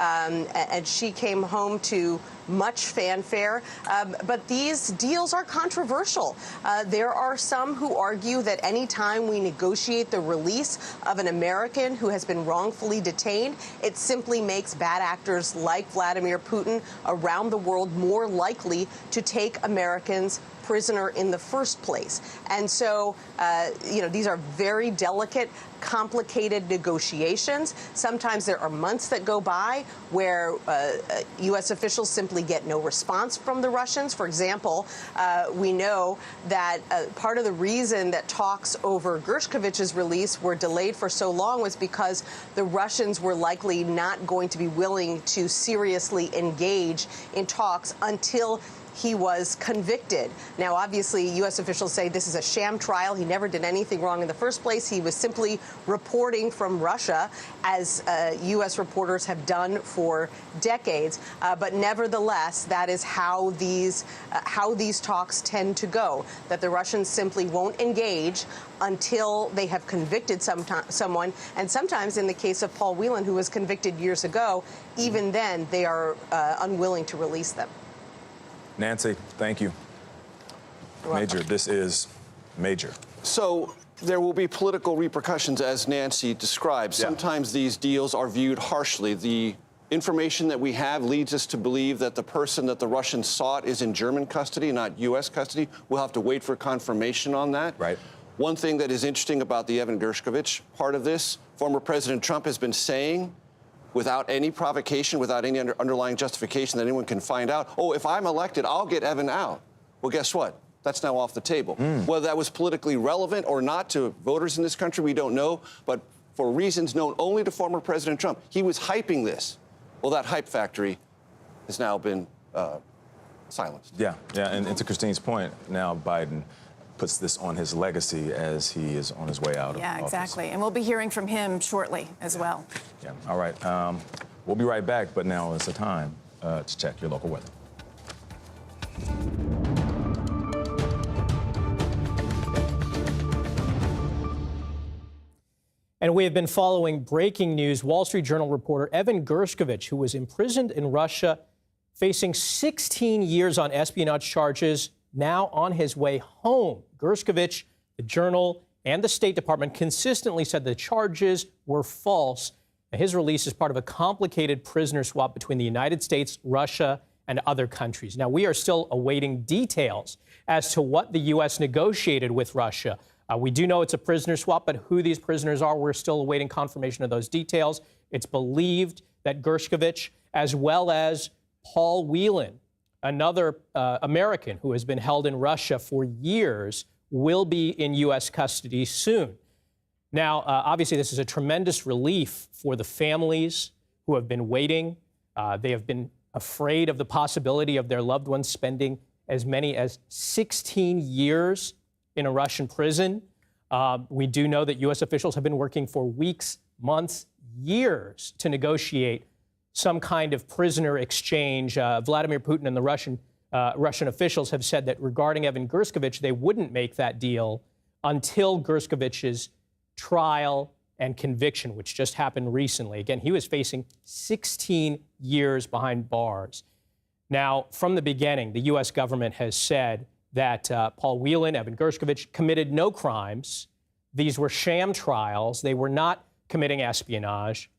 and she came home to much fanfare. But these deals are controversial. There are some who argue that any time we negotiate the release of an American who has been wrongfully detained, it simply makes bad actors like Vladimir Putin around the world more likely to take Americans prisoner in the first place. And so, these are very delicate, complicated negotiations. Sometimes there are months that go by where U.S. officials simply get no response from the Russians. For example, we know that part of the reason that talks over Gershkovich's release were delayed for so long was because the Russians were likely not going to be willing to seriously engage in talks until he was convicted. Now, obviously, U.S. officials say this is a sham trial. He never did anything wrong in the first place. He was simply reporting from Russia, as U.S. reporters have done for decades. But nevertheless, that is how these talks tend to go, that the Russians simply won't engage until they have convicted someone. And sometimes, in the case of Paul Whelan, who was convicted years ago, even then they are unwilling to release them. Nancy, thank you. Major, this is major. So there will be political repercussions, as Nancy described. Yeah. Sometimes these deals are viewed harshly. The information that we have leads us to believe that the person that the Russians sought is in German custody, not U.S. custody. We'll have to wait for confirmation on that. Right. One thing that is interesting about the Evan Gershkovich part of this, former President Trump has been saying, without any provocation, without any underlying justification that anyone can find out, oh, if I'm elected, I'll get Evan out. Well, guess what? That's now off the table. Whether that was politically relevant or not to voters in this country, we don't know. But for reasons known only to former President Trump, he was hyping this. Well, that hype factory has now been silenced. Yeah, and to Christine's point, now Biden puts this on his legacy as he is on his way out of office. Yeah, exactly. And we'll be hearing from him shortly as well. Yeah, all right. We'll be right back, but now is the time to check your local weather. And we have been following breaking news. Wall Street Journal reporter Evan Gershkovich, who was imprisoned in Russia, facing 16 years on espionage charges, now on his way home. Gershkovich, the Journal, and the State Department consistently said the charges were false. His release is part of a complicated prisoner swap between the United States, Russia, and other countries. Now, we are still awaiting details as to what the U.S. negotiated with Russia. We do know it's a prisoner swap, but who these prisoners are, we're still awaiting confirmation of those details. It's believed that Gershkovich, as well as Paul Whelan, another American who has been held in Russia for years, will be in U.S. custody soon. Now, obviously, this is a tremendous relief for the families who have been waiting. They have been afraid of the possibility of their loved ones spending as many as 16 years in a Russian prison. We do know that U.S. officials have been working for weeks, months, years to negotiate some kind of prisoner exchange. Vladimir Putin and the Russian officials have said that regarding Evan Gershkovich, they wouldn't make that deal until Gershkovich's trial and conviction, which just happened recently. Again, he was facing 16 years behind bars. Now, from the beginning, the U.S. government has said that Paul Whelan, Evan Gershkovich, committed no crimes. These were sham trials. They were not committing espionage.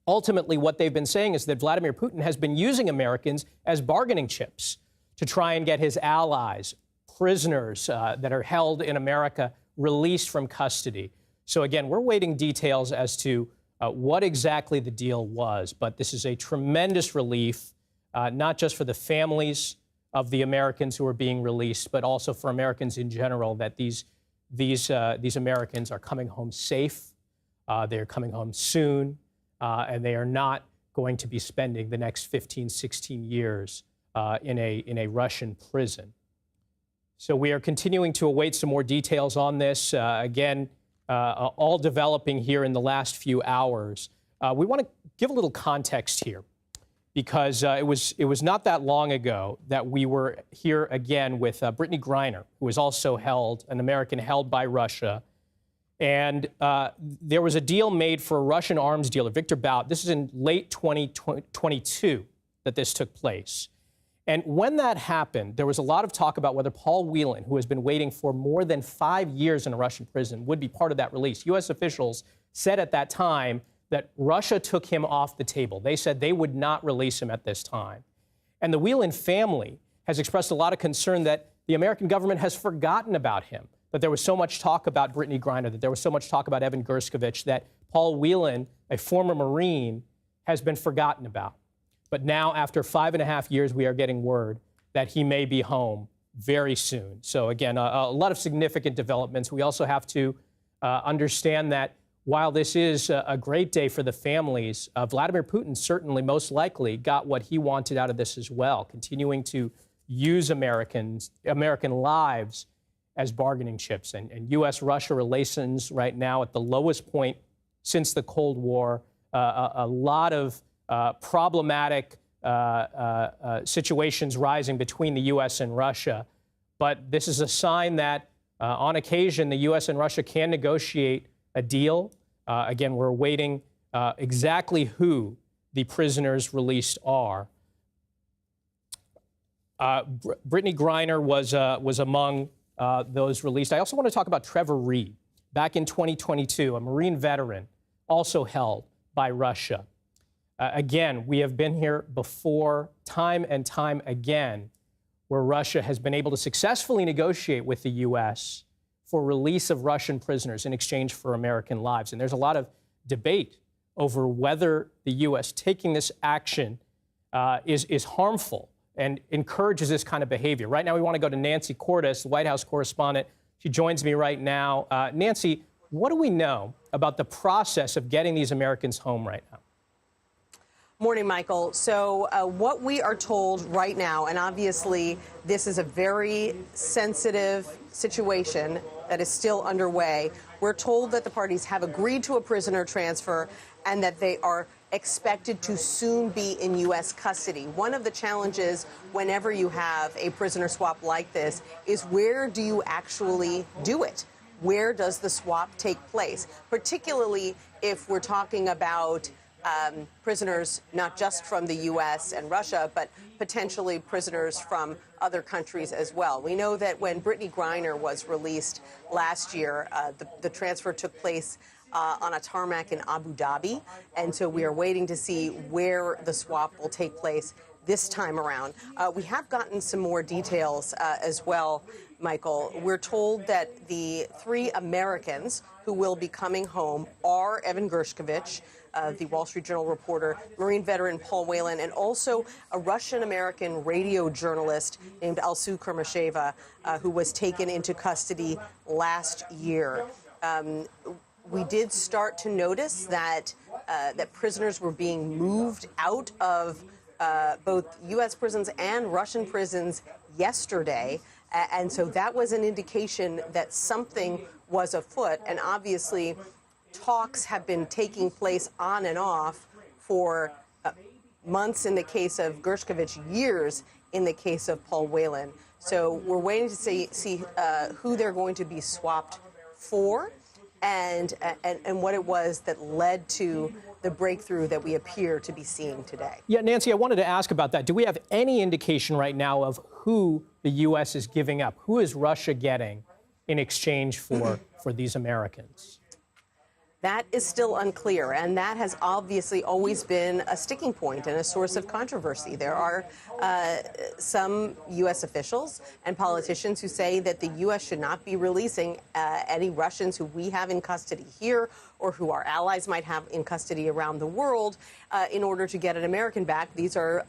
Ultimately, what they've been saying is that Vladimir Putin has been using Americans as bargaining chips to try and get his allies, prisoners that are held in America, released from custody. So again, we're waiting details as to what exactly the deal was. But this is a tremendous relief, not just for the families of the Americans who are being released, but also for Americans in general, that these Americans are coming home safe. They're coming home soon. And they are not going to be spending the next 15, 16 years in a Russian prison. So we are continuing to await some more details on this. Again, all developing here in the last few hours. We want to give a little context here, because it was not that long ago that we were here again with Brittany Griner, who is also held, an American held by Russia. And there was a deal made for a Russian arms dealer, Victor Bout. This is in late 2022 that this took place. And when that happened, there was a lot of talk about whether Paul Whelan, who has been waiting for more than 5 years in a Russian prison, would be part of that release. U.S. officials said at that time that Russia took him off the table. They said they would not release him at this time. And the Whelan family has expressed a lot of concern that the American government has forgotten about him, that there was so much talk about Brittany Griner, that there was so much talk about Evan Gershkovich, that Paul Whelan, a former Marine, has been forgotten about. But now, after 5.5 years, we are getting word that he may be home very soon. So again, a lot of significant developments. We also have to understand that while this is a great day for the families, Vladimir Putin certainly most likely got what he wanted out of this as well, continuing to use American lives as bargaining chips. And U.S.-Russia relations right now at the lowest point since the Cold War, a lot of problematic situations rising between the U.S. and Russia. But this is a sign that on occasion the U.S. and Russia can negotiate a deal. Again, we're awaiting exactly who the prisoners released are. Brittany Griner was among those released. I also want to talk about Trevor Reed. Back in 2022, a Marine veteran also held by Russia. Again, we have been here before, time and time again, where Russia has been able to successfully negotiate with the U.S. for release of Russian prisoners in exchange for American lives. And there's a lot of debate over whether the U.S. taking this action is harmful and encourages this kind of behavior. Right now, we want to go to Nancy Cordes, the White House correspondent. She joins me right now. Nancy, what do we know about the process of getting these Americans home right now? Morning, Michael. So what we are told right now, and obviously this is a very sensitive situation that is still underway, we're told that the parties have agreed to a prisoner transfer and that they are expected to soon be in U.S. custody. One of the challenges whenever you have a prisoner swap like this is where do you actually do it? Where does the swap take place? Particularly if we're talking about prisoners not just from the U.S. and Russia, but potentially prisoners from other countries as well. We know that when Brittany Griner was released last year, the transfer took place on a tarmac in Abu Dhabi, and so we are waiting to see where the swap will take place this time around. We have gotten some more details as well, Michael. We're told that the 3 Americans who will be coming home are Evan Gershkovich, the Wall Street Journal reporter, Marine veteran Paul Whelan, and also a Russian-American radio journalist named Alsu Kurmasheva, who was taken into custody last year. We did start to notice that prisoners were being moved out of both U.S. prisons and Russian prisons yesterday, and so that was an indication that something was afoot, and obviously talks have been taking place on and off for months in the case of Gershkovich, years in the case of Paul Whelan. So we're waiting to see who they're going to be swapped for and what it was that led to the breakthrough that we appear to be seeing today. Yeah, Nancy, I wanted to ask about that. Do we have any indication right now of who the U.S. is giving up? Who is Russia getting in exchange for these Americans? That is still unclear, and that has obviously always been a sticking point and a source of controversy. There are some U.S. officials and politicians who say that the U.S. should not be releasing any Russians who we have in custody here or who our allies might have in custody around the world in order to get an American back. These are,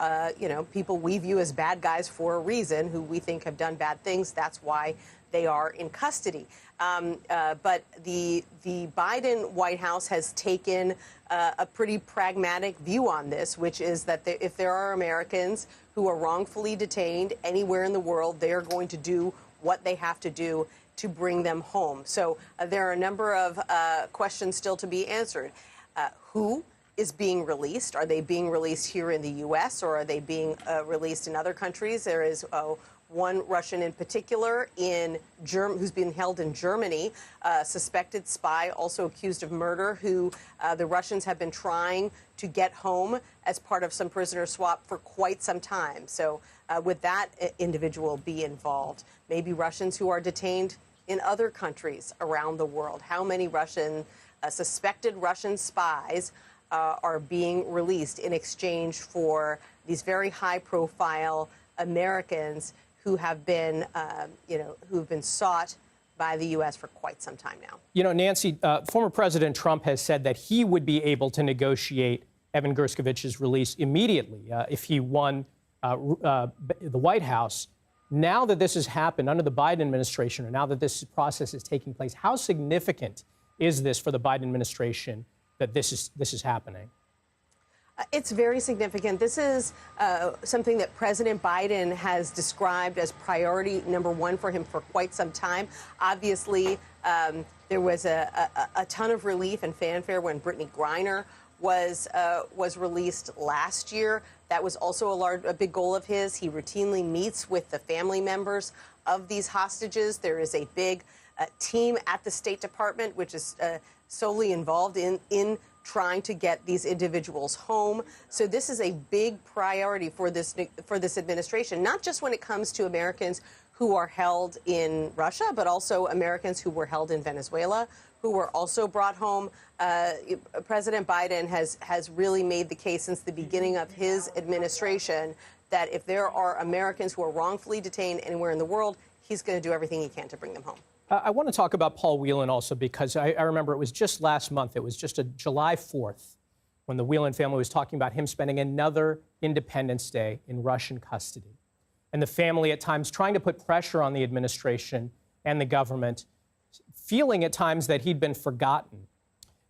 people we view as bad guys for a reason, who we think have done bad things. That's why they are in custody. But the Biden White House has taken a pretty pragmatic view on this, which is that if there are Americans who are wrongfully detained anywhere in the world, they are going to do what they have to do to bring them home. So there are a number of questions still to be answered. Who is being released? Are they being released here in the U.S. or are they being released in other countries? There is one Russian in particular who's been held in Germany, suspected spy, also accused of murder, who the Russians have been trying to get home as part of some prisoner swap for quite some time. So would that individual be involved? Maybe Russians who are detained in other countries around the world. How many suspected Russian spies are being released in exchange for these very high-profile Americans who have been, who've been sought by the U.S. for quite some time now? You know, Nancy, former President Trump has said that he would be able to negotiate Evan Gershkovich's release immediately if he won the White House. Now that this has happened under the Biden administration, or now that this process is taking place, how significant is this for the Biden administration that this is happening? It's very significant. This is something that President Biden has described as priority number one for him for quite some time. Obviously, there was a ton of relief and fanfare when Brittany Griner was released last year. That was also a big goal of his. He routinely meets with the family members of these hostages. There is a big team at the State Department which is solely involved in trying to get these individuals home. So this is a big priority for this administration, not just when it comes to Americans who are held in Russia, but also Americans who were held in Venezuela, who were also brought home. President Biden has really made the case since the beginning of his administration that if there are Americans who are wrongfully detained anywhere in the world, he's going to do everything he can to bring them home. I want to talk about Paul Whelan also, because I remember it was just last month. It was just a July 4th when the Whelan family was talking about him spending another Independence Day in Russian custody. And the family at times trying to put pressure on the administration and the government, feeling at times that he'd been forgotten.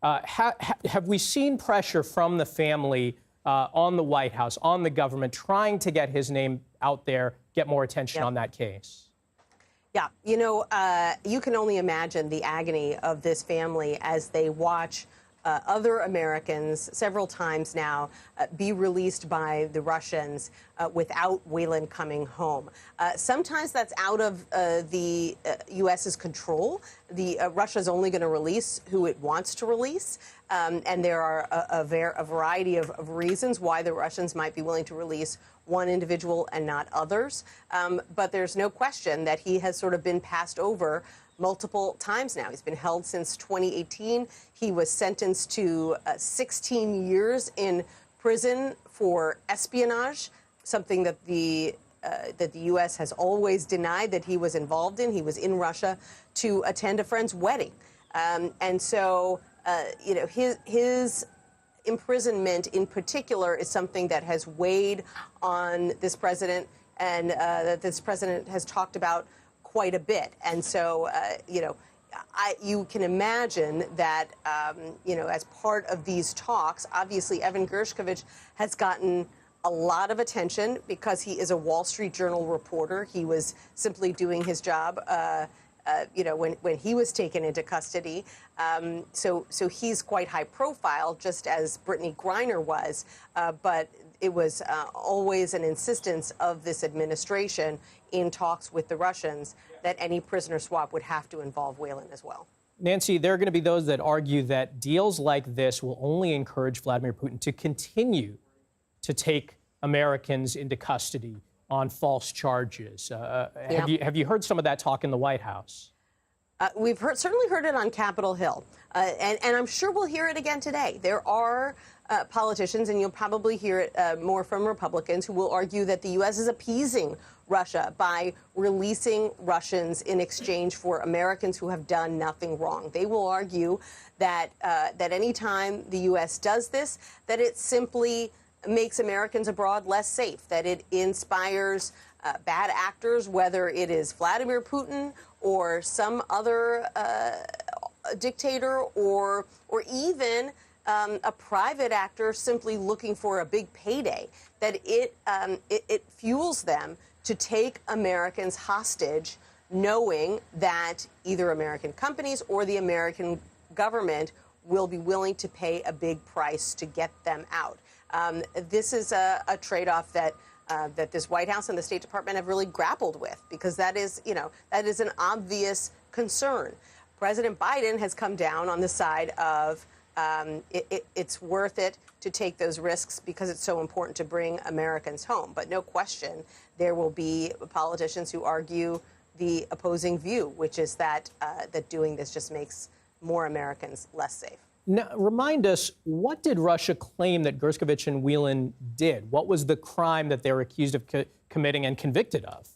Have we seen pressure from the family on the White House, on the government, trying to get his name out there, get more attention on that case? Yeah, you know, you can only imagine the agony of this family as they watch other Americans several times now be released by the Russians without Whelan coming home. Sometimes that's out of the U.S.'s control. Russia's only going to release who it wants to release. And there are a variety of reasons why the Russians might be willing to release one individual and not others. But there's no question that he has sort of been passed over multiple times now. He's been held since 2018. He was sentenced to 16 years in prison for espionage, something that the U.S. has always denied that he was involved in. He was in Russia to attend a friend's wedding. And so, you know, his imprisonment in particular is something that has weighed on this president and that this president has talked about quite a bit. And so, you know, you can imagine that, you know, as part of these talks, obviously Evan Gershkovich has gotten a lot of attention because he is a Wall Street Journal reporter. He was simply doing his job, you know, when he was taken into custody. So he's quite high profile, just as Brittany Griner was. But it was always an insistence of this administration in talks with the Russians that any prisoner swap would have to involve Whelan as well. Nancy, there are going to be those that argue that deals like this will only encourage Vladimir Putin to continue to take Americans into custody on false charges. Have you heard some of that talk in the White House? We've certainly heard it on Capitol Hill, and I'm sure we'll hear it again today. There are politicians, and you'll probably hear it more from Republicans, who will argue that the U.S. is appeasing Russia by releasing Russians in exchange for Americans who have done nothing wrong. They will argue that that any time the U.S. does this, that it simply makes Americans abroad less safe, that it inspires bad actors, whether it is Vladimir Putin or some other dictator or even a private actor simply looking for a big payday, that it fuels them to take Americans hostage, knowing that either American companies or the American government will be willing to pay a big price to get them out. This is a trade-off that that this White House and the State Department have really grappled with, because that is an obvious concern. President Biden has come down on the side of it's worth it to take those risks because it's so important to bring Americans home. But no question, there will be politicians who argue the opposing view, which is that that doing this just makes more Americans less safe. Now, remind us, what did Russia claim that Gershkovich and Whelan did? What was the crime that they were accused of committing and convicted of?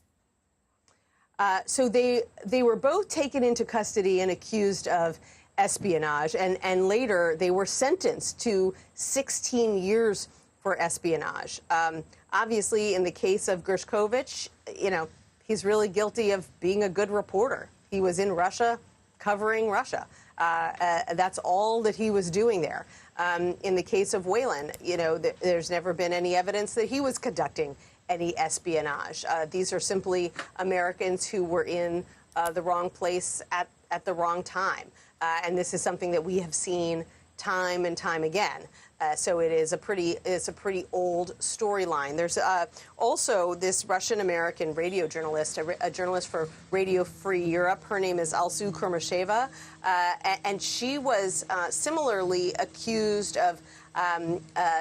So they were both taken into custody and accused of espionage, and later they were sentenced to 16 years for espionage. Obviously, in the case of Gershkovich, he's really guilty of being a good reporter. He was in Russia covering Russia. That's all that he was doing there. In the case of Whelan, there's never been any evidence that he was conducting any espionage. These are simply Americans who were in the wrong place at the wrong time. And this is something that we have seen time and time again. So it's a pretty old storyline. There's also this Russian-American radio journalist, a journalist for Radio Free Europe. Her name is Alsu Kurmasheva, and she was similarly accused of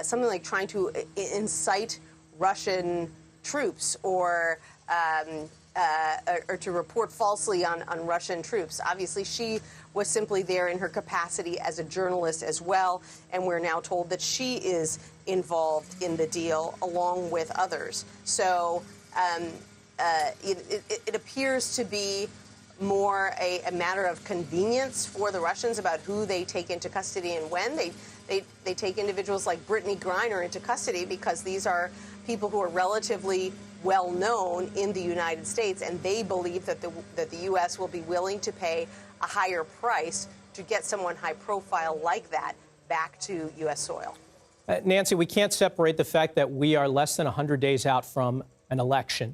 something like trying to incite Russian troops or to report falsely on Russian troops. Obviously, she was simply there in her capacity as a journalist as well, and we're now told that she is involved in the deal along with others. So it appears to be more a matter of convenience for the Russians about who they take into custody and when. They take individuals like Brittany Griner into custody because these are people who are relatively well known in the United States, and they believe that the U.S. will be willing to pay a higher price to get someone high profile like that back to U.S. soil. Nancy, we can't separate the fact that we are less than 100 days out from an election.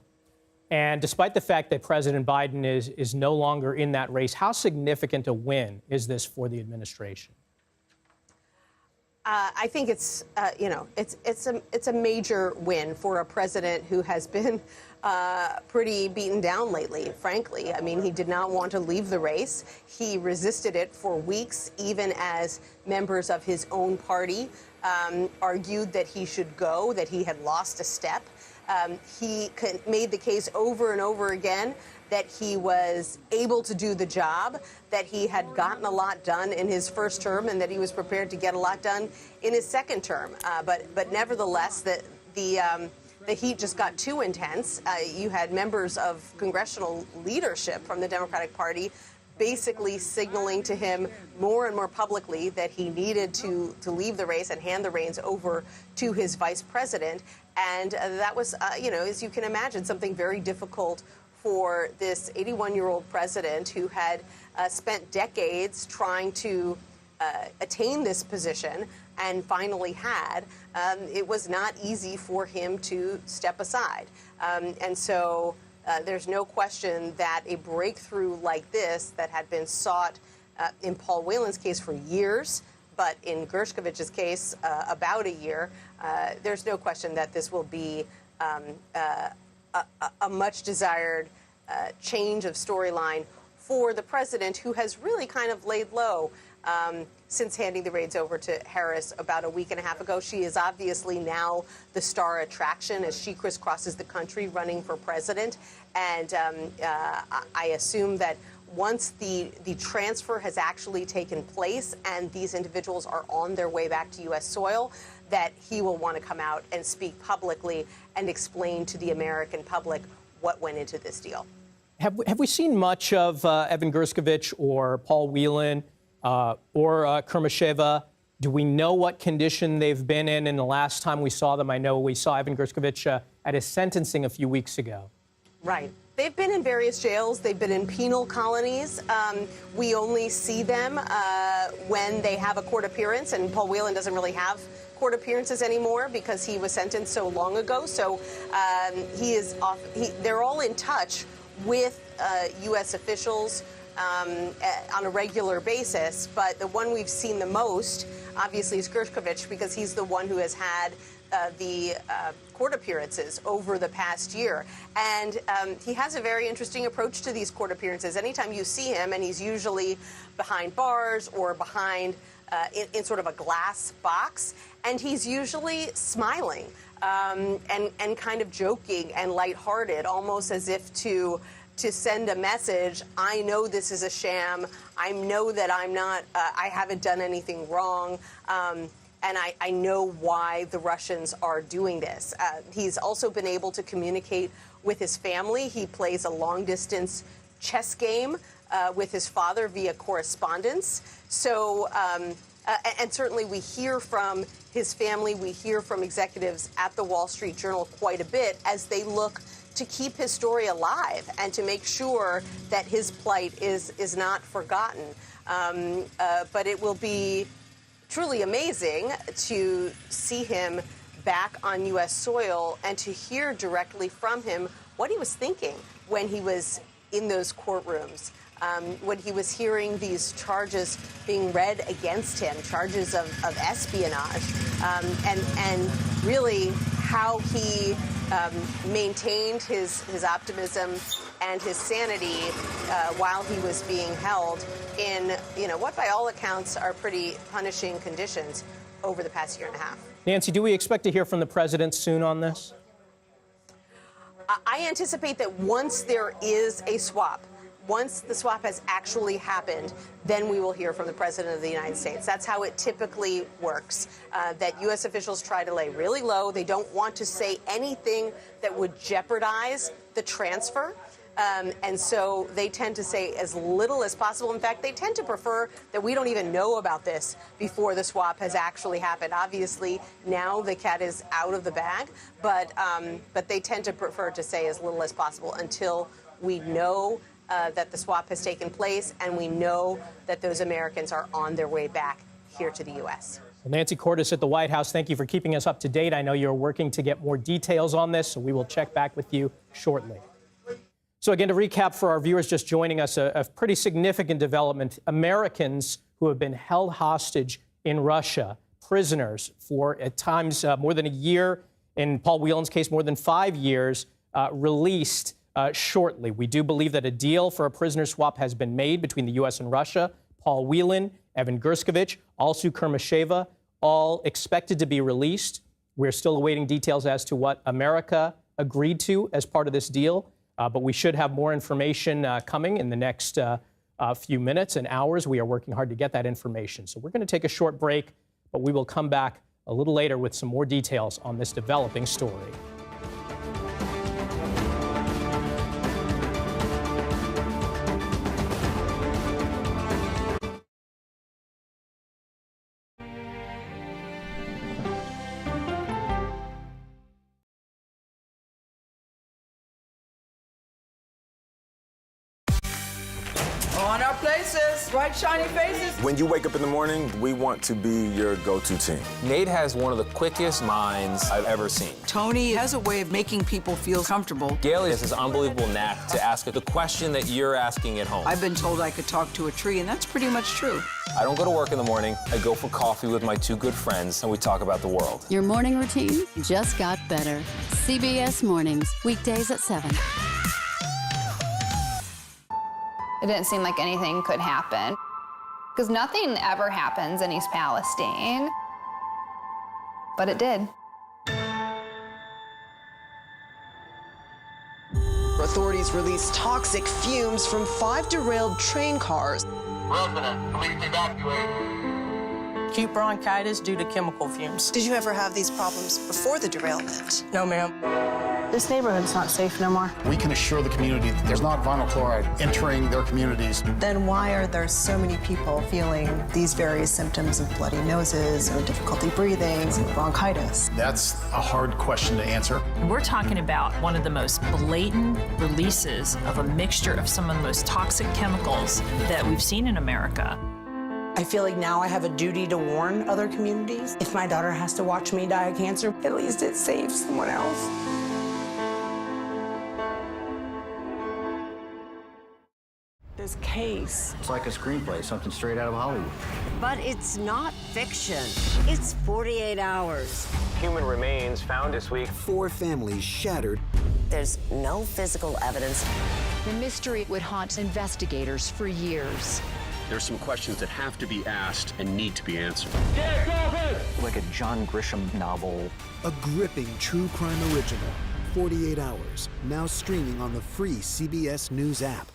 And despite the fact that President Biden is no longer in that race, how significant a win is this for the administration? I think it's a major win for a president who has been pretty beaten down lately, frankly. I mean, he did not want to leave the race. He resisted it for weeks, even as members of his own party argued that he should go, that he had lost a step. He made the case over and over again that he was able to do the job, that he had gotten a lot done in his first term, and that he was prepared to get a lot done in his second term. But nevertheless, the heat just got too intense. You had members of congressional leadership from the Democratic Party basically signaling to him more and more publicly that he needed to leave the race and hand the reins over to his vice president. And that was, as you can imagine, something very difficult for this 81-year-old president who had spent decades trying to attain this position and finally had. It was not easy for him to step aside. And so there's no question that a breakthrough like this that had been sought in Paul Whelan's case for years, but in Gershkovich's case about a year, there's no question that this will be a much desired change of storyline for the president, who has really kind of laid low since handing the reins over to Harris about a week and a half ago. She is obviously now the star attraction as she crisscrosses the country running for president. And I assume that once the transfer has actually taken place and these individuals are on their way back to U.S. soil, that he will want to come out and speak publicly and explain to the American public what went into this deal. Have we seen much of Evan Gershkovich or Paul Whelan or Kurmasheva? Do we know what condition they've been in the last time we saw them? I know we saw Evan Gershkovich at his sentencing a few weeks ago. Right. They've been in various jails. They've been in penal colonies. We only see them when they have a court appearance, and Paul Whelan doesn't really have court appearances anymore because he was sentenced so long ago. So he is off. They're all in touch with U.S. officials on a regular basis. But the one we've seen the most, obviously, is Gershkovich, because he's the one who has had the court appearances over the past year. And he has a very interesting approach to these court appearances. Anytime you see him, and he's usually behind bars or behind in sort of a glass box, and he's usually smiling and kind of joking and lighthearted, almost as if to send a message. I know this is a sham. I know that I haven't done anything wrong. And I know why the Russians are doing this. He's also been able to communicate with his family. He plays a long-distance chess game with his father via correspondence. So, and certainly we hear from his family, we hear from executives at the Wall Street Journal quite a bit as they look to keep his story alive and to make sure that his plight is not forgotten. But it will be truly amazing to see him back on U.S. soil and to hear directly from him what he was thinking when he was in those courtrooms, when he was hearing these charges being read against him, charges of espionage, and really how he maintained his optimism and his sanity while he was being held in, what by all accounts are pretty punishing conditions over the past year and a half. Nancy, do we expect to hear from the president soon on this? I anticipate that once there is a swap, once the swap has actually happened, then we will hear from the President of the United States. That's how it typically works, that U.S. officials try to lay really low. They don't want to say anything that would jeopardize the transfer. And so they tend to say as little as possible. In fact, they tend to prefer that we don't even know about this before the swap has actually happened. Obviously, now the cat is out of the bag, but they tend to prefer to say as little as possible until we know that the swap has taken place and we know that those Americans are on their way back here to the U.S. Well, Nancy Cordes at the White House, thank you for keeping us up to date. I know you're working to get more details on this, so we will check back with you shortly. So again, to recap for our viewers just joining us, a pretty significant development. Americans who have been held hostage in Russia, prisoners for at times more than a year, in Paul Whelan's case more than 5 years, released shortly. We do believe that a deal for a prisoner swap has been made between the U.S. and Russia. Paul Whelan, Evan Gershkovich, Alsu Kurmasheva, all expected to be released. We're still awaiting details as to what America agreed to as part of this deal. But we should have more information coming in the next few minutes and hours. We are working hard to get that information. So we're going to take a short break, but we will come back a little later with some more details on this developing story. On our places, bright, shiny faces. When you wake up in the morning, we want to be your go-to team. Nate has one of the quickest minds I've ever seen. Tony has a way of making people feel comfortable. Gail has this unbelievable knack to ask the question that you're asking at home. I've been told I could talk to a tree, and that's pretty much true. I don't go to work in the morning. I go for coffee with my two good friends, and we talk about the world. Your morning routine just got better. CBS Mornings, weekdays at 7. It didn't seem like anything could happen, because nothing ever happens in East Palestine, but it did. Authorities released toxic fumes from 5 derailed train cars. Residents, please evacuate. Acute bronchitis due to chemical fumes. Did you ever have these problems before the derailment? No, ma'am. This neighborhood's not safe no more. We can assure the community that there's not vinyl chloride entering their communities. Then why are there so many people feeling these various symptoms of bloody noses or difficulty breathing and bronchitis? That's a hard question to answer. We're talking about one of the most blatant releases of a mixture of some of the most toxic chemicals that we've seen in America. I feel like now I have a duty to warn other communities. If my daughter has to watch me die of cancer, at least it saves someone else. This case. It's like a screenplay, something straight out of Hollywood. But it's not fiction. It's 48 hours. Human remains found this week. 4 families shattered. There's no physical evidence. The mystery would haunt investigators for years. There's some questions that have to be asked and need to be answered. Like a John Grisham novel. A gripping true crime original. 48 hours. Now streaming on the free CBS News app.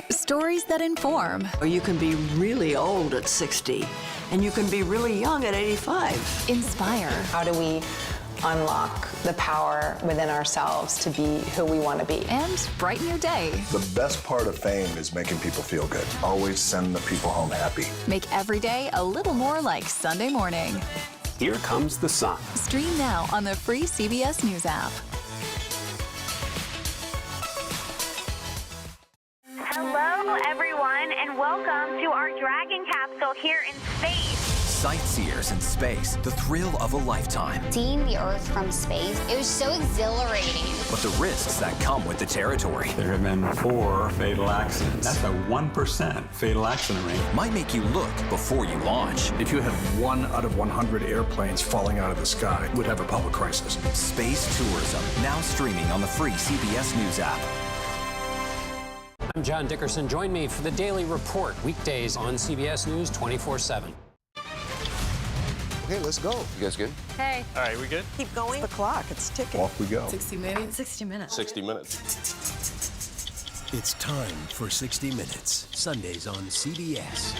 Stories that inform. You can be really old at 60, and you can be really young at 85. Inspire. How do we unlock the power within ourselves to be who we want to be? And brighten your day. The best part of fame is making people feel good. Always send the people home happy. Make every day a little more like Sunday morning. Here comes the sun. Stream now on the free CBS News app. Hello, everyone, and welcome to our Dragon capsule here in space. Sightseers in space, the thrill of a lifetime. Seeing the Earth from space, it was so exhilarating. But the risks that come with the territory. There have been 4 fatal accidents. That's a 1% fatal accident rate. Might make you look before you launch. If you had 1 out of 100 airplanes falling out of the sky, we'd have a public crisis. Space tourism, now streaming on the free CBS News app. I'm John Dickerson. Join me for the Daily Report, weekdays on CBS News 24/7. Okay, let's go. You guys good? Hey. All right, we good? Keep going. The clock, it's ticking. Off we go. 60 minutes. 60 minutes. 60 minutes. It's time for 60 Minutes. Sundays on CBS.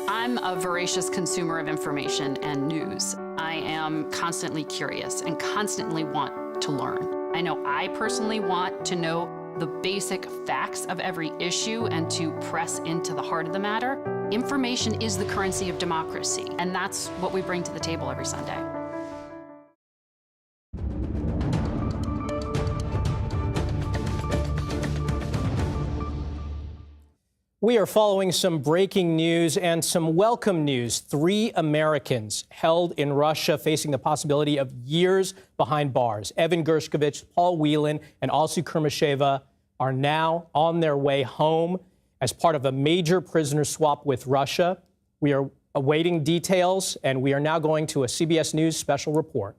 I'm a voracious consumer of information and news. I am constantly curious and constantly want to learn. I know I personally want to know the basic facts of every issue and to press into the heart of the matter. Information is the currency of democracy, and that's what we bring to the table every Sunday. We are following some breaking news and some welcome news. 3 Americans held in Russia facing the possibility of years behind bars. Evan Gershkovich, Paul Whelan, and Alsu Kurmasheva are now on their way home as part of a major prisoner swap with Russia. We are awaiting details, and we are now going to a CBS News special report.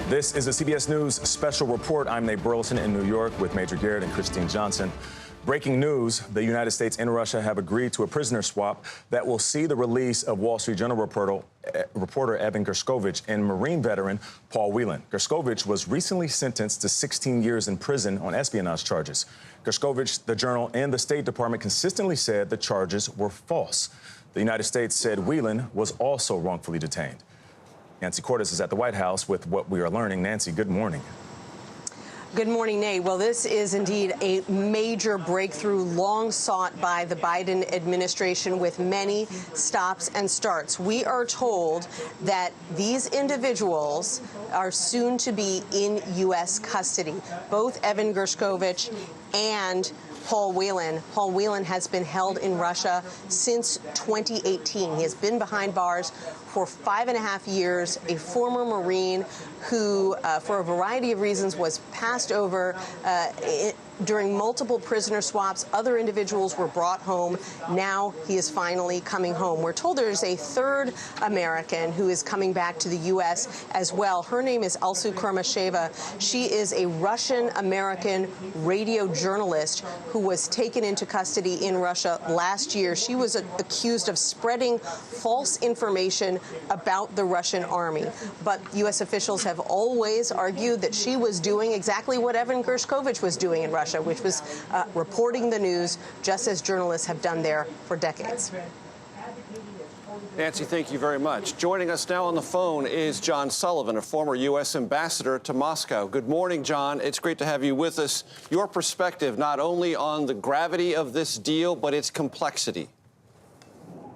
This is a CBS News special report. I'm Nate Burleson in New York with Major Garrett and Christine Johnson. Breaking news, the United States and Russia have agreed to a prisoner swap that will see the release of Wall Street Journal reporter Evan Gershkovich and Marine veteran Paul Whelan. Gershkovich was recently sentenced to 16 years in prison on espionage charges. Gershkovich, the Journal, and the State Department consistently said the charges were false. The United States said Whelan was also wrongfully detained. Nancy Cordes is at the White House with what we are learning. Nancy, good morning. Good morning, Nate. Well, this is indeed a major breakthrough long sought by the Biden administration with many stops and starts. We are told that these individuals are soon to be in U.S. custody, both Evan Gershkovich and Paul Whelan. Paul Whelan has been held in Russia since 2018. He has been behind bars for 5.5 years, a former Marine who, for a variety of reasons, was passed over during multiple prisoner swaps. Other individuals were brought home. Now he is finally coming home. We're told there's a 3rd American who is coming back to the U.S. as well. Her name is Alsu Kurmasheva. She is a Russian-American radio journalist who was taken into custody in Russia last year. She was accused of spreading false information about the Russian army. But U.S. officials have always argued that she was doing exactly what Evan Gershkovich was doing in Russia, which was reporting the news, just as journalists have done there for decades. Nancy, thank you very much. Joining us now on the phone is John Sullivan, a former U.S. ambassador to Moscow. Good morning, John. It's great to have you with us. Your perspective not only on the gravity of this deal, but its complexity.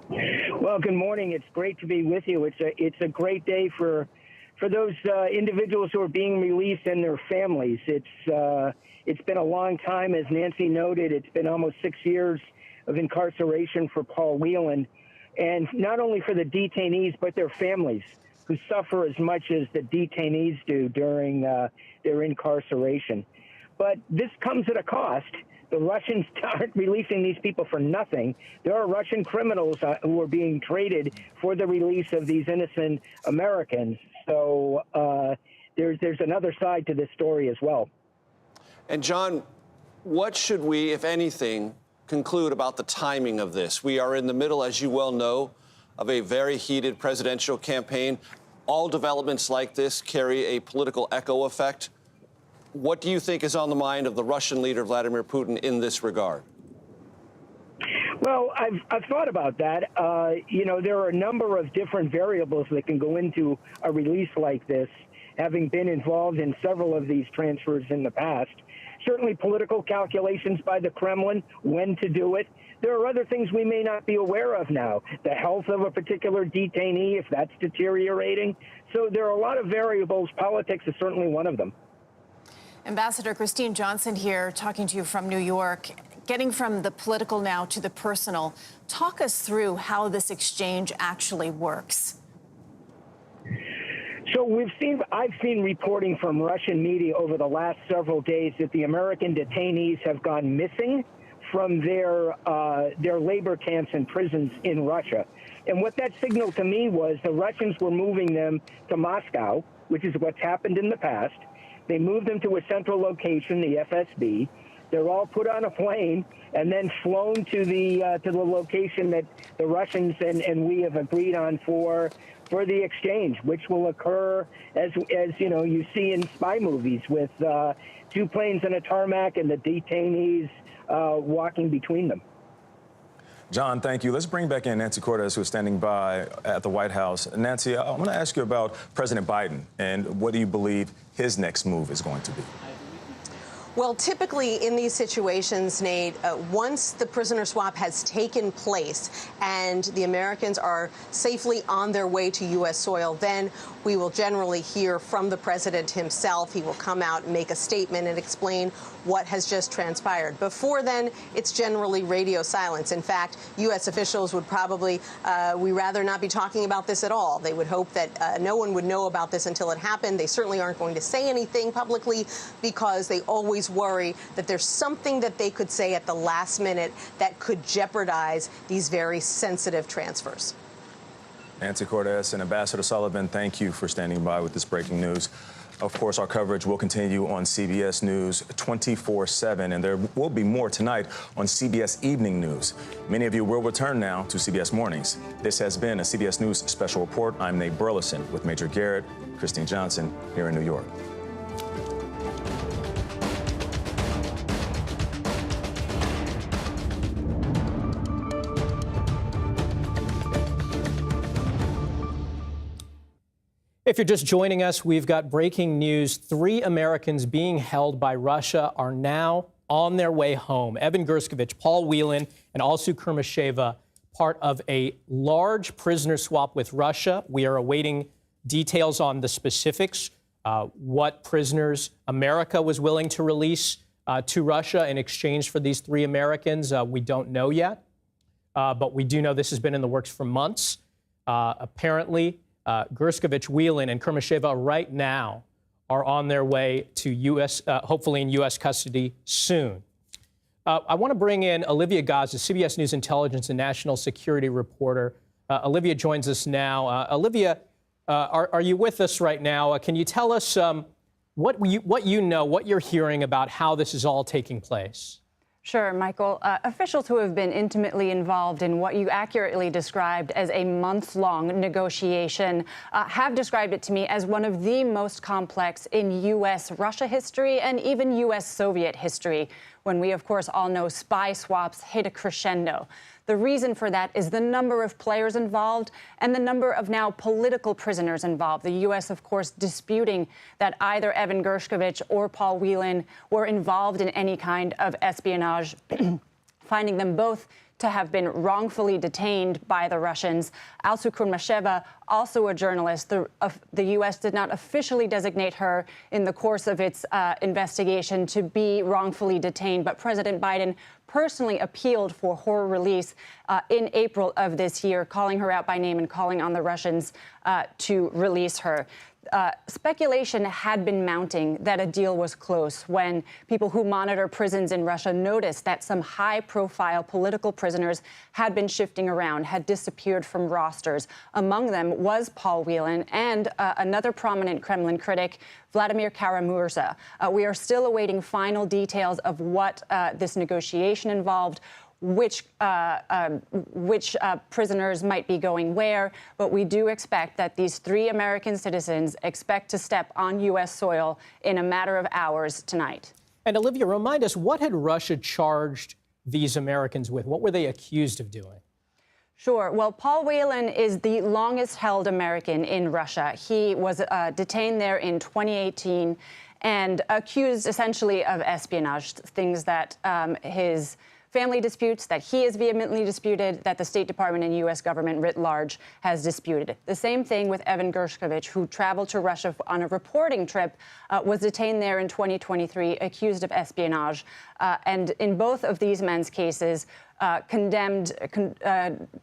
Well, good morning. It's great to be with you. It's a great day for those individuals who are being released and their families. It's been a long time, as Nancy noted. It's been almost 6 years of incarceration for Paul Whelan, and not only for the detainees but their families, who suffer as much as the detainees do during their incarceration. But this comes at a cost. The Russians aren't releasing these people for nothing. There are Russian criminals who are being traded for the release of these innocent Americans. So there's another side to this story as well. And John, what should we, if anything, conclude about the timing of this? We are in the middle, as you well know, of a very heated presidential campaign. All developments like this carry a political echo effect. What do you think is on the mind of the Russian leader, Vladimir Putin, in this regard? Well, I've thought about that. There are a number of different variables that can go into a release like this, having been involved in several of these transfers in the past. Certainly political calculations by the Kremlin, when to do it. There are other things we may not be aware of now. The health of a particular detainee, if that's deteriorating. So there are a lot of variables. Politics is certainly one of them. Ambassador Christine Johnson here, talking to you from New York. Getting from the political now to the personal, talk us through how this exchange actually works. So I've seen reporting from Russian media over the last several days that the American detainees have gone missing from their labor camps and prisons in Russia. And what that signaled to me was the Russians were moving them to Moscow, which is what's happened in the past. They moved them to a central location, the FSB. They're all put on a plane and then flown to the location that the Russians and we have agreed on for the exchange, which will occur as you see in spy movies, with 2 planes and a tarmac and the detainees walking between them. John, thank you. Let's bring back in Nancy Cortez, who is standing by at the White House. Nancy, I want to ask you about President Biden and what do you believe his next move is going to be? Well, typically in these situations, Nate, once the prisoner swap has taken place and the Americans are safely on their way to U.S. soil, then we will generally hear from the president himself. He will come out and make a statement and explain what has just transpired. Before then, it's generally radio silence. In fact, U.S. officials would probably, we rather not be talking about this at all. They would hope that no one would know about this until it happened. They certainly aren't going to say anything publicly because they always worry that there's something that they could say at the last minute that could jeopardize these very sensitive transfers. Nancy Cortez and Ambassador Sullivan, thank you for standing by with this breaking news. Of course, our coverage will continue on CBS News 24/7, and there will be more tonight on CBS Evening News. Many of you will return now to CBS Mornings. This has been a CBS News Special Report. I'm Nate Burleson with Major Garrett, Christine Johnson here in New York. If you're just joining us, we've got breaking news. 3 Americans being held by Russia are now on their way home. Evan Gershkovich, Paul Whelan, and Alsu Kurmasheva, part of a large prisoner swap with Russia. We are awaiting details on the specifics, what prisoners America was willing to release to Russia in exchange for these 3 Americans. We don't know yet, but we do know this has been in the works for months. Apparently, Gershkovich, Whelan, and Kurmasheva right now are on their way to U.S., hopefully in U.S. custody soon. I want to bring in Olivia Gaza, CBS News intelligence and national security reporter. Olivia joins us now. Olivia, are you with us right now? Can you tell us what you know, what you're hearing about how this is all taking place? Sure, Michael. Officials who have been intimately involved in what you accurately described as a month-long negotiation have described it to me as one of the most complex in U.S.-Russia history and even U.S.-Soviet history. when we, of course, all know spy swaps hit a crescendo. The reason for that is the number of players involved and the number of now political prisoners involved. The U.S., of course, disputing that either Evan Gershkovich or Paul Whelan were involved in any kind of espionage, finding them both to have been wrongfully detained by the Russians. Alsu Kurmasheva, also a journalist, the U.S. did not officially designate her in the course of its investigation to be wrongfully detained, but President Biden personally appealed for her release in April of this year, calling her out by name and calling on the Russians to release her. Speculation had been mounting that a deal was close when people who monitor prisons in Russia noticed that some high-profile political prisoners had been shifting around, had disappeared from rosters. Among them was Paul Whelan and another prominent Kremlin critic, Vladimir Kara-Murza. We are still awaiting final details of what this negotiation involved, which prisoners might be going where, but we do expect that these 3 American citizens expect to step on U.S. soil in a matter of hours tonight. And Olivia, remind us, what had Russia charged these Americans with? What were they accused of doing? Sure. Well, Paul Whelan is the longest-held American in Russia. He was detained there in 2018 and accused essentially of espionage, things that his family disputes, that he has vehemently disputed, that the State Department and U.S. government writ large has disputed. The same thing with Evan Gershkovich, who traveled to Russia on a reporting trip, was detained there in 2023, accused of espionage. And in both of these men's cases,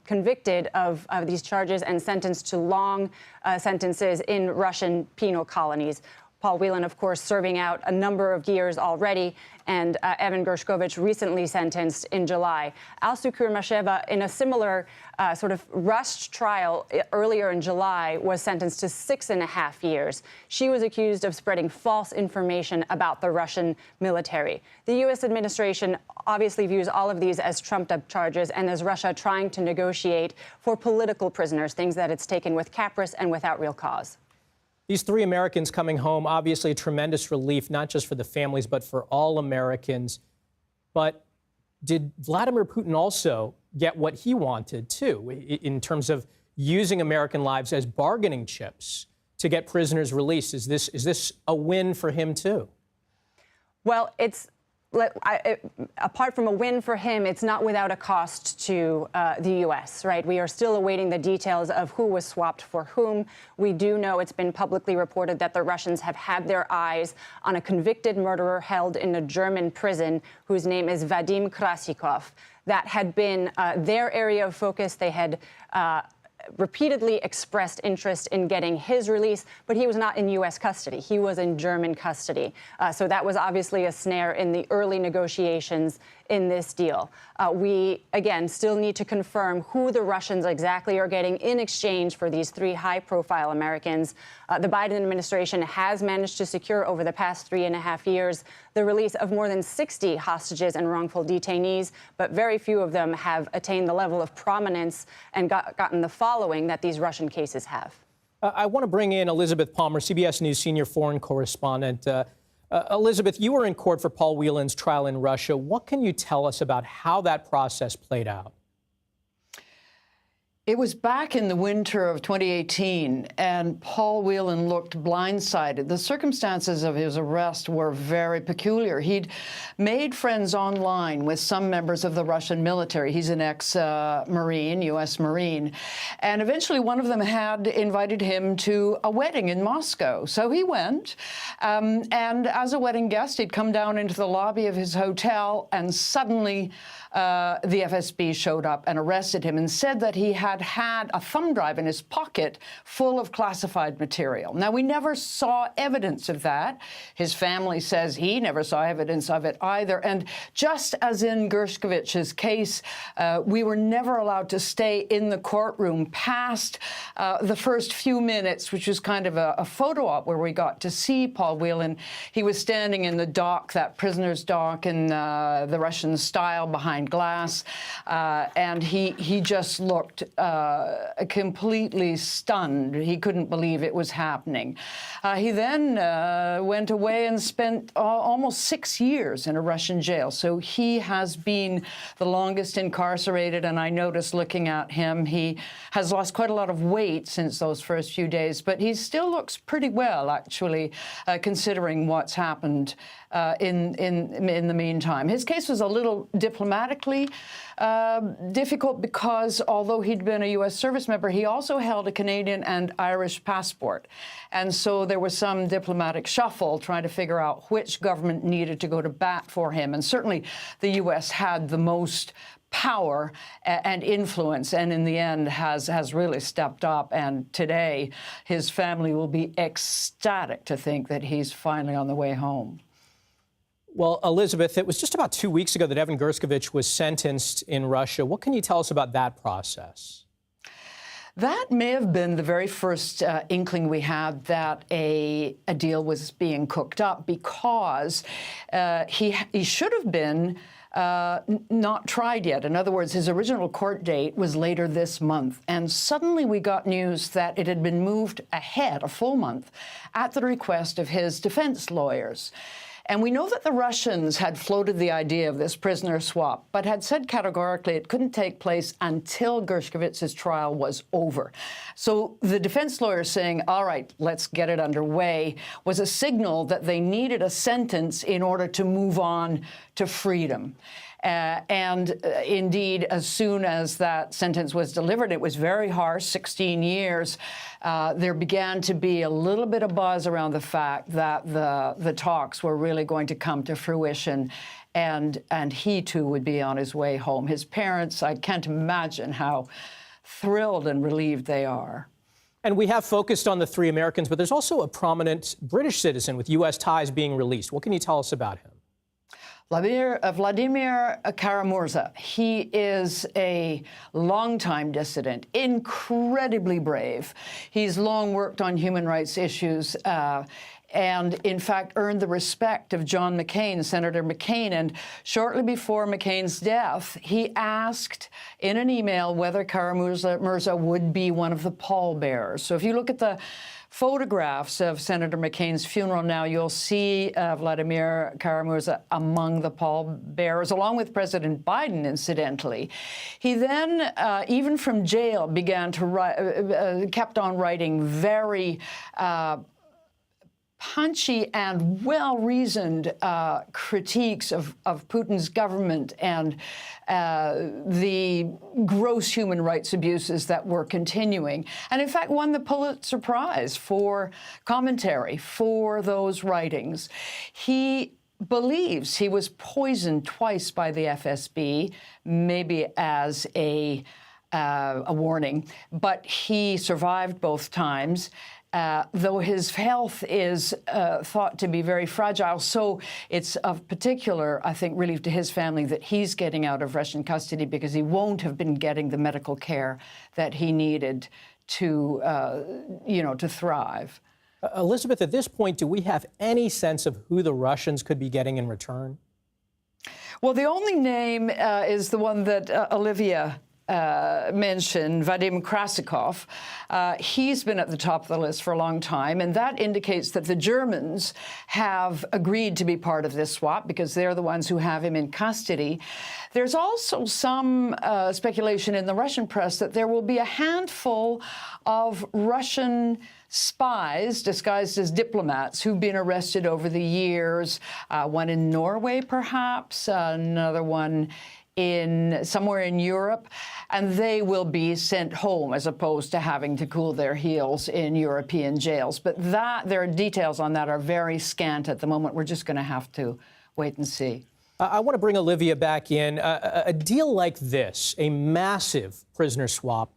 convicted of these charges and sentenced to long sentences in Russian penal colonies. Paul Whelan, of course, serving out a number of years already, and Evan Gershkovich recently sentenced in July. Alsu Kurmasheva, in a similar sort of rushed trial earlier in July, was sentenced to 6.5 years. She was accused of spreading false information about the Russian military. The U.S. administration obviously views all of these as trumped-up charges and as Russia trying to negotiate for political prisoners, things that it's taken with caprice and without real cause. These 3 Americans coming home, obviously a tremendous relief, not just for the families, but for all Americans. But did Vladimir Putin also get what he wanted, too, in terms of using American lives as bargaining chips to get prisoners released? Is this a win for him, too? Well, apart from a win for him, it's not without a cost to the U.S., right? We are still awaiting the details of who was swapped for whom. We do know it's been publicly reported that the Russians have had their eyes on a convicted murderer held in a German prison whose name is Vadim Krasikov. That had been their area of focus. They had repeatedly expressed interest in getting his release, but he was not in U.S. custody. He was in German custody. So that was obviously a snare in the early negotiations in this deal. We, again, still need to confirm who the Russians exactly are getting in exchange for these 3 high-profile Americans. The Biden administration has managed to secure over the past 3.5 years the release of more than 60 hostages and wrongful detainees, but very few of them have attained the level of prominence and gotten the following that these Russian cases have. I want to bring in Elizabeth Palmer, CBS News senior foreign correspondent. Elizabeth, you were in court for Paul Whelan's trial in Russia. What can you tell us about how that process played out? It was back in the winter of 2018, and Paul Whelan looked blindsided. The circumstances of his arrest were very peculiar. He'd made friends online with some members of the Russian military. He's an ex-Marine, U.S. Marine. And eventually one of them had invited him to a wedding in Moscow. So he went, and as a wedding guest, he'd come down into the lobby of his hotel, and suddenly the FSB showed up and arrested him and said that he had a thumb drive in his pocket full of classified material. Now, we never saw evidence of that. His family says he never saw evidence of it either. And just as in Gershkovich's case, we were never allowed to stay in the courtroom past the first few minutes, which was kind of a photo op where we got to see Paul Whelan. He was standing in the dock, that prisoner's dock in the Russian style behind glass, and he just looked completely stunned. He couldn't believe it was happening. He then went away and spent almost 6 years in a Russian jail. So he has been the longest incarcerated, and I noticed looking at him, he has lost quite a lot of weight since those first few days, but he still looks pretty well, actually, considering what's happened in the meantime. His case was a little diplomatically difficult because although he'd been a U.S. service member, he also held a Canadian and Irish passport. And so there was some diplomatic shuffle trying to figure out which government needed to go to bat for him. And certainly the U.S. had the most power and influence, and in the end has really stepped up. And today his family will be ecstatic to think that he's finally on the way home. Well, Elizabeth, it was just about 2 weeks ago that Evan Gershkovich was sentenced in Russia. What can you tell us about that process? That may have been the very first inkling we had that a deal was being cooked up, because he should have been not tried yet. In other words, his original court date was later this month. And suddenly we got news that it had been moved ahead a full month at the request of his defense lawyers. And we know that the Russians had floated the idea of this prisoner swap, but had said categorically it couldn't take place until Gershkovich's trial was over. So the defense lawyers saying, all right, let's get it underway, was a signal that they needed a sentence in order to move on to freedom. Indeed, as soon as that sentence was delivered, it was very harsh, 16 years. There began to be a little bit of buzz around the fact that the talks were really going to come to fruition, and he too would be on his way home. His parents, I can't imagine how thrilled and relieved they are. And we have focused on the three Americans, but there's also a prominent British citizen with U.S. ties being released. What can you tell us about him? Vladimir Karamurza. He is a longtime dissident, incredibly brave. He's long worked on human rights issues and, in fact, earned the respect of John McCain, Senator McCain. And shortly before McCain's death, he asked in an email whether Karamurza would be one of the pallbearers. So if you look at the photographs of Senator McCain's funeral now, you'll see Vladimir Karamurza among the pallbearers, along with President Biden, incidentally. He then, even from jail, began to write, kept on writing very punchy and well-reasoned critiques of Putin's government and the gross human rights abuses that were continuing, and in fact won the Pulitzer Prize for commentary for those writings. He believes he was poisoned twice by the FSB, maybe as a warning, but he survived both times. Though his health is thought to be very fragile. So it's of particular, I think, relief to his family that he's getting out of Russian custody, because he won't have been getting the medical care that he needed to, to thrive. Elizabeth, at this point, do we have any sense of who the Russians could be getting in return? Well, the only name is the one that Olivia mentioned, Vadim Krasikov. He's been at the top of the list for a long time, and that indicates that the Germans have agreed to be part of this swap because they're the ones who have him in custody. There's also some speculation in the Russian press that there will be a handful of Russian spies disguised as diplomats who've been arrested over the years, one in Norway, perhaps, another one somewhere in Europe, and they will be sent home as opposed to having to cool their heels in European jails. But their details on that are very scant at the moment. We're just going to have to wait and see. I want to bring Olivia back in. A deal like this, a massive prisoner swap,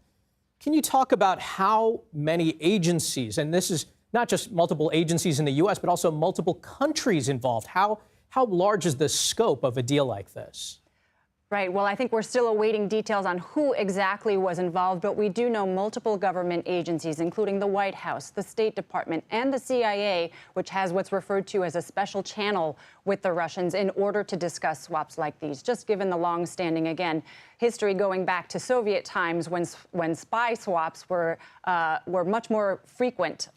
can you talk about how many agencies, and this is not just multiple agencies in the U.S., but also multiple countries involved, how large is the scope of a deal like this? Right. Well, I think we're still awaiting details on who exactly was involved, but we do know multiple government agencies, including the White House, the State Department, and the CIA, which has what's referred to as a special channel with the Russians in order to discuss swaps like these, just given the long-standing, again, history going back to Soviet times when spy swaps were much more frequent.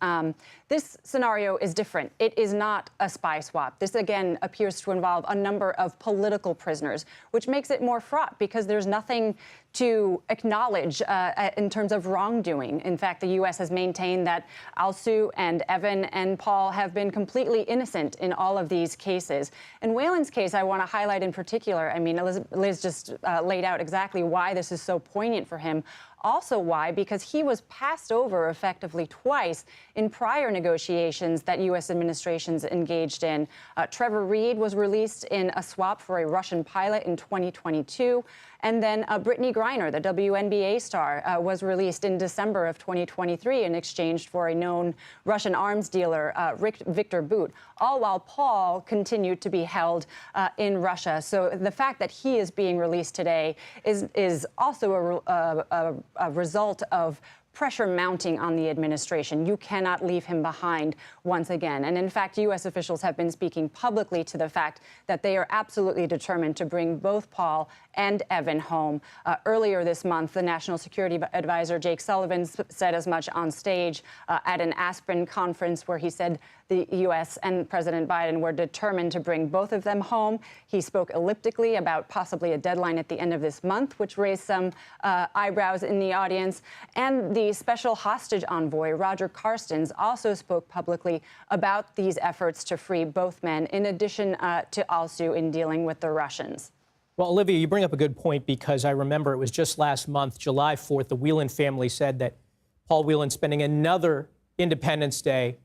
This scenario is different. It is not a spy swap. This, again, appears to involve a number of political prisoners, which makes it more fraught because there's nothing to acknowledge in terms of wrongdoing. In fact, the U.S. has maintained that Alsu and Evan and Paul have been completely innocent in all of these cases. In Whelan's case, I want to highlight in particular, I mean, Liz just laid out exactly why this is so poignant for him. Also why? Because he was passed over effectively twice in prior negotiations that U.S. administrations engaged in. Trevor Reed was released in a swap for a Russian pilot in 2022. And then Brittany Griner, the WNBA star, was released in December of 2023 in exchange for a known Russian arms dealer, Victor Bout, all while Paul continued to be held in Russia. So the fact that he is being released today is also a result of pressure mounting on the administration. You cannot leave him behind once again. And in fact, U.S. officials have been speaking publicly to the fact that they are absolutely determined to bring both Paul and Evan home. Earlier this month, the National Security Advisor Jake Sullivan said as much on stage at an Aspen conference where he said the U.S. and President Biden were determined to bring both of them home. He spoke elliptically about possibly a deadline at the end of this month, which raised some eyebrows in the audience. And the special hostage envoy, Roger Carstens, also spoke publicly about these efforts to free both men, in addition to Alsu in dealing with the Russians. Well, Olivia, you bring up a good point because I remember it was just last month, July 4th, the Whelan family said that Paul Whelan spending another Independence Day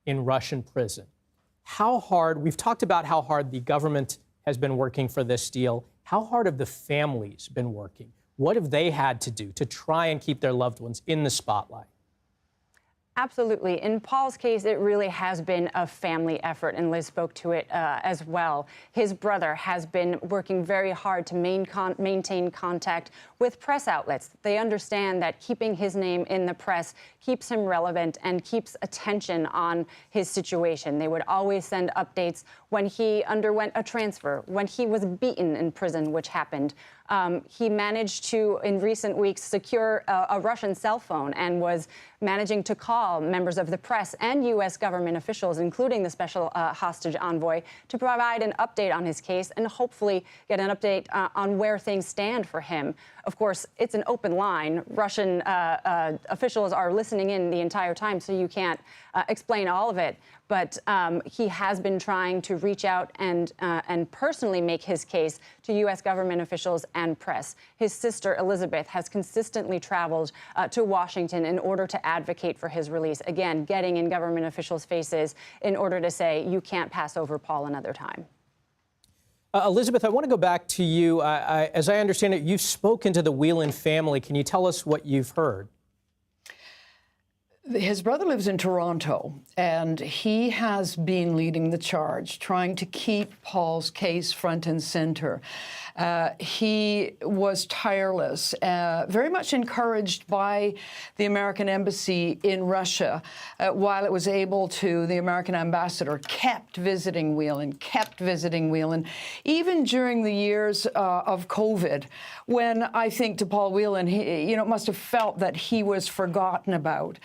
in Russian prison. How hard, we've talked about how hard the government has been working for this deal. How hard have the families been working? What have they had to do to try and keep their loved ones in the spotlight? Absolutely. In Paul's case, it really has been a family effort, and Liz spoke to it as well. His brother has been working very hard to maintain contact with press outlets. They understand that keeping his name in the press keeps him relevant and keeps attention on his situation. They would always send updates when he underwent a transfer, when he was beaten in prison, which happened. He managed to, in recent weeks, secure a Russian cell phone and was managing to call members of the press and U.S. government officials, including the special hostage envoy, to provide an update on his case and hopefully get an update on where things stand for him. Of course, it's an open line. Russian officials are listening in the entire time, so you can't explain all of it. But he has been trying to reach out and personally make his case to U.S. government officials and press. His sister, Elizabeth, has consistently traveled to Washington in order to advocate for his release, again, getting in government officials' faces in order to say, you can't pass over Paul another time. Elizabeth, I want to go back to you. As I understand it, you've spoken to the Whelan family. Can you tell us what you've heard? His brother lives in Toronto, and he has been leading the charge, trying to keep Paul's case front and center. He was tireless, very much encouraged by the American embassy in Russia. While it was able to, the American ambassador kept visiting Whelan, even during the years of COVID, when I think to Paul Whelan, he must have felt that he was forgotten about.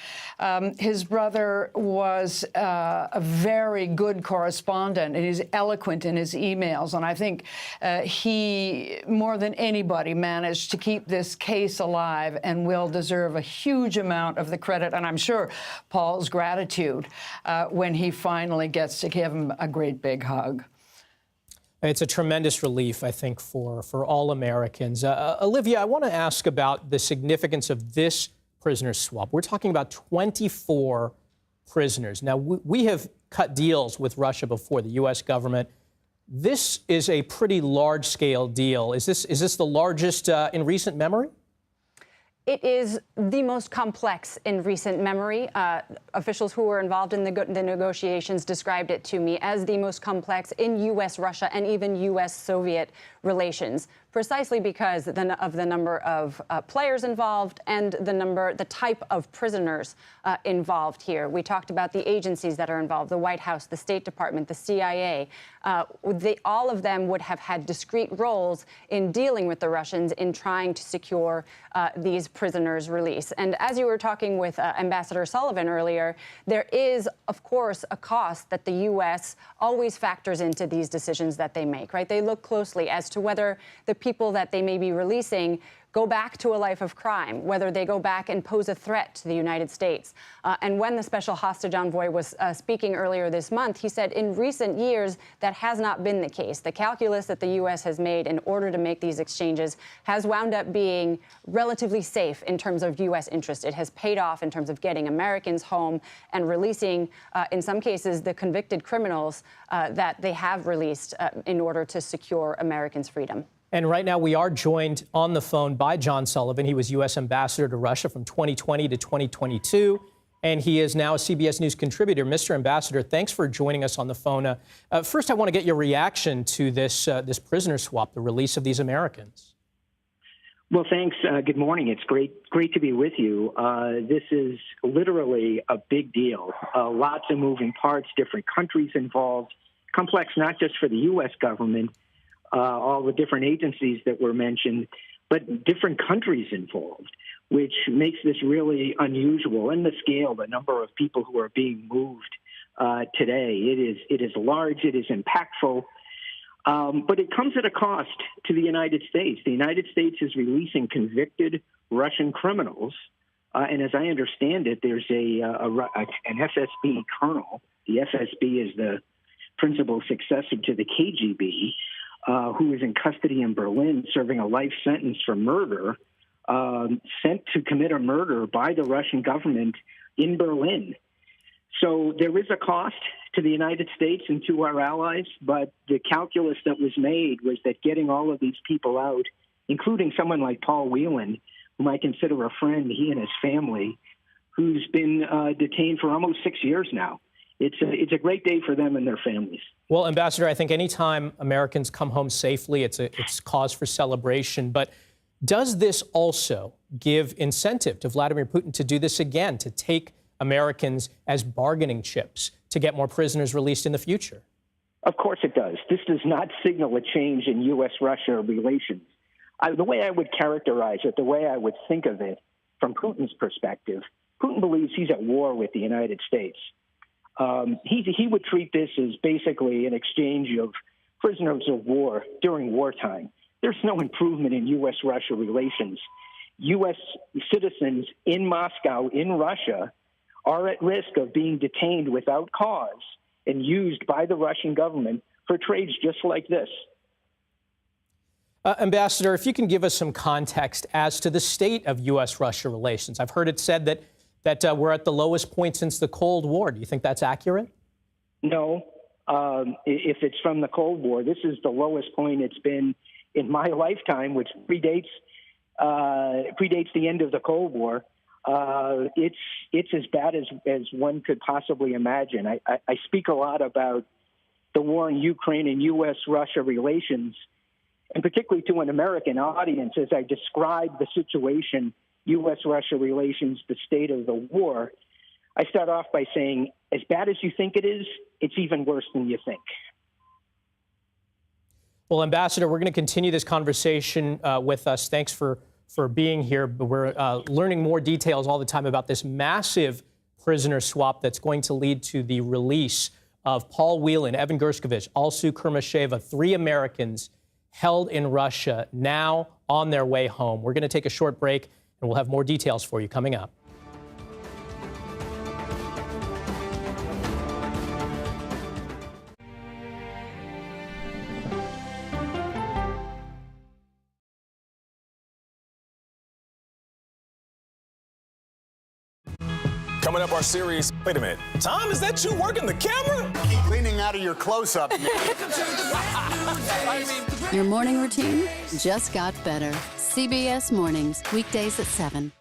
His brother was a very good correspondent, and he's eloquent in his emails. And I think he, more than anybody, managed to keep this case alive and will deserve a huge amount of the credit, and I'm sure Paul's gratitude when he finally gets to give him a great big hug. It's a tremendous relief, I think, for all Americans. Olivia, I want to ask about the significance of this prisoner swap. We're talking about 24 prisoners. Now, we have cut deals with Russia before, the U.S. government. This is a pretty large-scale deal. Is this the largest in recent memory? It is the most complex in recent memory. Officials who were involved in the negotiations described it to me as the most complex in U.S.-Russia and even U.S.-Soviet relations. precisely because of the number of players involved and the type of prisoners involved here. We talked about the agencies that are involved, the White House, the State Department, the CIA. All of them would have had discrete roles in dealing with the Russians in trying to secure these prisoners' release. And as you were talking with Ambassador Sullivan earlier, there is, of course, a cost that the U.S. always factors into these decisions that they make, right? They look closely as to whether the people that they may be releasing go back to a life of crime, whether they go back and pose a threat to the United States. And when the special hostage envoy was speaking earlier this month, he said in recent years that has not been the case. The calculus that the U.S. has made in order to make these exchanges has wound up being relatively safe in terms of U.S. interest. It has paid off in terms of getting Americans home and releasing, in some cases, the convicted criminals that they have released in order to secure Americans' freedom. And right now we are joined on the phone by John Sullivan. He was U.S. ambassador to Russia from 2020 to 2022, and he is now a CBS News contributor. Mr. Ambassador, thanks for joining us on the phone. First, I want to get your reaction to this prisoner swap, the release of these Americans. Well, thanks. Good morning. It's great to be with you. This is literally a big deal. Lots of moving parts, different countries involved, complex not just for the U.S. government, all the different agencies that were mentioned, but different countries involved, which makes this really unusual. And the scale, the number of people who are being moved today, it is large, it is impactful, but it comes at a cost to the United States. The United States is releasing convicted Russian criminals, and as I understand it, there's an FSB colonel. The FSB is the principal successor to the KGB, who is in custody in Berlin serving a life sentence for murder, sent to commit a murder by the Russian government in Berlin. So there is a cost to the United States and to our allies, but the calculus that was made was that getting all of these people out, including someone like Paul Whelan, whom I consider a friend, he and his family, who's been detained for almost 6 years now. It's a great day for them and their families. Well, Ambassador, I think anytime Americans come home safely, it's cause for celebration. But does this also give incentive to Vladimir Putin to do this again, to take Americans as bargaining chips to get more prisoners released in the future? Of course it does. This does not signal a change in U.S.-Russia relations. The way I would characterize it, the way I would think of it from Putin's perspective, Putin believes he's at war with the United States. He would treat this as basically an exchange of prisoners of war during wartime. There's no improvement in U.S.-Russia relations. U.S. citizens in Moscow, in Russia, are at risk of being detained without cause and used by the Russian government for trades just like this. Ambassador, if you can give us some context as to the state of U.S.-Russia relations. I've heard it said that we're at the lowest point since the Cold War. Do you think that's accurate? No. If it's from the Cold War, this is the lowest point it's been in my lifetime, which predates the end of the Cold War. It's as bad as one could possibly imagine. I speak a lot about the war in Ukraine and U.S.-Russia relations, and particularly to an American audience, as I describe the situation, U.S.-Russia relations, the state of the war, I start off by saying, as bad as you think it is, it's even worse than you think. Well, Ambassador, we're going to continue this conversation with us. Thanks for being here. But we're learning more details all the time about this massive prisoner swap that's going to lead to the release of Paul Whelan, Evan Gershkovich, Alsu Kurmasheva, 3 Americans held in Russia, now on their way home. We're going to take a short break, and we'll have more details for you coming up. Coming up, our series. Wait a minute. Tom, is that you working the camera? Keep leaning out of your close-up. Your morning routine just got better. CBS Mornings, weekdays at 7.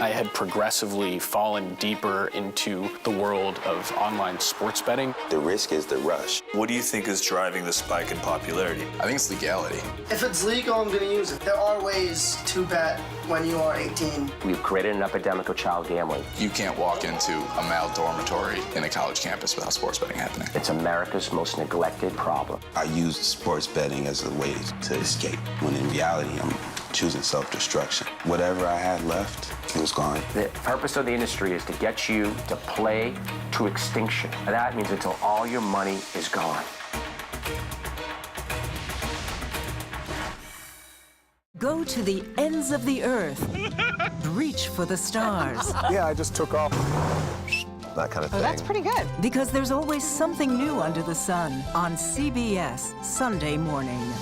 I had progressively fallen deeper into the world of online sports betting. The risk is the rush. What do you think is driving the spike in popularity? I think it's legality. If it's legal, I'm going to use it. There are ways to bet when you are 18. We've created an epidemic of child gambling. You can't walk into a male dormitory in a college campus without sports betting happening. It's America's most neglected problem. I used sports betting as a way to escape, when in reality, I'm choosing self-destruction. Whatever I had left, it was gone. The purpose of the industry is to get you to play to extinction. And that means until all your money is gone. Go to the ends of the earth. Reach for the stars. Yeah, I just took off. That kind of thing. Oh, that's pretty good. Because there's always something new under the sun on CBS Sunday morning.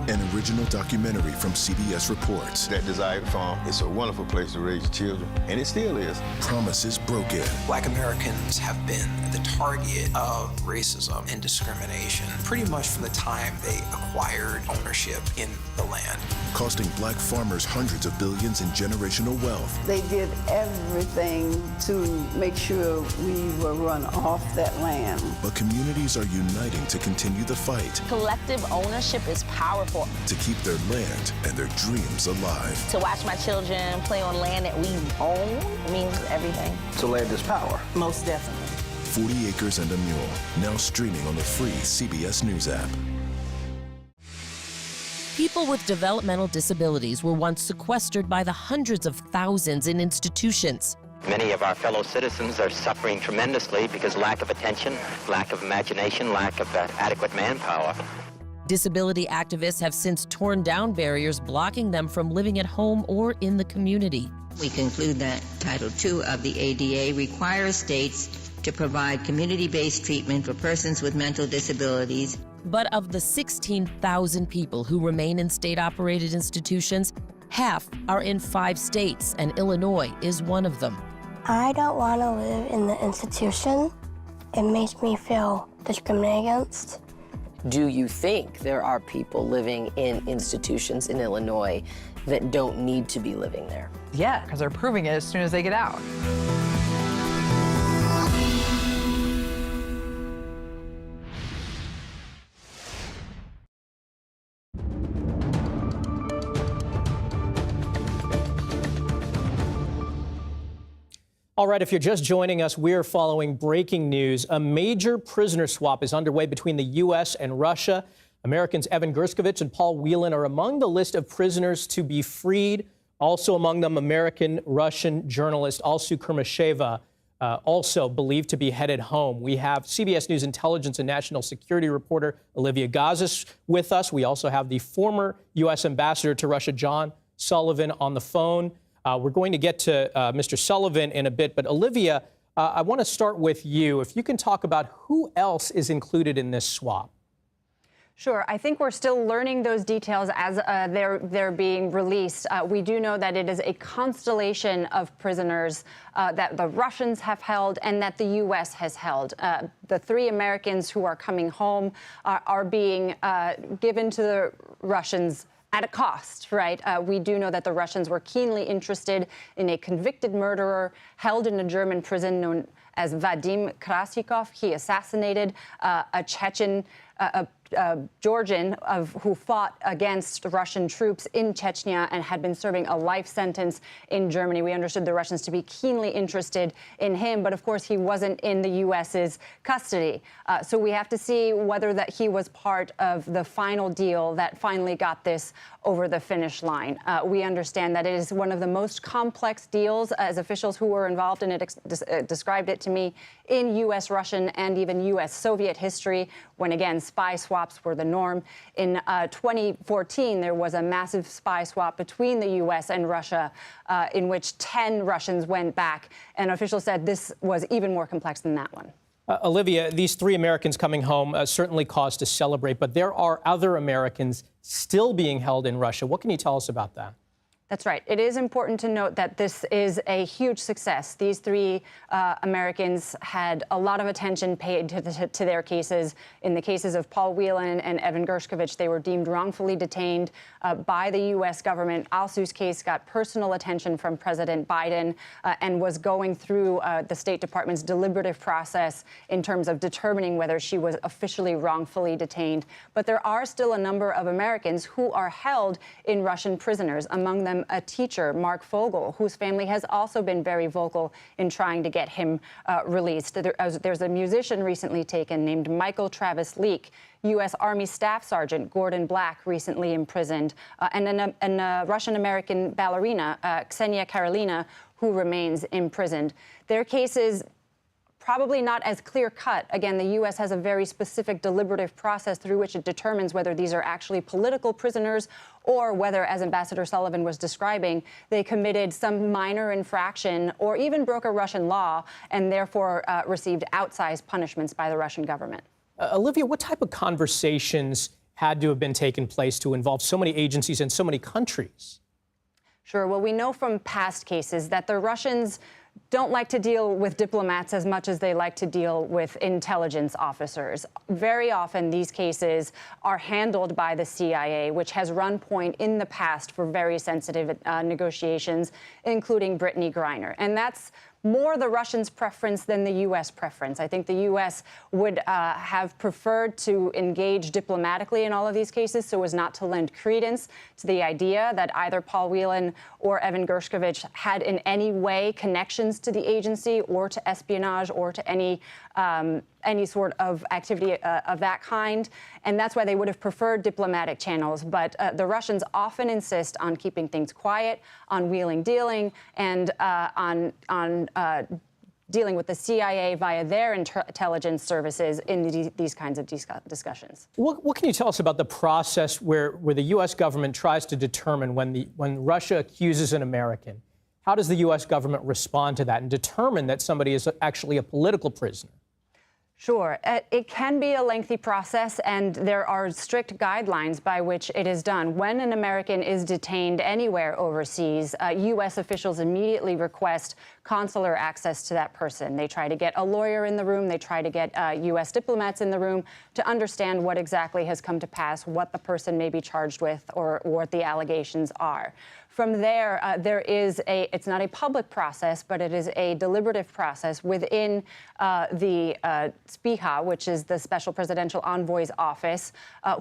An original documentary from CBS Reports. That Desire Farm is a wonderful place to raise children, and it still is. Promises broken. Black Americans have been the target of racism and discrimination pretty much from the time they acquired ownership in the land. Costing black farmers hundreds of billions in generational wealth. They did everything to make sure we were run off that land. But communities are uniting to continue the fight. Collective ownership is powerful. To keep their land and their dreams alive. To watch my children play on land that we own means everything. So land is power. Most definitely. 40 Acres and a Mule, now streaming on the free CBS News app. People with developmental disabilities were once sequestered by the hundreds of thousands in institutions. Many of our fellow citizens are suffering tremendously because lack of attention, lack of imagination, lack of adequate manpower. Disability activists have since torn down barriers blocking them from living at home or in the community. We conclude that Title II of the ADA requires states to provide community-based treatment for persons with mental disabilities. But of the 16,000 people who remain in state-operated institutions, half are in 5 states, and Illinois is one of them. I don't want to live in the institution. It makes me feel discriminated against. Do you think there are people living in institutions in Illinois that don't need to be living there? Yeah, because they're proving it as soon as they get out. All right, if you're just joining us, we're following breaking news. A major prisoner swap is underway between the U.S. and Russia. Americans Evan Gershkovich and Paul Whelan are among the list of prisoners to be freed. Also among them, American-Russian journalist Alsu Kurmasheva, also believed to be headed home. We have CBS News intelligence and national security reporter Olivia Gazis with us. We also have the former U.S. ambassador to Russia, John Sullivan, on the phone. We're going to get to Mr. Sullivan in a bit, but Olivia, I want to start with you. If you can talk about who else is included in this swap. Sure. I think we're still learning those details as they're being released. We do know that it is a constellation of prisoners that the Russians have held and that the U.S. has held. The 3 Americans who are coming home are being given to the Russians at a cost, right? We do know that the Russians were keenly interested in a convicted murderer held in a German prison known as Vadim Krasikov. He assassinated a Chechen, Georgian who fought against Russian troops in Chechnya and had been serving a life sentence in Germany. We understood the Russians to be keenly interested in him, but of course he wasn't in the U.S.'s custody. So we have to see whether that he was part of the final deal that finally got this over the finish line. We understand that it is one of the most complex deals, as officials who were involved in it described it to me, in U.S., Russian, and even U.S. Soviet history, when, again, spy swaps were the norm. In 2014, there was a massive spy swap between the U.S. and Russia in which 10 Russians went back, and officials said this was even more complex than that one. Olivia, these 3 Americans coming home certainly cause to celebrate, but there are other Americans still being held in Russia. What can you tell us about that? That's right. It is important to note that this is a huge success. These three Americans had a lot of attention paid to their cases. In the cases of Paul Whelan and Evan Gershkovich, they were deemed wrongfully detained by the U.S. government. Alsu's case got personal attention from President Biden and was going through the State Department's deliberative process in terms of determining whether she was officially wrongfully detained. But there are still a number of Americans who are held in Russian prisoners, among them a teacher, Mark Fogel, whose family has also been very vocal in trying to get him released. There's a musician recently taken named Michael Travis Leak, U.S. Army Staff Sergeant Gordon Black, recently imprisoned, and a Russian-American ballerina, Ksenia Karelina, who remains imprisoned. Their cases probably not as clear-cut. Again, the U.S. has a very specific deliberative process through which it determines whether these are actually political prisoners or whether, as Ambassador Sullivan was describing, they committed some minor infraction or even broke a Russian law and therefore received outsized punishments by the Russian government. Olivia, what type of conversations had to have been taking place to involve so many agencies and so many countries? Sure. Well, we know from past cases that the Russians don't like to deal with diplomats as much as they like to deal with intelligence officers. Very often, these cases are handled by the CIA, which has run point in the past for very sensitive negotiations, including Brittany Griner. And that's more the Russians' preference than the U.S. preference. I think the U.S. would have preferred to engage diplomatically in all of these cases so as not to lend credence to the idea that either Paul Whelan or Evan Gershkovich had in any way connections to the agency or to espionage or to any sort of activity of that kind. And that's why they would have preferred diplomatic channels. But the Russians often insist on keeping things quiet, on wheeling dealing, and on dealing with the CIA via their intelligence services in these kinds of discussions. What can you tell us about the process where the U.S. government tries to determine when Russia accuses an American? How does the U.S. government respond to that and determine that somebody is actually a political prisoner? Sure. It can be a lengthy process, and there are strict guidelines by which it is done. When an American is detained anywhere overseas, U.S. officials immediately request consular access to that person. They try to get a lawyer in the room. They try to get U.S. diplomats in the room to understand what exactly has come to pass, what the person may be charged with, or what the allegations are. From there, it's not a public process, but it is a deliberative process within the SPIHA, which is the Special Presidential Envoy's office,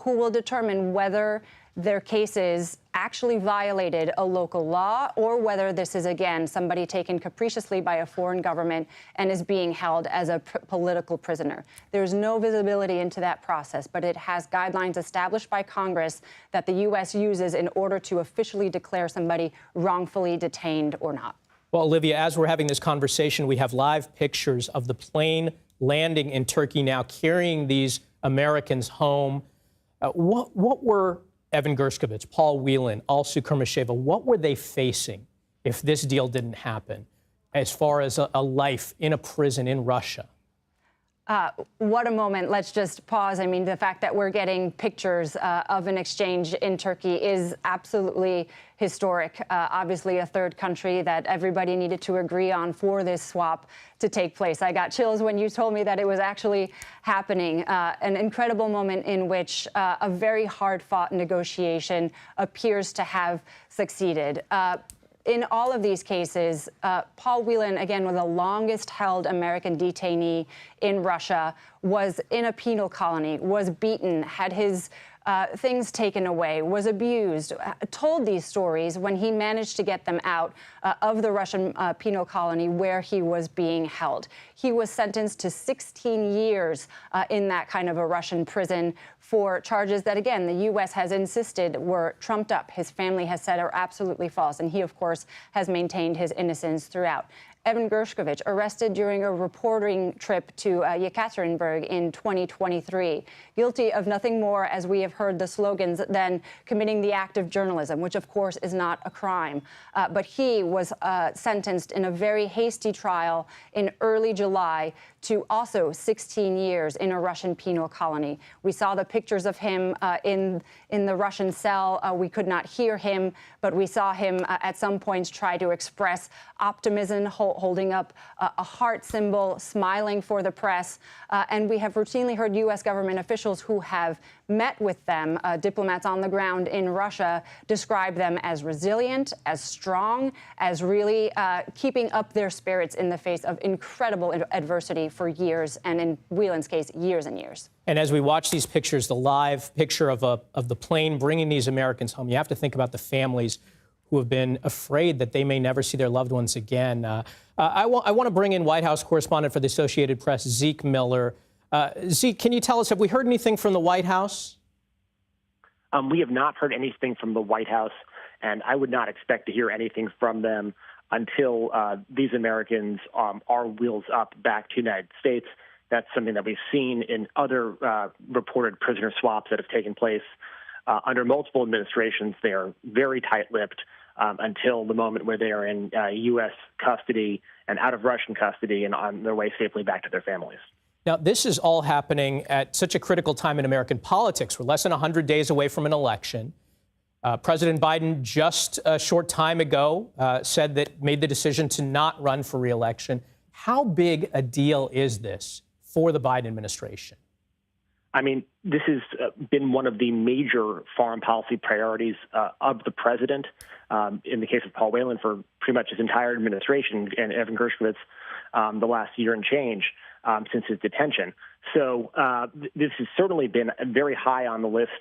who will determine whether their cases actually violated a local law or whether this is, again, somebody taken capriciously by a foreign government and is being held as a political prisoner. There's no visibility into that process, but it has guidelines established by Congress that the U.S. uses in order to officially declare somebody wrongfully detained or not. Well, Olivia, as we're having this conversation, we have live pictures of the plane landing in Turkey now, carrying these Americans home. What were Evan Gershkovich, Paul Whelan, Alsu Kurmasheva, what were they facing if this deal didn't happen as far as a life in a prison in Russia? What a moment. Let's just pause. I mean, the fact that we're getting pictures of an exchange in Turkey is absolutely historic. Obviously, a third country that everybody needed to agree on for this swap to take place. I got chills when you told me that it was actually happening. An incredible moment in which a very hard-fought negotiation appears to have succeeded. In all of these cases, Paul Whelan, again, was the longest-held American detainee in Russia, was in a penal colony, was beaten, had his things taken away, was abused, told these stories when he managed to get them out of the Russian penal colony where he was being held. He was sentenced to 16 years in that kind of a Russian prison for charges that, again, the U.S. has insisted were trumped up. His family has said are absolutely false. And he, of course, has maintained his innocence throughout. Evan Gershkovich, arrested during a reporting trip to Yekaterinburg in 2023, guilty of nothing more, as we have heard the slogans, than committing the act of journalism, which, of course, is not a crime. But he was sentenced in a very hasty trial in early July to also 16 years in a Russian penal colony. We saw the pictures of him in the Russian cell. We could not hear him, but we saw him at some points try to express optimism, holding up a heart symbol, smiling for the press. And we have routinely heard U.S. government officials who have met with them, diplomats on the ground in Russia, describe them as resilient, as strong, as really keeping up their spirits in the face of incredible adversity for years, and in Whelan's case, years and years. And as we watch these pictures, the live picture of the plane bringing these Americans home, you have to think about the families who have been afraid that they may never see their loved ones again. I want to bring in White House correspondent for the Associated Press, Zeke Miller. Zeke, can you tell us, have we heard anything from the White House? We have not heard anything from the White House, and I would not expect to hear anything from them until these Americans are wheels up back to the United States. That's something that we've seen in other reported prisoner swaps that have taken place under multiple administrations. They are very tight-lipped until the moment where they are in U.S. custody and out of Russian custody and on their way safely back to their families. Now, this is all happening at such a critical time in American politics. We're less than 100 days away from an election. President Biden just a short time ago made the decision to not run for re-election. How big a deal is this for the Biden administration? I mean, this has been one of the major foreign policy priorities of the president. In the case of Paul Whelan, for pretty much his entire administration, and Evan Gershkovich the last year and change since his detention. So this has certainly been very high on the list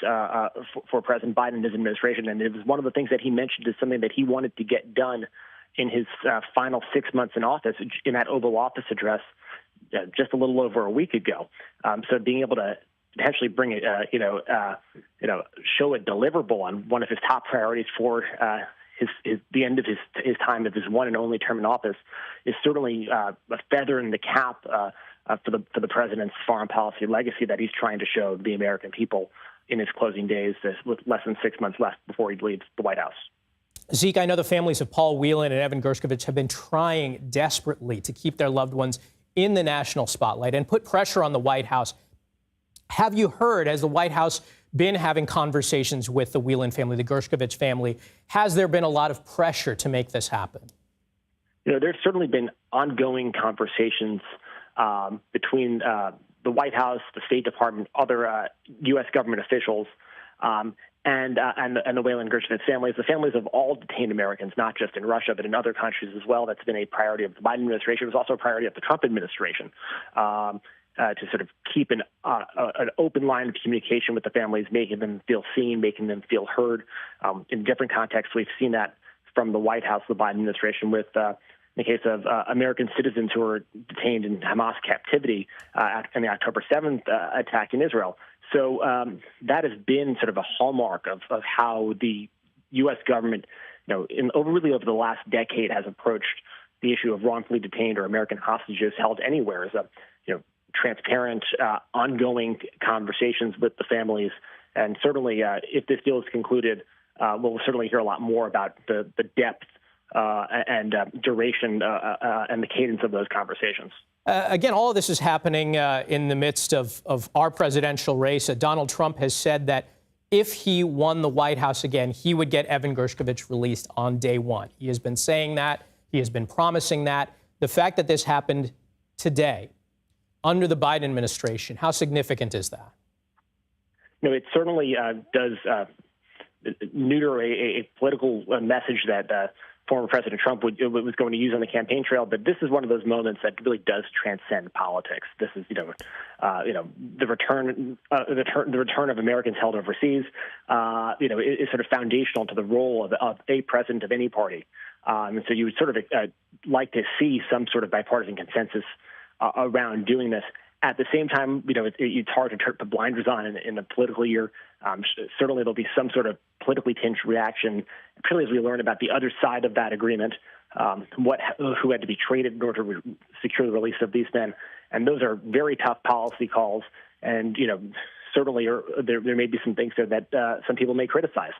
for President Biden and his administration. And it was one of the things that he mentioned as something that he wanted to get done in his final 6 months in office, in that Oval Office address just a little over a week ago. So being able to potentially bring it, show a deliverable on one of his top priorities for the end of his time of his one and only term in office is certainly a feather in the cap for the president's foreign policy legacy that he's trying to show the American people in his closing days, with less than 6 months left before he leaves the White House. Zeke, I know the families of Paul Whelan and Evan Gershkovich have been trying desperately to keep their loved ones in the national spotlight and put pressure on the White House. Have you heard, has the White House been having conversations with the Whelan family, the Gershkovich family? Has there been a lot of pressure to make this happen? There's certainly been ongoing conversations between the White House, the State Department, other U.S. government officials, and the Whelan Gershkovich families, the families of all detained Americans, not just in Russia, but in other countries as well. That's been a priority of the Biden administration. It was also a priority of the Trump administration. To sort of keep an open line of communication with the families, making them feel seen, making them feel heard. In different contexts, we've seen that from the White House, the Biden administration, with in the case of American citizens who were detained in Hamas captivity in the October 7th attack in Israel. So that has been sort of a hallmark of how the U.S. government, over the last decade, has approached the issue of wrongfully detained or American hostages held anywhere as a transparent, ongoing conversations with the families. And certainly, if this deal is concluded, we'll certainly hear a lot more about the depth and duration and the cadence of those conversations. Again, all of this is happening in the midst of our presidential race. Donald Trump has said that if he won the White House again, he would get Evan Gershkovich released on day one. He has been saying that. He has been promising that. The fact that this happened today, under the Biden administration, how significant is that? It certainly does neuter a political message that former President Trump was going to use on the campaign trail. But this is one of those moments that really does transcend politics. This is, the return of Americans held overseas. Is sort of foundational to the role of a president of any party. And so you would sort of like to see some sort of bipartisan consensus around doing this. At the same time, it's hard to put blinders on in a political year. Certainly there'll be some sort of politically tinged reaction, particularly as we learn about the other side of that agreement. who had to be traded in order to secure the release of these men. And those are very tough policy calls. And, certainly there may be some things there that some people may criticize.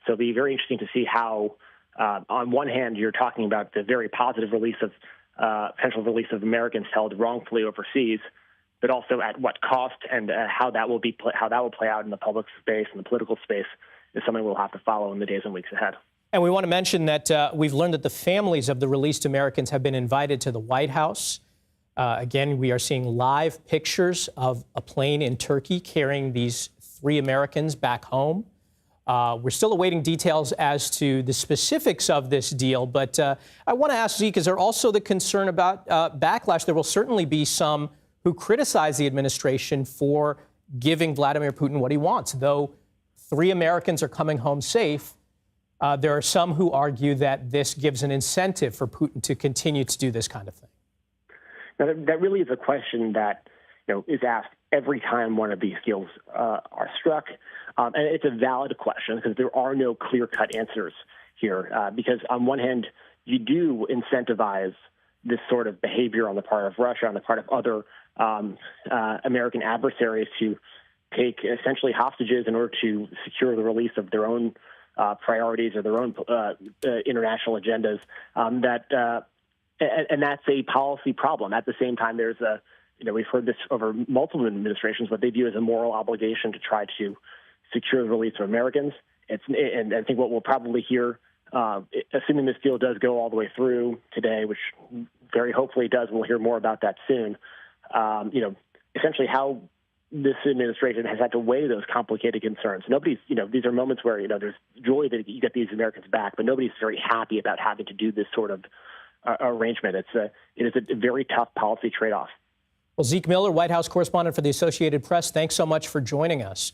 So it'll be very interesting to see how, on one hand, you're talking about the very positive potential release of Americans held wrongfully overseas, but also at what cost, and how that will play out in the public space and the political space is something we'll have to follow in the days and weeks ahead. And we want to mention that we've learned that the families of the released Americans have been invited to the White House. Again, we are seeing live pictures of a plane in Turkey carrying these 3 Americans back home. We're still awaiting details as to the specifics of this deal, but I want to ask Zeke, is there also the concern about backlash? There will certainly be some who criticize the administration for giving Vladimir Putin what he wants. Though 3 Americans are coming home safe, there are some who argue that this gives an incentive for Putin to continue to do this kind of thing. Now, that really is a question that is asked every time one of these deals are struck. And it's a valid question because there are no clear-cut answers here. Because on one hand, you do incentivize this sort of behavior on the part of Russia, on the part of other American adversaries to take essentially hostages in order to secure the release of their own priorities or their own international agendas. And that's a policy problem. At the same time, there's we've heard this over multiple administrations, what they view as a moral obligation to try to secure the release of Americans. And I think what we'll probably hear, assuming this deal does go all the way through today, which very hopefully does, we'll hear more about that soon. Essentially how this administration has had to weigh those complicated concerns. Nobody's, these are moments where, there's joy that you get these Americans back, but nobody's very happy about having to do this sort of arrangement. It is a very tough policy trade-off. Well, Zeke Miller, White House correspondent for the Associated Press, thanks so much for joining us.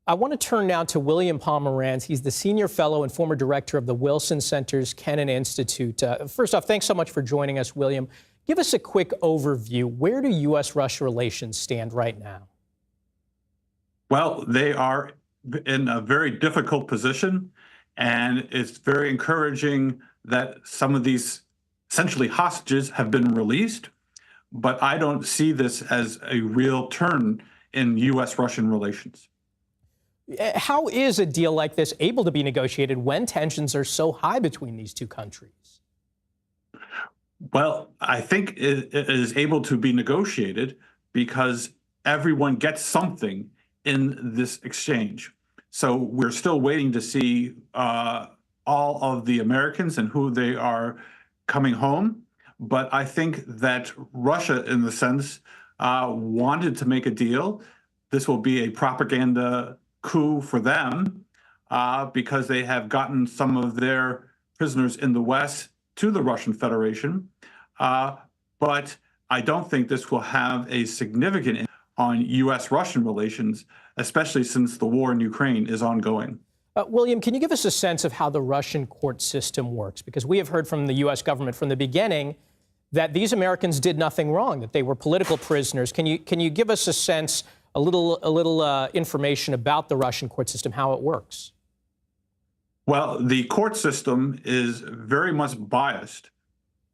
I want to turn now to William Pomeranz. He's the senior fellow and former director of the Wilson Center's Kennan Institute. First off, thanks so much for joining us, William. Give us a quick overview. Where do U.S.-Russia relations stand right now? Well, they are in a very difficult position, and it's very encouraging that some of these essentially hostages have been released. But I don't see this as a real turn in U.S.-Russian relations. How is a deal like this able to be negotiated when tensions are so high between these two countries? Well, I think it is able to be negotiated because everyone gets something in this exchange. So we're still waiting to see all of the Americans and who they are coming home. But I think that Russia, in the sense, wanted to make a deal. This will be a propaganda coup for them because they have gotten some of their prisoners in the West to the Russian Federation. But I don't think this will have a significant impact on U.S.-Russian relations, especially since the war in Ukraine is ongoing. William, can you give us a sense of how the Russian court system works? Because we have heard from the U.S. government from the beginning that these Americans did nothing wrong, that they were political prisoners. Can you give us a sense, a little information about the Russian court system, how it works? Well, the court system is very much biased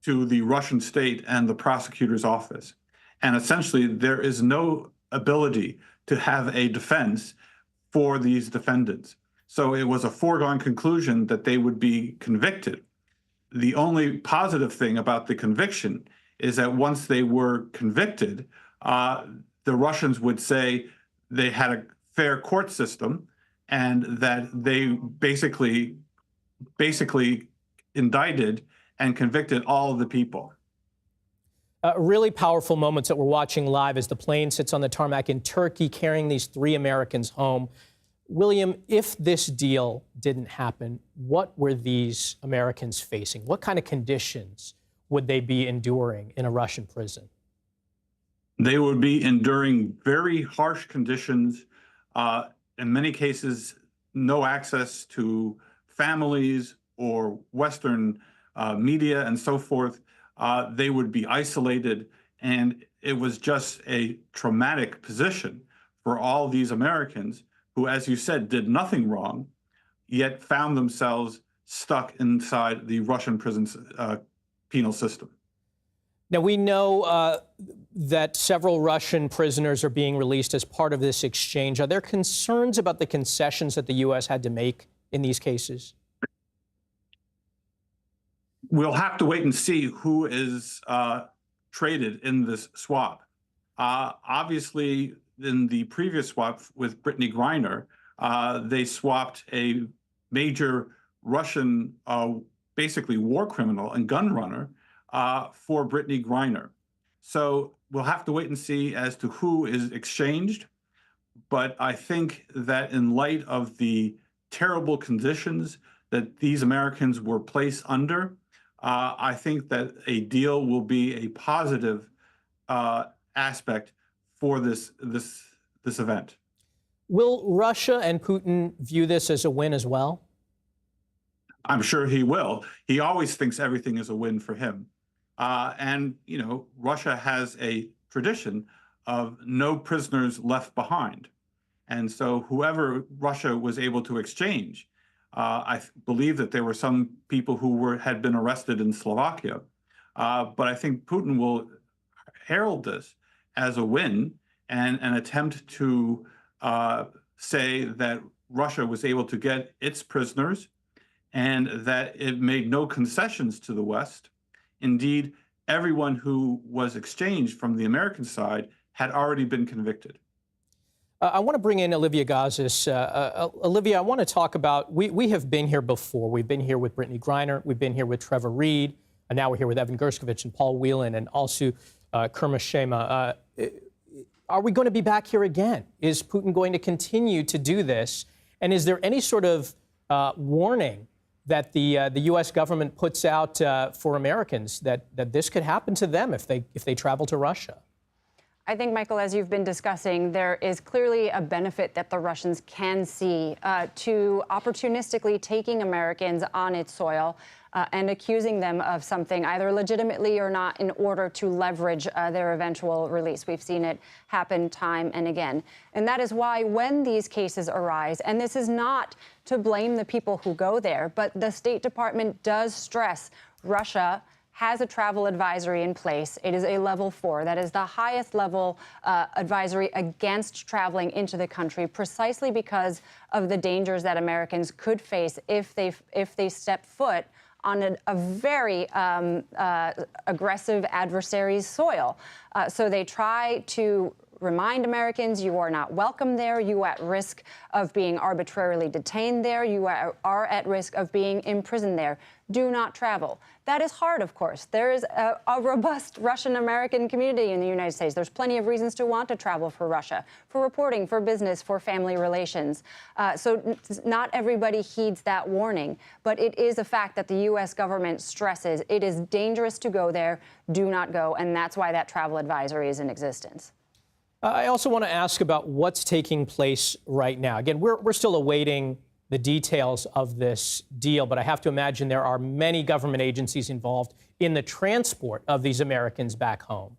to the Russian state and the prosecutor's office. And essentially, there is no ability to have a defense for these defendants. So it was a foregone conclusion that they would be convicted. The only positive thing about the conviction is that once they were convicted, the Russians would say they had a fair court system and that they basically indicted and convicted all of the people. Really powerful moments that we're watching live as the plane sits on the tarmac in Turkey carrying these 3 Americans home. William, if this deal didn't happen, what were these Americans facing? What kind of conditions would they be enduring in a Russian prison? They would be enduring very harsh conditions. In many cases, no access to families or Western media and so forth. They would be isolated, and it was just a traumatic position for all these Americans who, as you said, did nothing wrong, yet found themselves stuck inside the Russian prison penal system. Now, we know that several Russian prisoners are being released as part of this exchange. Are there concerns about the concessions that the U.S. had to make in these cases? We'll have to wait and see who is traded in this swap. Obviously, in the previous swap with Brittany Griner, they swapped a major Russian, basically war criminal and gun runner for Brittany Griner. So we'll have to wait and see as to who is exchanged. But I think that in light of the terrible conditions that these Americans were placed under, I think that a deal will be a positive aspect for this event. Will Russia and Putin view this as a win as well? I'm sure he will. He always thinks everything is a win for him. And, you know, Russia has a tradition of no prisoners left behind. And so whoever Russia was able to exchange, I believe that there were some people who had been arrested in Slovakia. But I think Putin will herald this as a win and an attempt to say that Russia was able to get its prisoners and that it made no concessions to the West. Indeed, everyone who was exchanged from the American side had already been convicted. I want to bring in Olivia Gazis. Olivia, I want to talk about, we have been here before. We've been here with Brittany Griner. We've been here with Trevor Reed. And now we're here with Evan Gershkovich and Paul Whelan and also Kermashema. Are we going to be back here again? Is Putin going to continue to do this? And is there any sort of warning that the U.S. government puts out for Americans that this could happen to them if they travel to Russia? I think, Michael, as you've been discussing, there is clearly a benefit that the Russians can see to opportunistically taking Americans on its soil and accusing them of something, either legitimately or not, in order to leverage their eventual release. We've seen it happen time and again. And that is why when these cases arise, and this is not to blame the people who go there, but the State Department does stress Russia has a travel advisory in place. It is a level 4. That is the highest level advisory against traveling into the country, precisely because of the dangers that Americans could face if they step foot on a very aggressive adversary's soil. So they try to remind Americans you are not welcome there, you are at risk of being arbitrarily detained there, you are at risk of being imprisoned there. Do not travel. That is hard, of course. There is a robust Russian-American community in the United States. There's plenty of reasons to want to travel for Russia, for reporting, for business, for family relations. So not everybody heeds that warning, but it is a fact that the U.S. government stresses it is dangerous to go there, do not go, and that's why that travel advisory is in existence. I also want to ask about what's taking place right now. Again, we're still awaiting the details of this deal, but I have to imagine there are many government agencies involved in the transport of these Americans back home.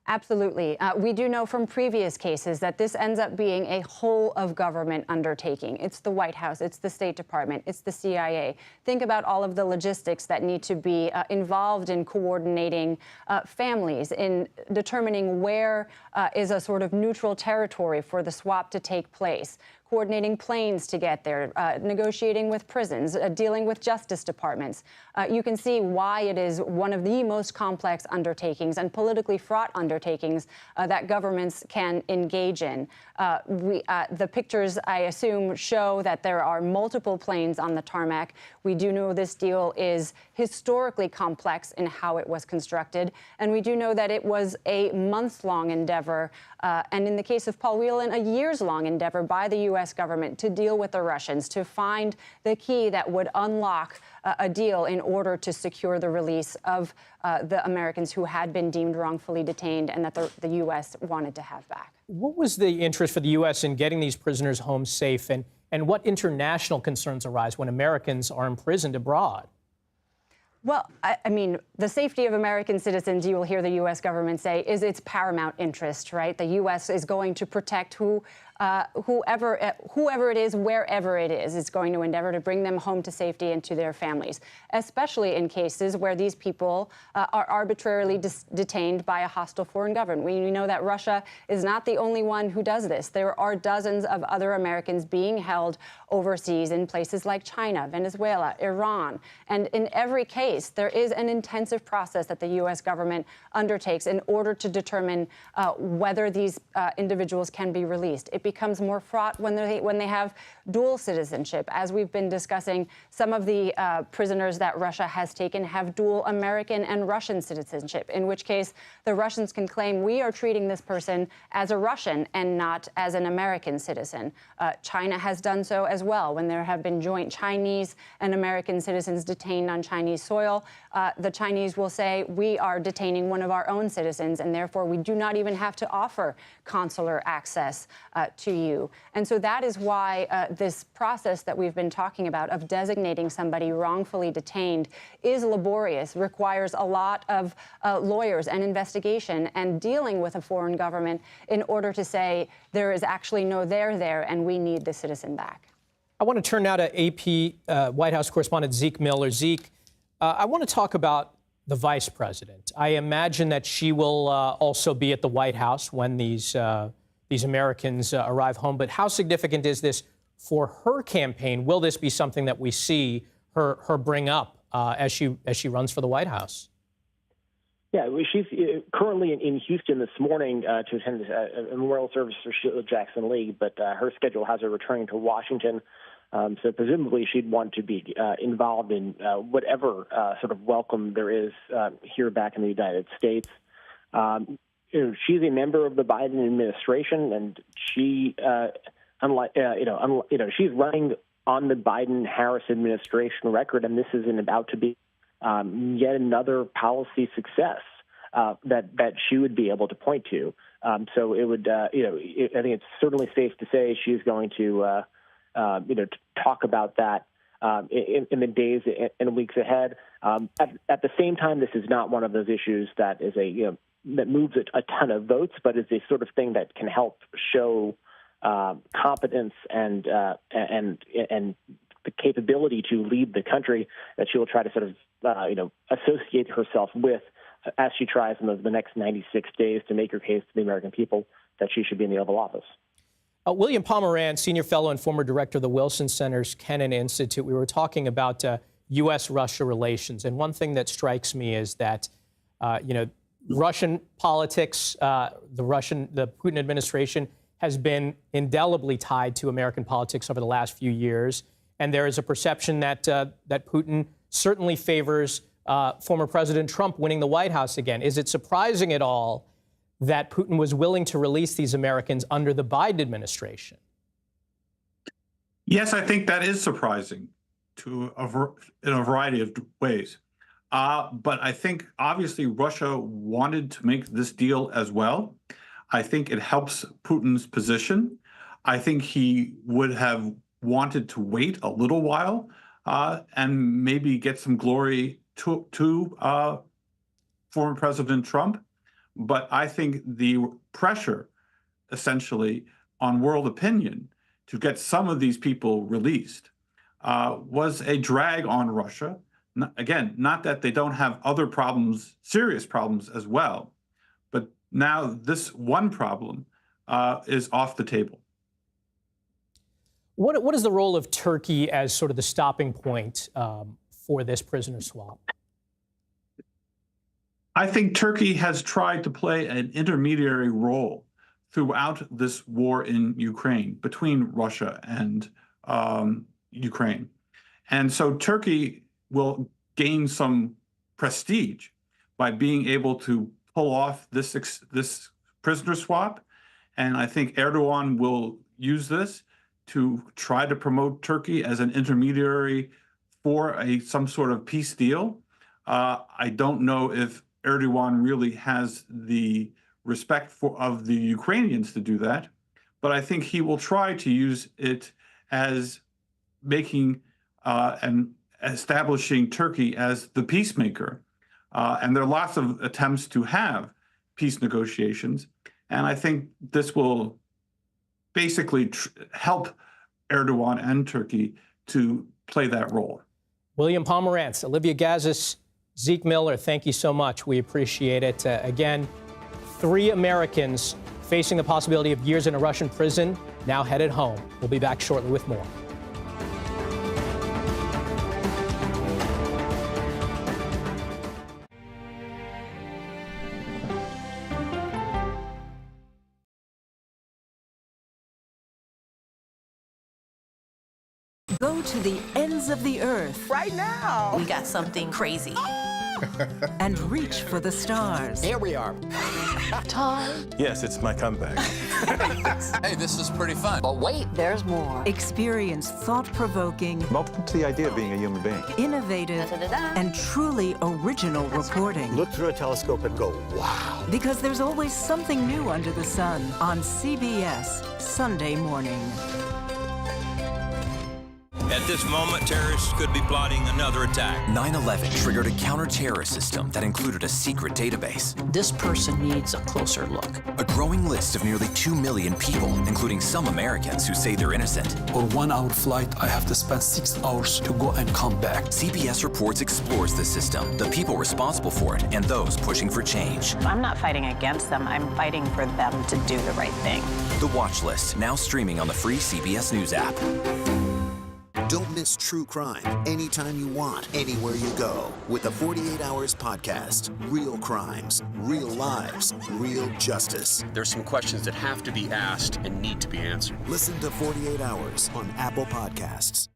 Absolutely. We do know from previous cases that this ends up being a whole of government undertaking. It's the White House, it's the State Department, it's the CIA. Think about all of the logistics that need to be involved in coordinating families, in determining where is a sort of neutral territory for the swap to take place, coordinating planes to get there, negotiating with prisons, dealing with justice departments. You can see why it is one of the most complex undertakings and politically fraught undertakings that governments can engage in. The pictures, I assume, show that there are multiple planes on the tarmac. We do know this deal is historically complex in how it was constructed, and we do know that it was a months-long endeavor, and in the case of Paul Whelan, a years-long endeavor by the U.S. government to deal with the Russians, to find the key that would unlock a deal in order to secure the release of the Americans who had been deemed wrongfully detained and that the U.S. wanted to have back. What was the interest for the U.S. in getting these prisoners home safe, and what international concerns arise when Americans are imprisoned abroad? Well, I mean, the safety of American citizens, you will hear the U.S. government say, is its paramount interest, right? The U.S. is going to protect who whoever it is, wherever it is going to endeavor to bring them home to safety and to their families, especially in cases where these people are arbitrarily detained by a hostile foreign government. We know that Russia is not the only one who does this. There are dozens of other Americans being held overseas in places like China, Venezuela, Iran. And in every case, there is an intensive process that the U.S. government undertakes in order to determine whether these individuals can be released. It becomes more fraught when they have dual citizenship. As we've been discussing, some of the prisoners that Russia has taken have dual American and Russian citizenship, in which case the Russians can claim we are treating this person as a Russian and not as an American citizen. China has done so as well. When there have been joint Chinese and American citizens detained on Chinese soil, the Chinese will say we are detaining one of our own citizens, and therefore we do not even have to offer consular access to you. And so that is why this process that we've been talking about of designating somebody wrongfully detained is laborious, requires a lot of lawyers and investigation and dealing with a foreign government in order to say there is actually no there and we need the citizen back. I want to turn now to AP White House correspondent Zeke Miller. Zeke, I want to talk about the vice president. I imagine that she will also be at the White House when these Americans arrive home. But how significant is this for her campaign? Will this be something that we see her bring up as she runs for the White House? Yeah, she's currently in Houston this morning to attend a memorial service for Sheila Jackson Lee, but her schedule has her returning to Washington. So presumably she'd want to be involved in whatever sort of welcome there is here back in the United States. She's a member of the Biden administration, and she, she's running on the Biden-Harris administration record, and this isn't about to be yet another policy success that she would be able to point to. So it would, I think it's certainly safe to say she's going to, talk about that in the days and weeks ahead. At the same time, this is not one of those issues that is that moves a ton of votes, but is a sort of thing that can help show competence and the capability to lead the country that she will try to sort of associate herself with as she tries in the next 96 days to make her case to the American people that she should be in the Oval Office. William Pomeran, senior fellow and former director of the Wilson Center's Kennan Institute. We were talking about U.S.-Russia relations, and one thing that strikes me is that Russian politics, the Putin administration has been indelibly tied to American politics over the last few years, and there is a perception that that Putin certainly favors former President Trump winning the White House again. Is it surprising at all that Putin was willing to release these Americans under the Biden administration? Yes, I think that is surprising in a variety of ways. But I think obviously Russia wanted to make this deal as well. I think it helps Putin's position. I think he would have wanted to wait a little while and maybe get some glory to former President Trump. But I think the pressure, essentially, on world opinion to get some of these people released was a drag on Russia. Again, not that they don't have other problems, serious problems as well, but now this one problem is off the table. What is the role of Turkey as sort of the stopping point for this prisoner swap? I think Turkey has tried to play an intermediary role throughout this war in Ukraine, between Russia and Ukraine. And so Turkey will gain some prestige by being able to pull off this prisoner swap. And I think Erdogan will use this to try to promote Turkey as an intermediary for some sort of peace deal. I don't know if Erdogan really has the respect of the Ukrainians to do that, but I think he will try to use it as making and establishing Turkey as the peacemaker. And there are lots of attempts to have peace negotiations, and I think this will basically help Erdogan and Turkey to play that role. William Pomerantz, Olivia Gazis, Zeke Miller, thank you so much. We appreciate it. Again, 3 Americans facing the possibility of years in a Russian prison, now headed home. We'll be back shortly with more. Go to the ends of the earth. Right now. We got something crazy. And reach for the stars. Here we are. Time. Yes, it's my comeback. Hey, this is pretty fun. But wait, there's more. Experience thought-provoking. Welcome to the idea of being a human being. Innovative and truly original reporting. Look through a telescope and go, wow. Because there's always something new under the sun on CBS Sunday morning. At this moment, terrorists could be plotting another attack. 9/11 triggered a counter-terrorist system that included a secret database. This person needs a closer look. A growing list of nearly 2 million people, including some Americans who say they're innocent. For 1-hour flight, I have to spend 6 hours to go and come back. CBS Reports explores the system, the people responsible for it, and those pushing for change. I'm not fighting against them. I'm fighting for them to do the right thing. The Watch List, now streaming on the free CBS News app. Don't miss true crime anytime you want, anywhere you go, with the 48 Hours podcast. Real crimes, real lives, real justice. There's some questions that have to be asked and need to be answered. Listen to 48 Hours on Apple Podcasts.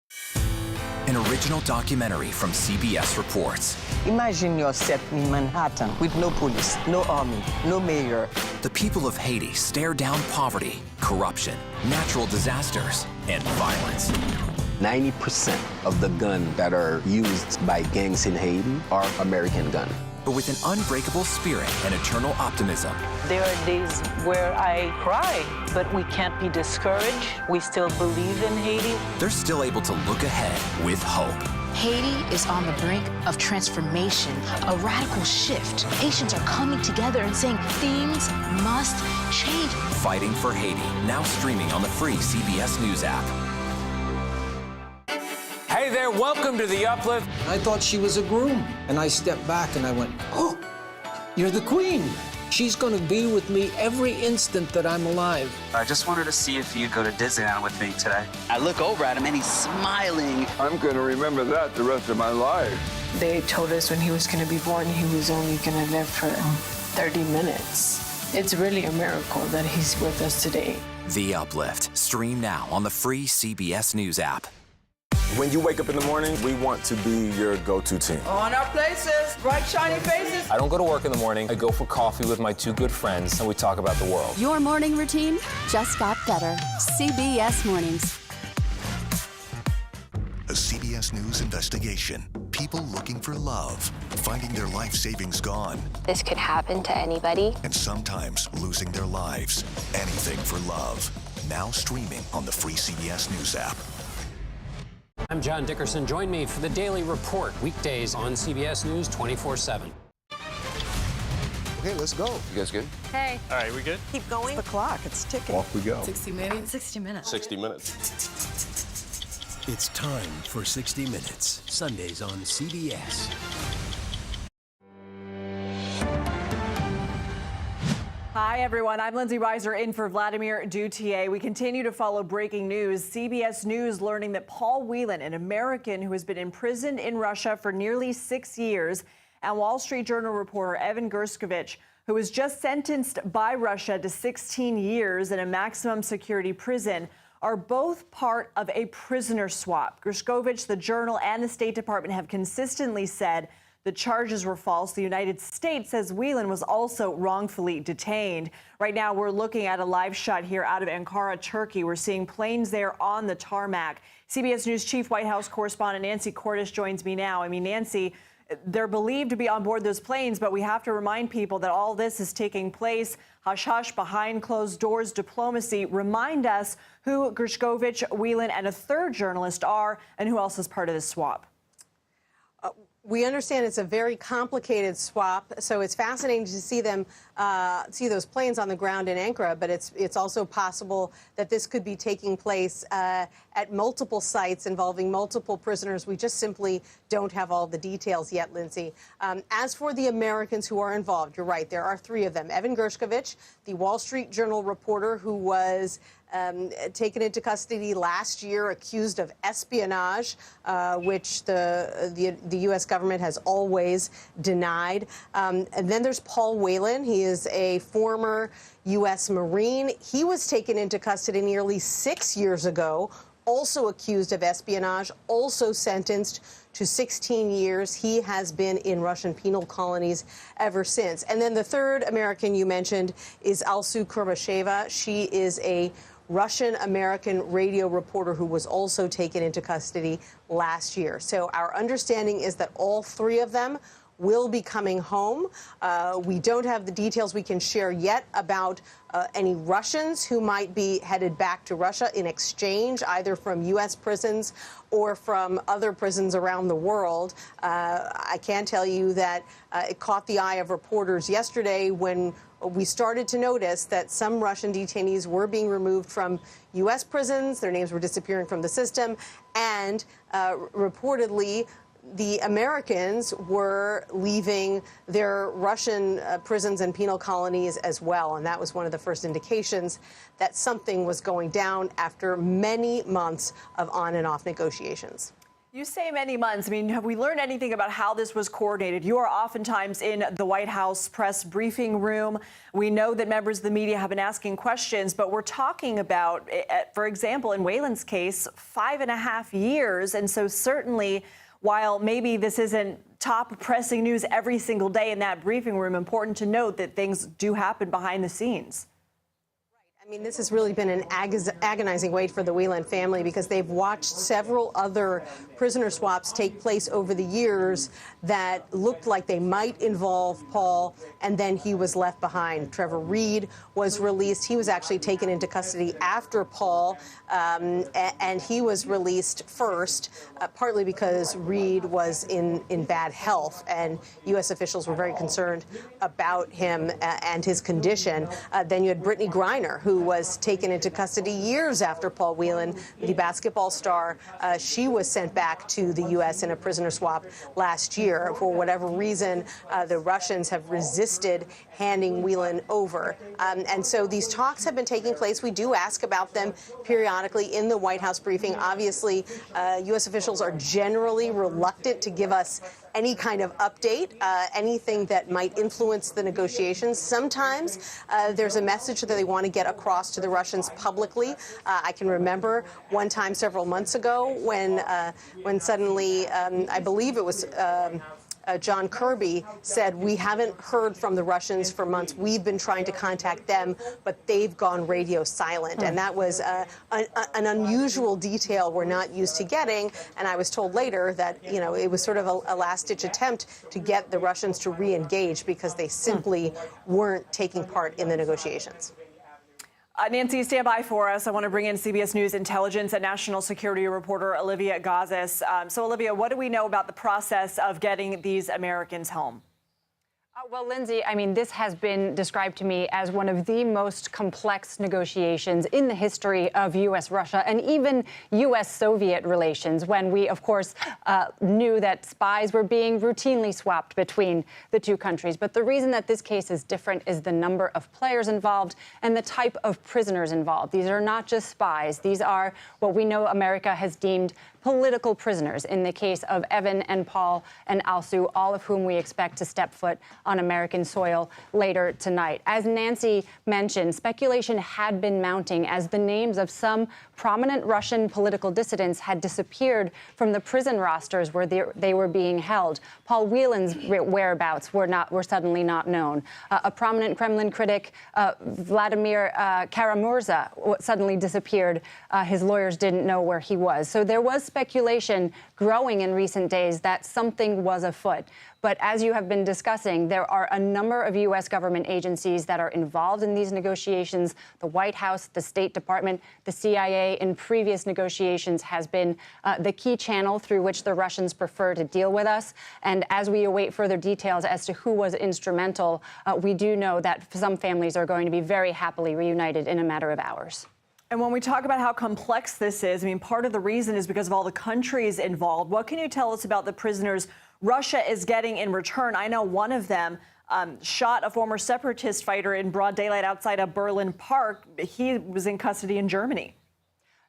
An original documentary from CBS Reports. Imagine yourself in Manhattan with no police, no army, no mayor. The people of Haiti stare down poverty, corruption, natural disasters, and violence. 90% of the guns that are used by gangs in Haiti are American guns. But with an unbreakable spirit and eternal optimism. There are days where I cry, but we can't be discouraged. We still believe in Haiti. They're still able to look ahead with hope. Haiti is on the brink of transformation, a radical shift. Haitians are coming together and saying things must change. Fighting for Haiti, now streaming on the free CBS News app. Hey there, welcome to The Uplift. I thought she was a groom, and I stepped back and I went, oh, you're the queen. She's going to be with me every instant that I'm alive. I just wanted to see if you'd go to Disneyland with me today. I look over at him and he's smiling. I'm going to remember that the rest of my life. They told us when he was going to be born, he was only going to live for 30 minutes. It's really a miracle that he's with us today. The Uplift, stream now on the free CBS News app. When you wake up in the morning, we want to be your go-to team. On our places, bright, shiny faces. I don't go to work in the morning. I go for coffee with my 2 good friends, and we talk about the world. Your morning routine just got better. CBS Mornings. A CBS News investigation. People looking for love, finding their life savings gone. This could happen to anybody. And sometimes losing their lives. Anything for love. Now streaming on the free CBS News app. I'm John Dickerson. Join me for the Daily Report, weekdays on CBS News 24/7. Okay, let's go. You guys good? Hey. All right, we good? Keep going. The clock, it's ticking. Off we go. 60 minutes. 60 minutes. 60 minutes. It's time for 60 Minutes, Sundays on CBS. Hi, everyone. I'm Lindsay Reiser in for Vladimir Duthier. We continue to follow breaking news. CBS News learning that Paul Whelan, an American who has been imprisoned in Russia for nearly 6 years, and Wall Street Journal reporter Evan Gershkovich, who was just sentenced by Russia to 16 years in a maximum security prison, are both part of a prisoner swap. Gershkovich, the Journal, and the State Department have consistently said the charges were false. The United States says Whelan was also wrongfully detained. Right now, we're looking at a live shot here out of Ankara, Turkey. We're seeing planes there on the tarmac. CBS News Chief White House correspondent Nancy Cordes joins me now. Nancy, they're believed to be on board those planes, but we have to remind people that all this is taking place hush-hush, behind closed doors diplomacy. Remind us who Gershkovich, Whelan, and a third journalist are, and who else is part of this swap. We understand it's a very complicated swap, so it's fascinating to see them see those planes on the ground in Ankara. But it's also possible that this could be taking place at multiple sites involving multiple prisoners. We just simply don't have all the details yet, Lindsay. As for the Americans who are involved, you're right. There are 3 of them. Evan Gershkovich, the Wall Street Journal reporter who was taken into custody last year, accused of espionage, which the U.S. government has always denied. And then there's Paul Whelan. He is a former U.S. Marine. He was taken into custody nearly 6 years ago, also accused of espionage, also sentenced to 16 years. He has been in Russian penal colonies ever since. And then the third American you mentioned is Alsu Kurbasheva. She is a Russian-American radio reporter who was also taken into custody last year. So our understanding is that all 3 of them will be coming home. We don't have the details we can share yet about any Russians who might be headed back to Russia in exchange, either from U.S. prisons or from other prisons around the world. I can tell you that it caught the eye of reporters yesterday when we started to notice that some Russian detainees were being removed from U.S. prisons. Their names were disappearing from the system. And reportedly, the Americans were leaving their Russian prisons and penal colonies as well. And that was one of the first indications that something was going down after many months of on and off negotiations. You say many months. I mean, have we learned anything about how this was coordinated? You are oftentimes in the White House press briefing room. We know that members of the media have been asking questions, but we're talking about, for example, in Whelan's case, 5.5 years. And so certainly, while maybe this isn't top pressing news every single day in that briefing room, important to note that things do happen behind the scenes. I mean, this has really been an agonizing wait for the Whelan family because they've watched several other prisoner swaps take place over the years that looked like they might involve Paul, and then he was left behind. Trevor Reed was released. He was actually taken into custody after Paul, and he was released first, partly because Reed was in bad health, and U.S. officials were very concerned about him and his condition. Then you had Brittany Griner, who was taken into custody years after Paul Whelan, the basketball star. She was sent back to the U.S. in a prisoner swap last year. For whatever reason, the Russians have resisted handing Whelan over. And so these talks have been taking place. We do ask about them periodically in the White House briefing. Obviously, U.S. officials are generally reluctant to give us any kind of update, anything that might influence the negotiations. Sometimes there's a message that they want to get across to the Russians publicly. I can remember one time several months ago when suddenly, I believe it was John Kirby said, "We haven't heard from the Russians for months. We've been trying to contact them, but they've gone radio silent." And that was an unusual detail we're not used to getting. And I was told later that, you know, it was sort of a last-ditch attempt to get the Russians to re-engage because they simply weren't taking part in the negotiations. Nancy, stand by for us. I want to bring in CBS News intelligence and national security reporter Olivia Gazis. So, Olivia, what do we know about the process of getting these Americans home? Well, Lindsay, I mean, this has been described to me as one of the most complex negotiations in the history of U.S.-Russia and even U.S.-Soviet relations, when we, of course, knew that spies were being routinely swapped between the two countries. But the reason that this case is different is the number of players involved and the type of prisoners involved. These are not just spies. These are what we know America has deemed political prisoners in the case of Evan and Paul and Alsu, all of whom we expect to step foot on American soil later tonight. As Nancy mentioned, speculation had been mounting as the names of some prominent Russian political dissidents had disappeared from the prison rosters where they were being held. Paul Whelan's whereabouts were suddenly not known. A prominent Kremlin critic, Vladimir Karamurza, suddenly disappeared. His lawyers didn't know where he was. So there was speculation growing in recent days that something was afoot. But as you have been discussing, there are a number of U.S. government agencies that are involved in these negotiations. The White House, the State Department, the CIA in previous negotiations has been the key channel through which the Russians prefer to deal with us. And as we await further details as to who was instrumental, we do know that some families are going to be very happily reunited in a matter of hours. And when we talk about how complex this is, I mean, part of the reason is because of all the countries involved. What can you tell us about the prisoners Russia is getting in return? I know one of them shot a former separatist fighter in broad daylight outside a Berlin park. He was in custody in Germany.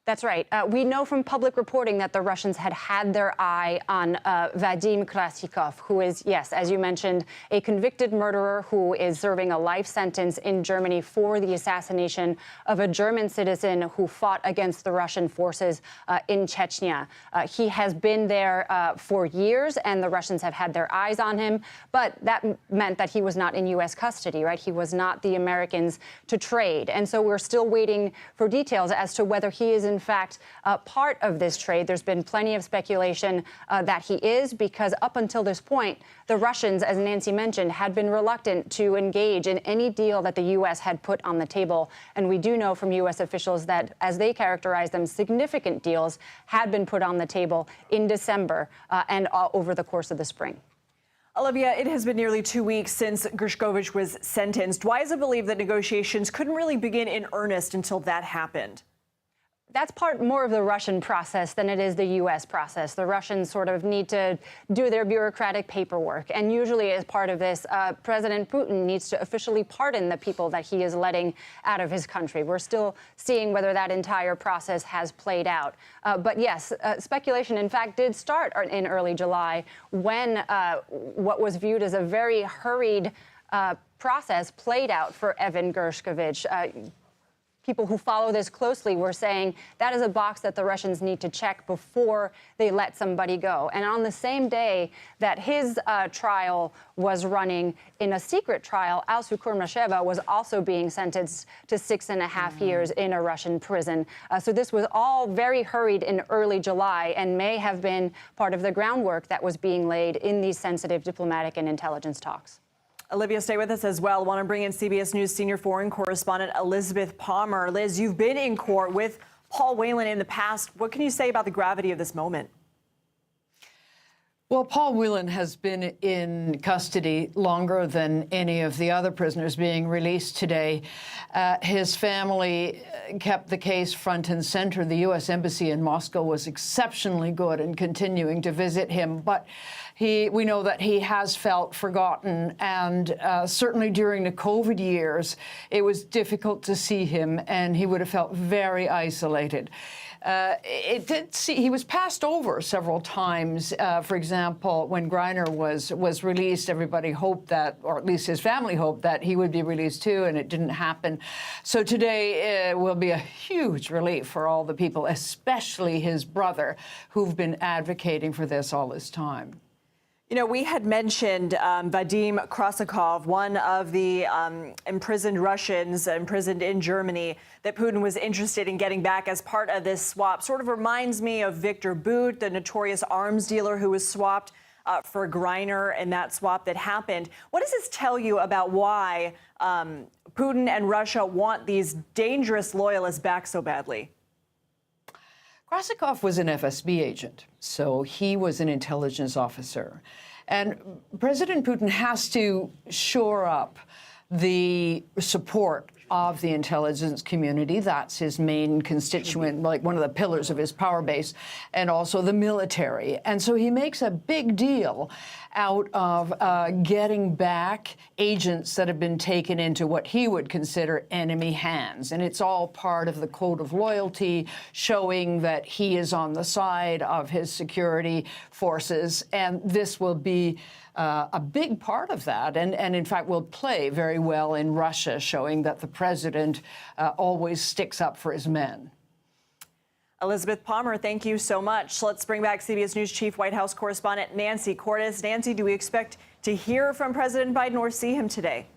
That's right. We know from public reporting that the Russians had their eye on Vadim Krasikov, who is, yes, as you mentioned, a convicted murderer who is serving a life sentence in Germany for the assassination of a German citizen who fought against the Russian forces in Chechnya. He has been there for years, and the Russians have had their eyes on him. But that meant that he was not in U.S. custody, right? He was not the Americans to trade. And so we're still waiting for details as to whether he is in fact part of this trade. There's been plenty of speculation that he is, because up until this point, the Russians, as Nancy mentioned, had been reluctant to engage in any deal that the U.S. had put on the table. And we do know from U.S. officials that, as they characterize them, significant deals had been put on the table in December and over the course of the spring. Olivia, it has been nearly 2 weeks since Gershkovich was sentenced. Why is it believed that negotiations couldn't really begin in earnest until that happened? That's more of the Russian process than it is the U.S. process. The Russians sort of need to do their bureaucratic paperwork. And usually as part of this, President Putin needs to officially pardon the people that he is letting out of his country. We're still seeing whether that entire process has played out. But yes, speculation, in fact, did start in early July when what was viewed as a very hurried process played out for Evan Gershkovich. People who follow this closely were saying that is a box that the Russians need to check before they let somebody go. And on the same day that his trial was running, in a secret trial, Alsu Kurmasheva was also being sentenced to 6.5 years in a Russian prison. So this was all very hurried in early July and may have been part of the groundwork that was being laid in these sensitive diplomatic and intelligence talks. Olivia, stay with us as well. I want to bring in CBS News senior foreign correspondent Elizabeth Palmer. Liz, you've been in court with Paul Whelan in the past. What can you say about the gravity of this moment? Well, Paul Whelan has been in custody longer than any of the other prisoners being released today. His family kept the case front and center. The U.S. Embassy in Moscow was exceptionally good in continuing to visit him. But we know that he has felt forgotten, and certainly during the COVID years, it was difficult to see him, and he would have felt very isolated. He was passed over several times. For example, when Greiner was released, everybody hoped that, or at least his family hoped that he would be released too, and it didn't happen. So today will be a huge relief for all the people, especially his brother, who've been advocating for this all this time. You know, we had mentioned Vadim Krasikov, one of the imprisoned Russians imprisoned in Germany, that Putin was interested in getting back as part of this swap. Sort of reminds me of Victor Bout, the notorious arms dealer who was swapped for Greiner in that swap that happened. What does this tell you about why Putin and Russia want these dangerous loyalists back so badly? Krasikov was an FSB agent, so he was an intelligence officer. And President Putin has to shore up the support of the intelligence community. That's his main constituent, like one of the pillars of his power base, and also the military. And so he makes a big deal out of getting back agents that have been taken into what he would consider enemy hands. And it's all part of the code of loyalty, showing that he is on the side of his security forces. And this will be a big part of that, and in fact will play very well in Russia, showing that the president always sticks up for his men. Elizabeth Palmer, thank you so much. Let's bring back CBS News Chief White House correspondent Nancy Cordes. Nancy, do we expect to hear from President Biden or see him today?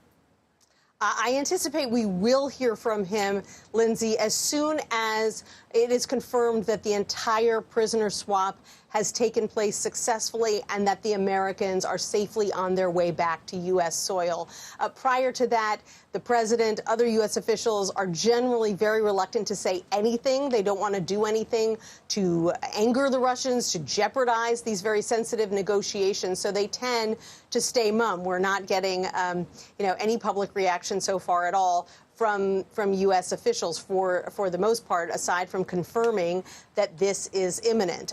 I anticipate we will hear from him, Lindsay, as soon as it is confirmed that the entire prisoner swap has taken place successfully and that the Americans are safely on their way back to U.S. soil. Prior to that, the president, other U.S. officials are generally very reluctant to say anything. They don't want to do anything to anger the Russians, to jeopardize these very sensitive negotiations. So they tend to stay mum. We're not getting, any public reaction so far at all from U.S. officials for the most part, aside from confirming that this is imminent.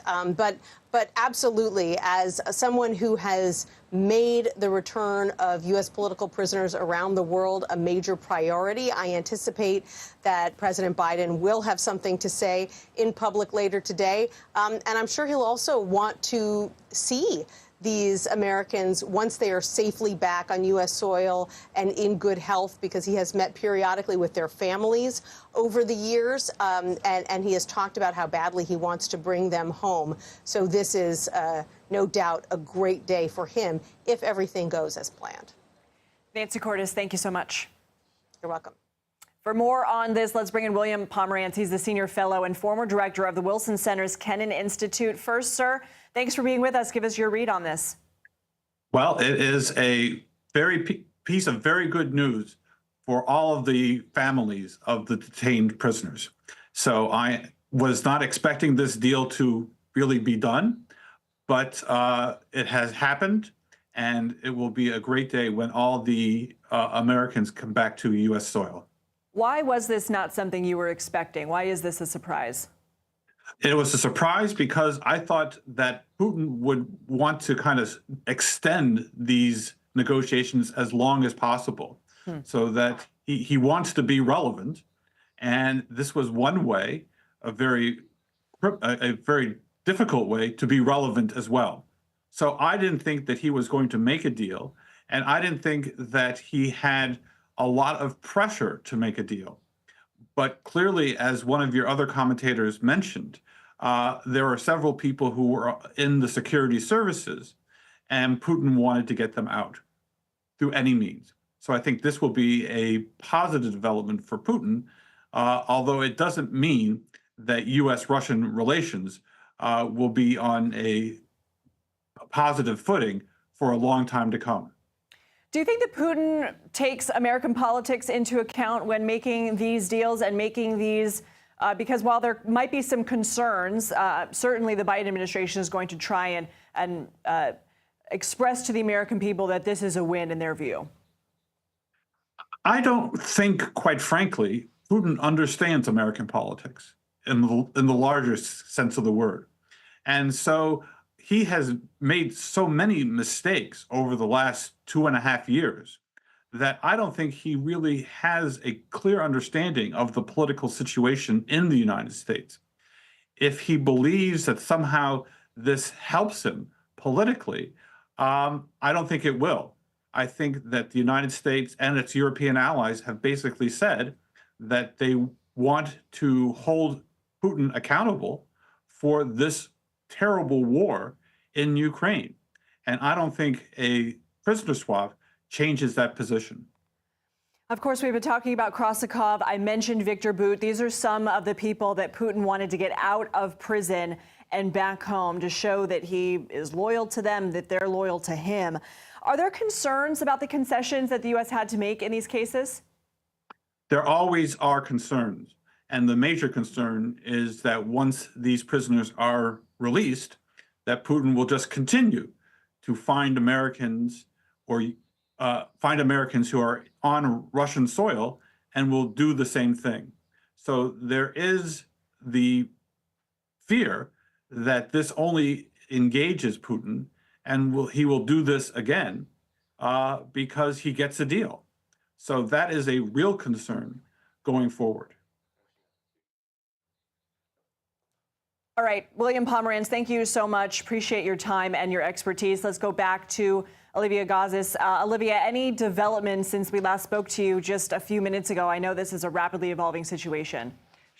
But absolutely, as someone who has made the return of U.S. political prisoners around the world a major priority, I anticipate that President Biden will have something to say in public later today. And I'm sure he'll also want to see these Americans once they are safely back on U.S. soil and in good health, because he has met periodically with their families over the years, and he has talked about how badly he wants to bring them home. So this is no doubt a great day for him if everything goes as planned. Nancy Cordes, thank you so much. You're welcome. For more on this, let's bring in William Pomerantz. He's the senior fellow and former director of the Wilson Center's Kennan Institute. First, sir, thanks for being with us. Give us your read on this. Well, it is a piece of very good news for all of the families of the detained prisoners. So I was not expecting this deal to really be done, but it has happened, and it will be a great day when all the Americans come back to U.S. soil. Why was this not something you were expecting? Why is this a surprise? It was a surprise because I thought that Putin would want to kind of extend these negotiations as long as possible, so that he wants to be relevant. And this was one way, a very difficult way to be relevant as well. So I didn't think that he was going to make a deal, and I didn't think that he had a lot of pressure to make a deal. But clearly, as one of your other commentators mentioned, there are several people who were in the security services, and Putin wanted to get them out through any means. So I think this will be a positive development for Putin, although it doesn't mean that U.S.-Russian relations will be on a positive footing for a long time to come. Do you think that Putin takes American politics into account when making these deals and making these, because while there might be some concerns, certainly the Biden administration is going to try and express to the American people that this is a win in their view? I don't think, quite frankly, Putin understands American politics in the larger sense of the word. And so he has made so many mistakes over the last 2.5 years that I don't think he really has a clear understanding of the political situation in the United States. If he believes that somehow this helps him politically, I don't think it will. I think that the United States and its European allies have basically said that they want to hold Putin accountable for this terrible war in Ukraine. And I don't think a prisoner swap changes that position. Of course, we've been talking about Korsakoff. I mentioned Viktor Bout. These are some of the people that Putin wanted to get out of prison and back home to show that he is loyal to them, that they're loyal to him. Are there concerns about the concessions that the U.S. had to make in these cases? There always are concerns. And the major concern is that once these prisoners are released, that Putin will just continue to find Americans or find Americans who are on Russian soil and will do the same thing. So there is the fear that this only engages Putin, and he will do this again because he gets a deal. So that is a real concern going forward. All right, William Pomerantz, thank you so much. Appreciate your time and your expertise. Let's go back to Olivia Gazis. Olivia, any developments since we last spoke to you just a few minutes ago? I know this is a rapidly evolving situation.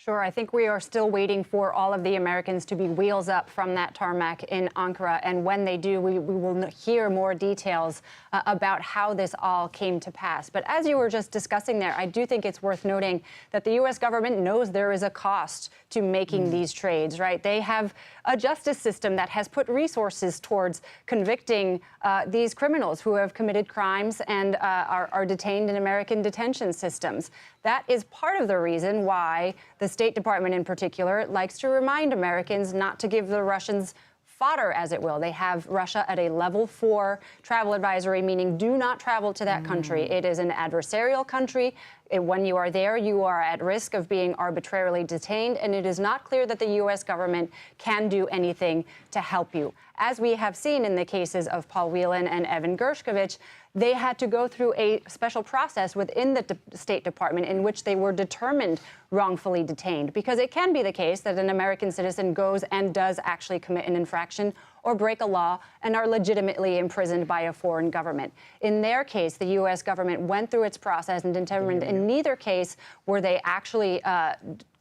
Sure. I think we are still waiting for all of the Americans to be wheels up from that tarmac in Ankara. And when they do, we will hear more details about how this all came to pass. But as you were just discussing there, I do think it's worth noting that the U.S. government knows there is a cost to making these trades, right? They have a justice system that has put resources towards convicting these criminals who have committed crimes and are detained in American detention systems. That is part of the reason why the State Department in particular likes to remind Americans not to give the Russians fodder, as it will. They have Russia at a level 4 travel advisory, meaning do not travel to that country. It is an adversarial country. When you are there, you are at risk of being arbitrarily detained, and it is not clear that the U.S. government can do anything to help you. As we have seen in the cases of Paul Whelan and Evan Gershkovich, they had to go through a special process within the State Department in which they were determined wrongfully detained, because it can be the case that an American citizen goes and does actually commit an infraction or break a law and are legitimately imprisoned by a foreign government. In their case, the U.S. government went through its process and determined in neither case were they actually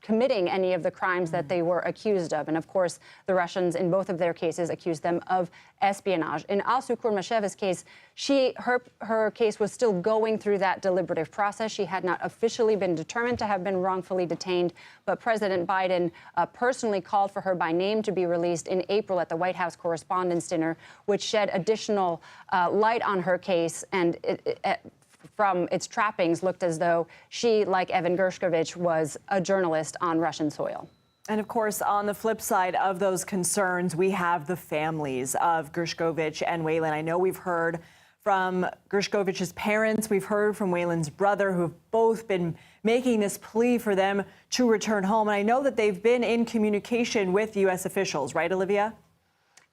committing any of the crimes that they were accused of. And of course, the Russians in both of their cases accused them of espionage. In Alsu Kurmasheva's case, her case was still going through that deliberative process. She had not officially been determined to have been wrongfully detained, but President Biden personally called for her by name to be released in April at the White House Correspondents' Dinner, which shed additional light on her case, and from its trappings looked as though she, like Evan Gershkovich, was a journalist on Russian soil. And of course, on the flip side of those concerns, we have the families of Gershkovich and Whelan. I know we've heard from Gershkovich's parents, we've heard from Whelan's brother, who have both been making this plea for them to return home. And I know that they've been in communication with U.S. officials, right, Olivia?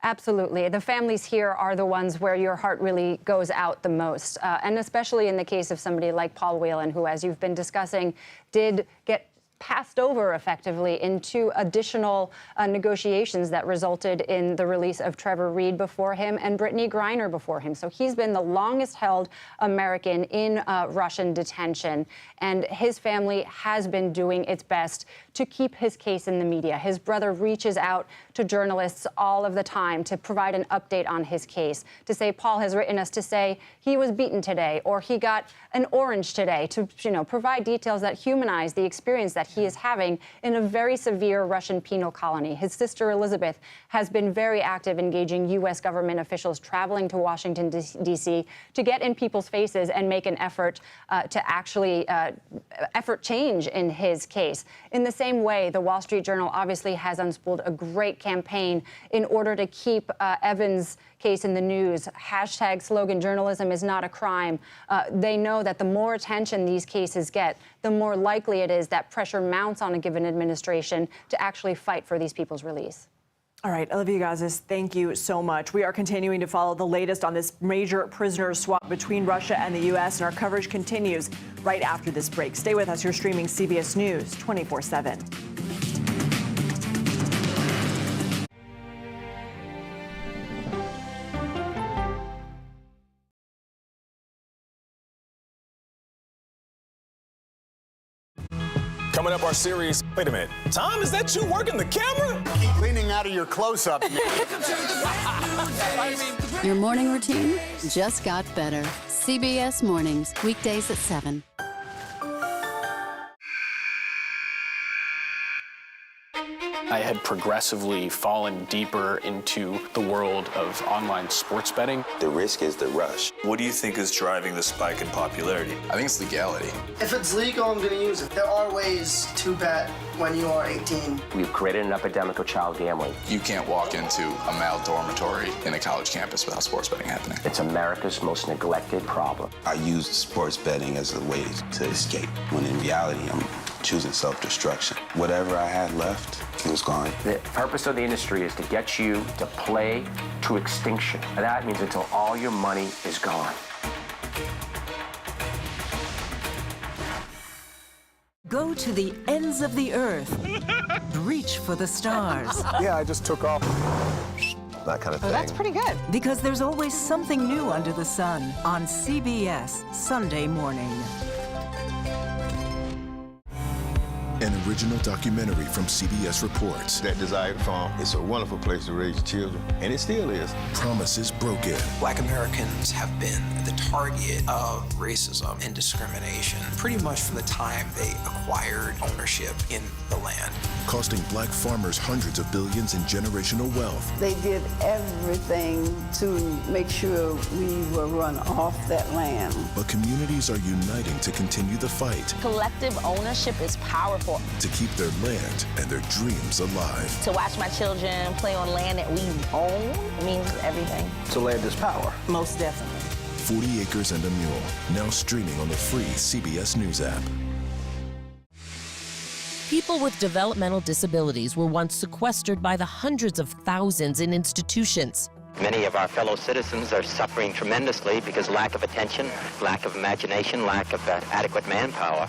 Absolutely. The families here are the ones where your heart really goes out the most, and especially in the case of somebody like Paul Whelan, who, as you've been discussing, did get passed over effectively into additional negotiations that resulted in the release of Trevor Reed before him and Brittany Griner before him. So he's been the longest held American in Russian detention, and his family has been doing its best to keep his case in the media. His brother reaches out to journalists all of the time to provide an update on his case, to say Paul has written us to say he was beaten today or he got an orange today, to provide details that humanize the experience that he is having in a very severe Russian penal colony. His sister Elizabeth has been very active engaging U.S. government officials traveling to Washington, D.C. to get in people's faces and make an effort to actually effort change in his case. In the same way, the Wall Street Journal obviously has unspooled a great campaign in order to keep Evan's case in the news. Hashtag slogan, journalism is not a crime. They know that the more attention these cases get, the more likely it is that pressure mounts on a given administration to actually fight for these people's release. All right, Olivia Gazis, thank you so much. We are continuing to follow the latest on this major prisoner swap between Russia and the U.S., and our coverage continues right after this break. Stay with us. You're streaming CBS News 24/7. Coming up, our series. Wait a minute. Tom, is that you working the camera? Keep leaning out of your close-up. Your morning routine just got better. CBS Mornings, weekdays at 7. I had progressively fallen deeper into the world of online sports betting. The risk is the rush. What do you think is driving the spike in popularity? I think it's legality. If it's legal, I'm going to use it. There are ways to bet when you are 18. We've created an epidemic of child gambling. You can't walk into a male dormitory in a college campus without sports betting happening. It's America's most neglected problem. I used sports betting as a way to escape, when in reality, I'm choosing self-destruction. Whatever I had left, it was gone. The purpose of the industry is to get you to play to extinction. And that means until all your money is gone. Go to the ends of the earth. Reach for the stars. Yeah, I just took off. That kind of thing. Oh, that's pretty good. Because there's always something new under the sun on CBS Sunday morning. In a original documentary from CBS Reports. That desired farm, it's a wonderful place to raise children, and it still is. Promises broken. Black Americans have been the target of racism and discrimination pretty much from the time they acquired ownership in the land. Costing black farmers hundreds of billions in generational wealth. They did everything to make sure we were run off that land. But communities are uniting to continue the fight. Collective ownership is powerful. To keep their land and their dreams alive. To watch my children play on land that we own means everything. So land is power. Most definitely. 40 Acres and a Mule, now streaming on the free CBS News app. People with developmental disabilities were once sequestered by the hundreds of thousands in institutions. Many of our fellow citizens are suffering tremendously because lack of attention, lack of imagination, lack of adequate manpower.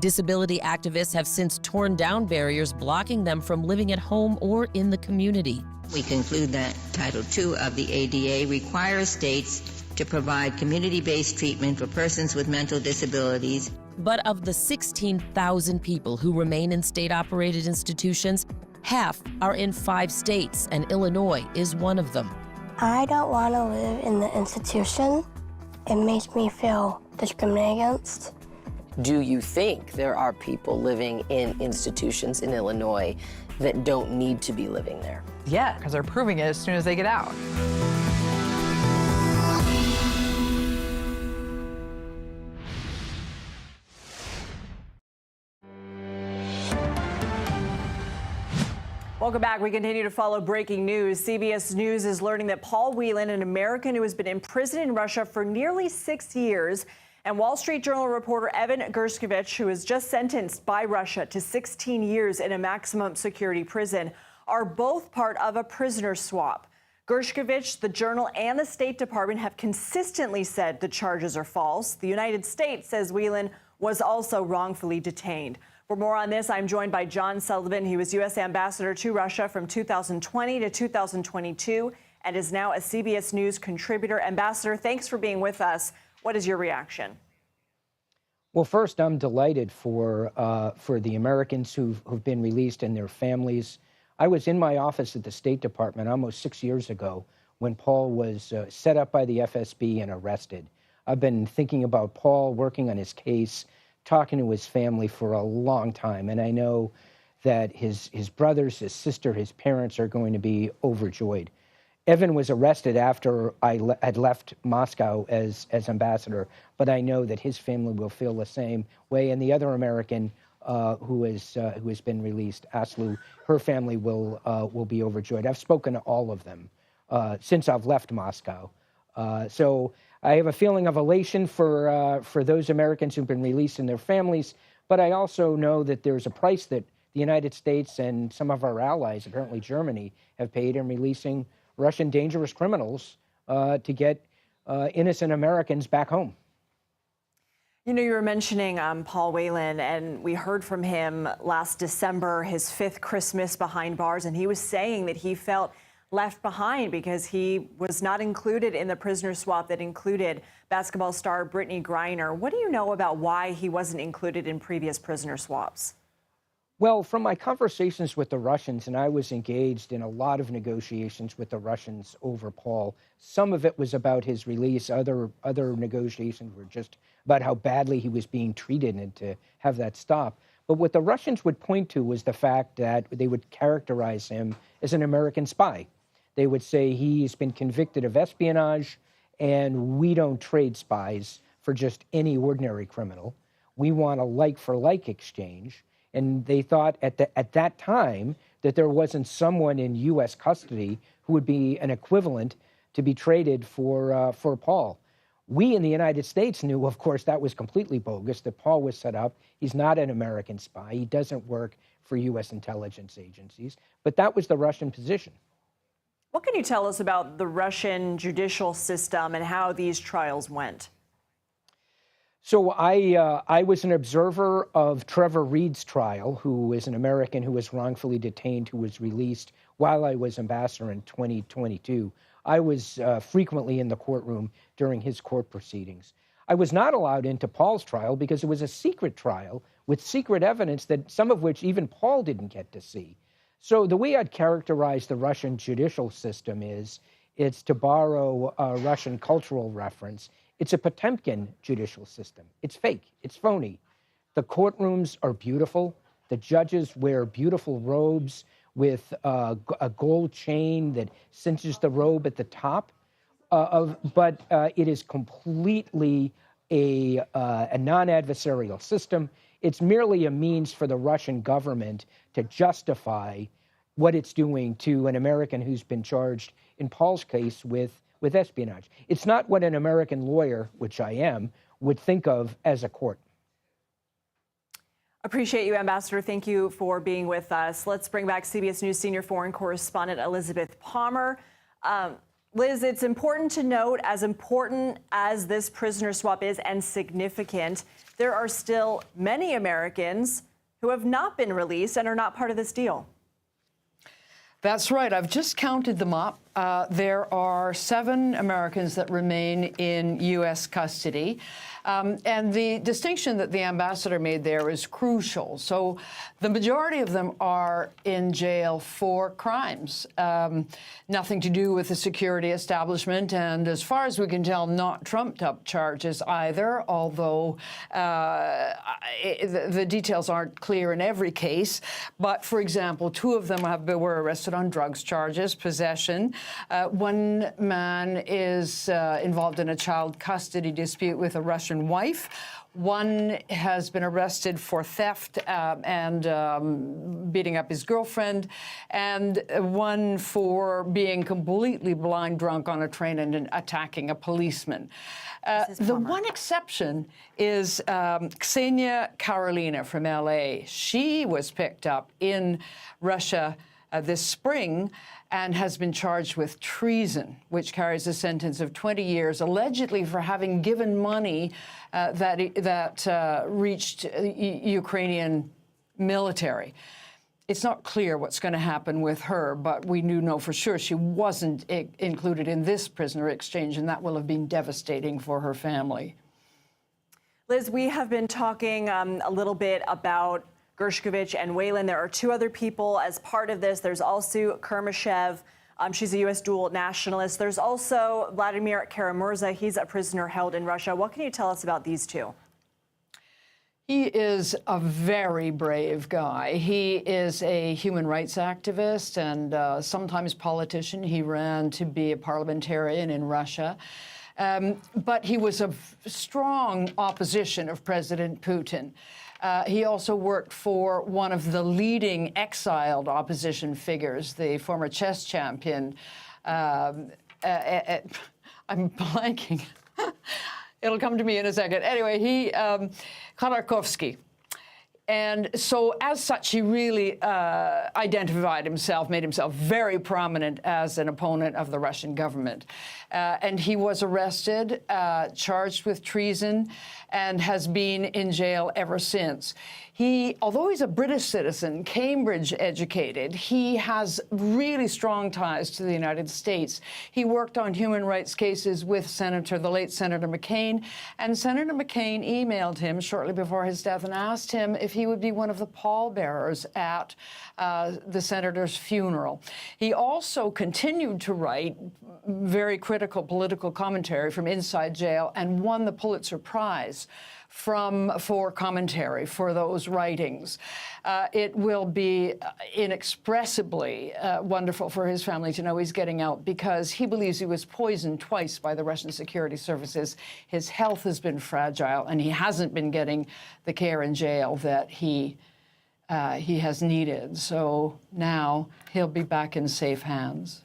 Disability activists have since torn down barriers blocking them from living at home or in the community. We conclude that Title II of the ADA requires states to provide community-based treatment for persons with mental disabilities. But of the 16,000 people who remain in state-operated institutions, half are in 5 states, and Illinois is one of them. I don't want to live in the institution. It makes me feel discriminated against. Do you think there are people living in institutions in Illinois that don't need to be living there? Yeah, because they're proving it as soon as they get out. Welcome back. We continue to follow breaking news. CBS News is learning that Paul Whelan, an American who has been imprisoned in Russia for nearly 6 years, and Wall Street Journal reporter Evan Gershkovich, who was just sentenced by Russia to 16 years in a maximum security prison, are both part of a prisoner swap. Gershkovich, the Journal, and the State Department have consistently said the charges are false. The United States says Whelan was also wrongfully detained. For more on this, I'm joined by John Sullivan. He was U.S. Ambassador to Russia from 2020 to 2022 and is now a CBS News contributor. Ambassador, thanks for being with us. What is your reaction? Well, first, I'm delighted for the Americans who've been released and their families. I was in my office at the State Department almost 6 years ago when Paul was set up by the FSB and arrested. I've been thinking about Paul, working on his case, talking to his family for a long time, and I know that his brothers, his sister, his parents are going to be overjoyed. Evan was arrested after I had left Moscow as ambassador, but I know that his family will feel the same way, and the other American who has been released, Aslu, her family will be overjoyed. I've spoken to all of them since I've left Moscow, so I have a feeling of elation for those Americans who've been released and their families, but I also know that there's a price that the United States and some of our allies, apparently Germany, have paid in releasing Russian dangerous criminals to get innocent Americans back home. You know, you were mentioning Paul Whelan, and we heard from him last December, his 5th Christmas behind bars, and he was saying that he felt left behind because he was not included in the prisoner swap that included basketball star Brittany Griner. What do you know about why he wasn't included in previous prisoner swaps? Well, from my conversations with the Russians, and I was engaged in a lot of negotiations with the Russians over Paul, some of it was about his release. Other negotiations were just about how badly he was being treated and to have that stop. But what the Russians would point to was the fact that they would characterize him as an American spy. They would say he's been convicted of espionage, and we don't trade spies for just any ordinary criminal. We want a like-for-like exchange. And they thought at that time that there wasn't someone in U.S. custody who would be an equivalent to be traded for Paul. We in the United States knew, of course, that was completely bogus, that Paul was set up. He's not an American spy. He doesn't work for U.S. intelligence agencies. But that was the Russian position. What can you tell us about the Russian judicial system and how these trials went? So I was an observer of Trevor Reed's trial, who is an American who was wrongfully detained, who was released while I was ambassador in 2022. I was frequently in the courtroom during his court proceedings. I was not allowed into Paul's trial because it was a secret trial with secret evidence that some of which even Paul didn't get to see. So the way I'd characterize the Russian judicial system is, it's, to borrow a Russian cultural reference, it's a Potemkin judicial system. It's fake, it's phony. The courtrooms are beautiful. The judges wear beautiful robes with a gold chain that cinches the robe at the top. But it is completely a non-adversarial system. It's merely a means for the Russian government to justify what it's doing to an American who's been charged, in Paul's case, with espionage. It's not what an American lawyer, which I am, would think of as a court. Appreciate you, Ambassador. Thank you for being with us. Let's bring back CBS News senior foreign correspondent Elizabeth Palmer. Liz, it's important to note, as important as this prisoner swap is and significant, there are still many Americans who have not been released and are not part of this deal. That's right. I've just counted them up. There are 7 Americans that remain in U.S. custody. And the distinction that the ambassador made there is crucial. So the majority of them are in jail for crimes, nothing to do with the security establishment, and as far as we can tell, not trumped-up charges either, although the details aren't clear in every case. But, for example, 2 of them were arrested on drugs charges, possession. One man is involved in a child custody dispute with a Russian wife. One has been arrested for theft and beating up his girlfriend, and one for being completely blind drunk on a train and attacking a policeman. The one exception is Ksenia Karolina from L.A. She was picked up in Russia this spring and has been charged with treason, which carries a sentence of 20 years, allegedly for having given money that reached Ukrainian military. It's not clear what's going to happen with her, but we do know for sure she wasn't included in this prisoner exchange, and that will have been devastating for her family. Liz, we have been talking a little bit about Gershkovich and Whelan. There are 2 other people as part of this. There's also Kermashev. She's a U.S. dual nationalist. There's also Vladimir Karamurza. He's a prisoner held in Russia. What can you tell us about these 2? He is a very brave guy. He is a human rights activist and sometimes politician. He ran to be a parliamentarian in Russia. But he was a strong opposition of President Putin. He also worked for one of the leading exiled opposition figures, the former chess champion. I'm blanking. It'll come to me in a second. Anyway, Khodorkovsky. And so, as such, he really identified himself, made himself very prominent as an opponent of the Russian government. And he was arrested, charged with treason, and has been in jail ever since. Although he's a British citizen, Cambridge educated, he has really strong ties to the United States. He worked on human rights cases with the late Senator McCain, and Senator McCain emailed him shortly before his death and asked him if he would be one of the pallbearers at the senator's funeral. He also continued to write very critical political commentary from inside jail and won the Pulitzer Prize for commentary for those writings. It will be inexpressibly wonderful for his family to know he's getting out, because he believes he was poisoned twice by the Russian security services. His health has been fragile, and he hasn't been getting the care in jail that he has needed. So now he'll be back in safe hands.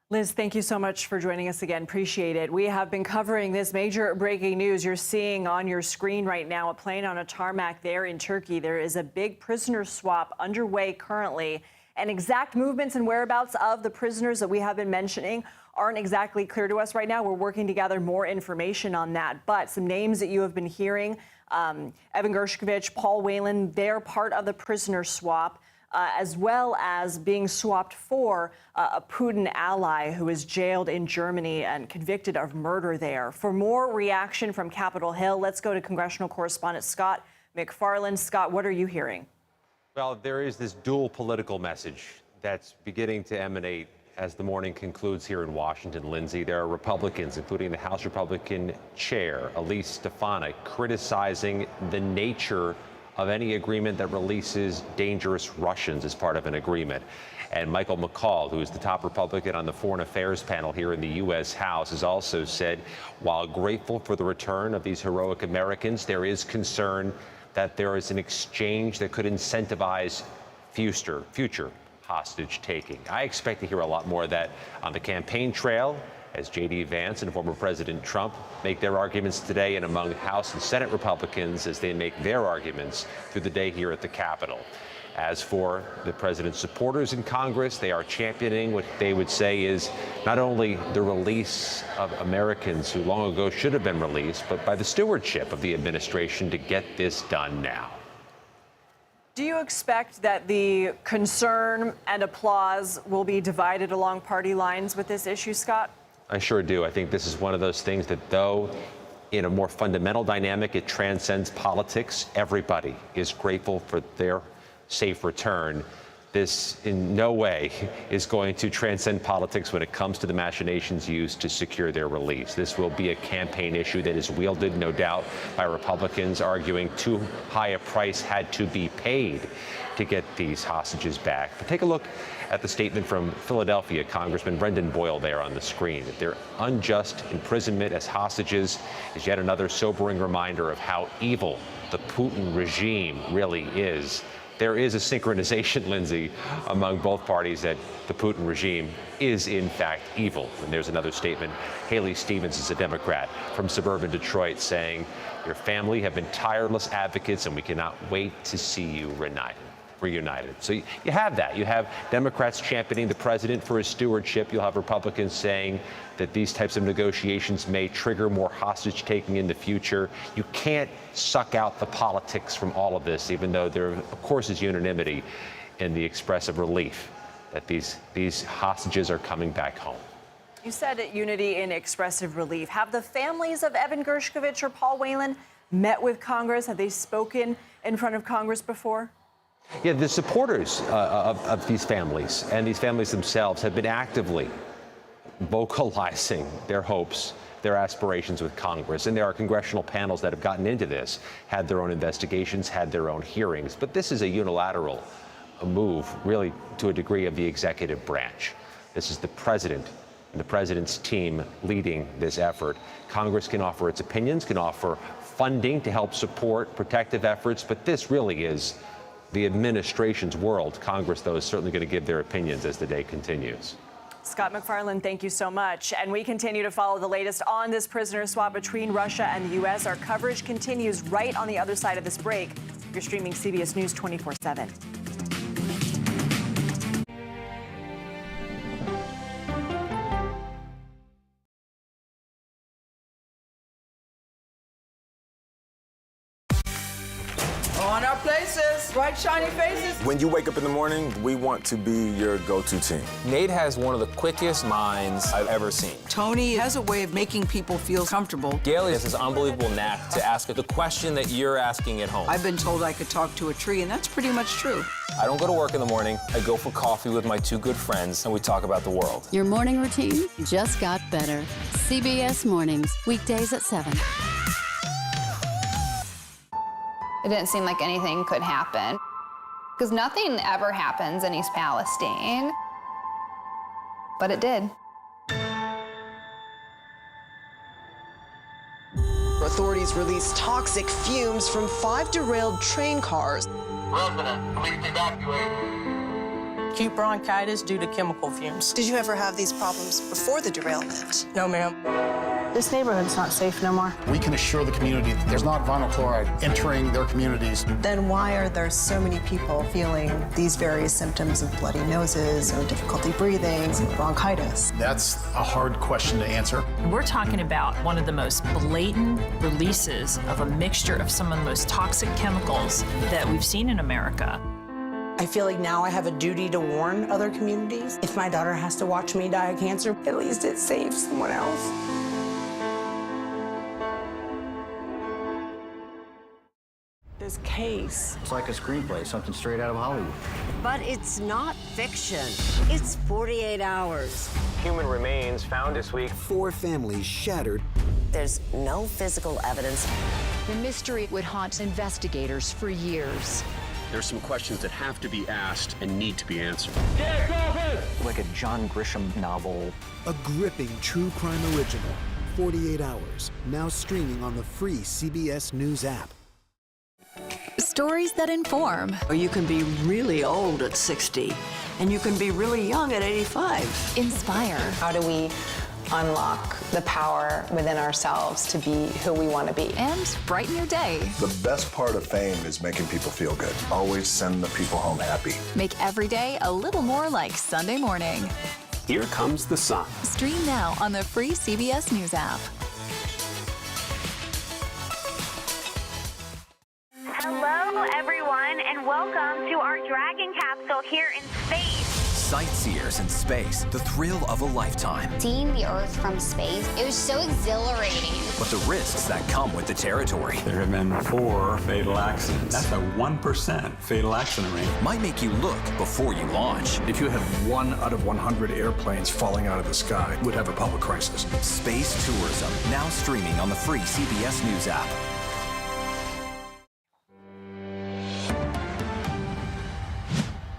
Liz, thank you so much for joining us again. Appreciate it. We have been covering this major breaking news. You're seeing on your screen right now a plane on a tarmac there in Turkey. There is a big prisoner swap underway currently, and exact movements and whereabouts of the prisoners that we have been mentioning aren't exactly clear to us right now. We're working to gather more information on that. But some names that you have been hearing, Evan Gershkovich, Paul Whelan, they're part of the prisoner swap. as well as being swapped for a Putin ally who is jailed in Germany and convicted of murder there. For more reaction from Capitol Hill, let's go to congressional correspondent Scott McFarland. Scott, what are you hearing? Well, there is this dual political message that's beginning to emanate as the morning concludes here in Washington, Lindsay. There are Republicans, including the House Republican chair, Elise Stefanik, criticizing the nature of any agreement that releases dangerous Russians as part of an agreement. And Michael McCaul, who is the top Republican on the Foreign Affairs panel here in the U.S. House, has also said, while grateful for the return of these heroic Americans, there is concern that there is an exchange that could incentivize future hostage taking. I expect to hear a lot more of that on the campaign trail as J.D. Vance and former President Trump make their arguments today, and among House and Senate Republicans as they make their arguments through the day here at the Capitol. As for the president's supporters in Congress, they are championing what they would say is not only the release of Americans who long ago should have been released, but by the stewardship of the administration to get this done now. Do you expect that the concern and applause will be divided along party lines with this issue, Scott? I sure do. I think this is one of those things that, though in a more fundamental dynamic, it transcends politics. Everybody is grateful for their safe return. This in no way is going to transcend politics when it comes to the machinations used to secure their release. This will be a campaign issue that is wielded, no doubt, by Republicans arguing too high a price had to be paid to get these hostages back. But take a look at the statement from Philadelphia Congressman Brendan Boyle there on the screen. Their unjust imprisonment as hostages is yet another sobering reminder of how evil the Putin regime really is. There is a synchronization, Lindsay, among both parties that the Putin regime is, in fact, evil. And there's another statement. Haley Stevens is a Democrat from suburban Detroit saying, your family have been tireless advocates and we cannot wait to see you reunited. So you have that. You have Democrats championing the president for his stewardship. You'll have Republicans saying that these types of negotiations may trigger more hostage taking in the future. You can't suck out the politics from all of this, even though there, of course, is unanimity in the expressive relief that these hostages are coming back home. You said unity in expressive relief. Have the families of Evan Gershkovich or Paul Whelan met with Congress? Have they spoken in front of Congress before? Yeah, the supporters of these families and these families themselves have been actively vocalizing their hopes, their aspirations with Congress. And there are congressional panels that have gotten into this, had their own investigations, had their own hearings. But this is a unilateral move, really, to a degree, of the executive branch. This is the president and the president's team leading this effort. Congress can offer its opinions, can offer funding to help support protective efforts, but this really is the administration's world. Congress, though, is certainly going to give their opinions as the day continues. Scott McFarland, thank you so much. And we continue to follow the latest on this prisoner swap between Russia and the U.S. Our coverage continues right on the other side of this break. You're streaming CBS News 24/7. On our places, bright, shiny faces. When you wake up in the morning, we want to be your go-to team. Nate has one of the quickest minds I've ever seen. Tony has a way of making people feel comfortable. Gail has this unbelievable knack to ask the question that you're asking at home. I've been told I could talk to a tree, and that's pretty much true. I don't go to work in the morning. I go for coffee with my two good friends, and we talk about the world. Your morning routine just got better. CBS Mornings, weekdays at 7. It didn't seem like anything could happen, because nothing ever happens in East Palestine, but it did. Authorities released toxic fumes from 5 derailed train cars. Resident, please evacuate. Acute bronchitis due to chemical fumes. Did you ever have these problems before the derailment? No, ma'am. This neighborhood's not safe no more. We can assure the community that there's not vinyl chloride entering their communities. Then why are there so many people feeling these various symptoms of bloody noses or difficulty breathing, bronchitis? That's a hard question to answer. We're talking about one of the most blatant releases of a mixture of some of the most toxic chemicals that we've seen in America. I feel like now I have a duty to warn other communities. If my daughter has to watch me die of cancer, at least it saves someone else. This case. It's like a screenplay, something straight out of Hollywood. But it's not fiction. It's 48 hours. Human remains found this week. 4 families shattered. There's no physical evidence. The mystery would haunt investigators for years. There's some questions that have to be asked and need to be answered. Like a John Grisham novel. A gripping true crime original. 48 hours. Now streaming on the free CBS News app. Stories that inform. Or you can be really old at 60, and you can be really young at 85. Inspire. How do we unlock the power within ourselves to be who we want to be? And brighten your day. The best part of fame is making people feel good. Always send the people home happy. Make every day a little more like Sunday morning. Here comes the sun. Stream now on the free CBS News app. Hello, everyone, and welcome to our Dragon capsule here in space. Sightseers in space, the thrill of a lifetime. Seeing the Earth from space, it was so exhilarating. But the risks that come with the territory. There have been 4 fatal accidents. That's a 1% fatal accident rate. Might make you look before you launch. If you had 1 out of 100 airplanes falling out of the sky, we'd have a public crisis. Space tourism, now streaming on the free CBS News app.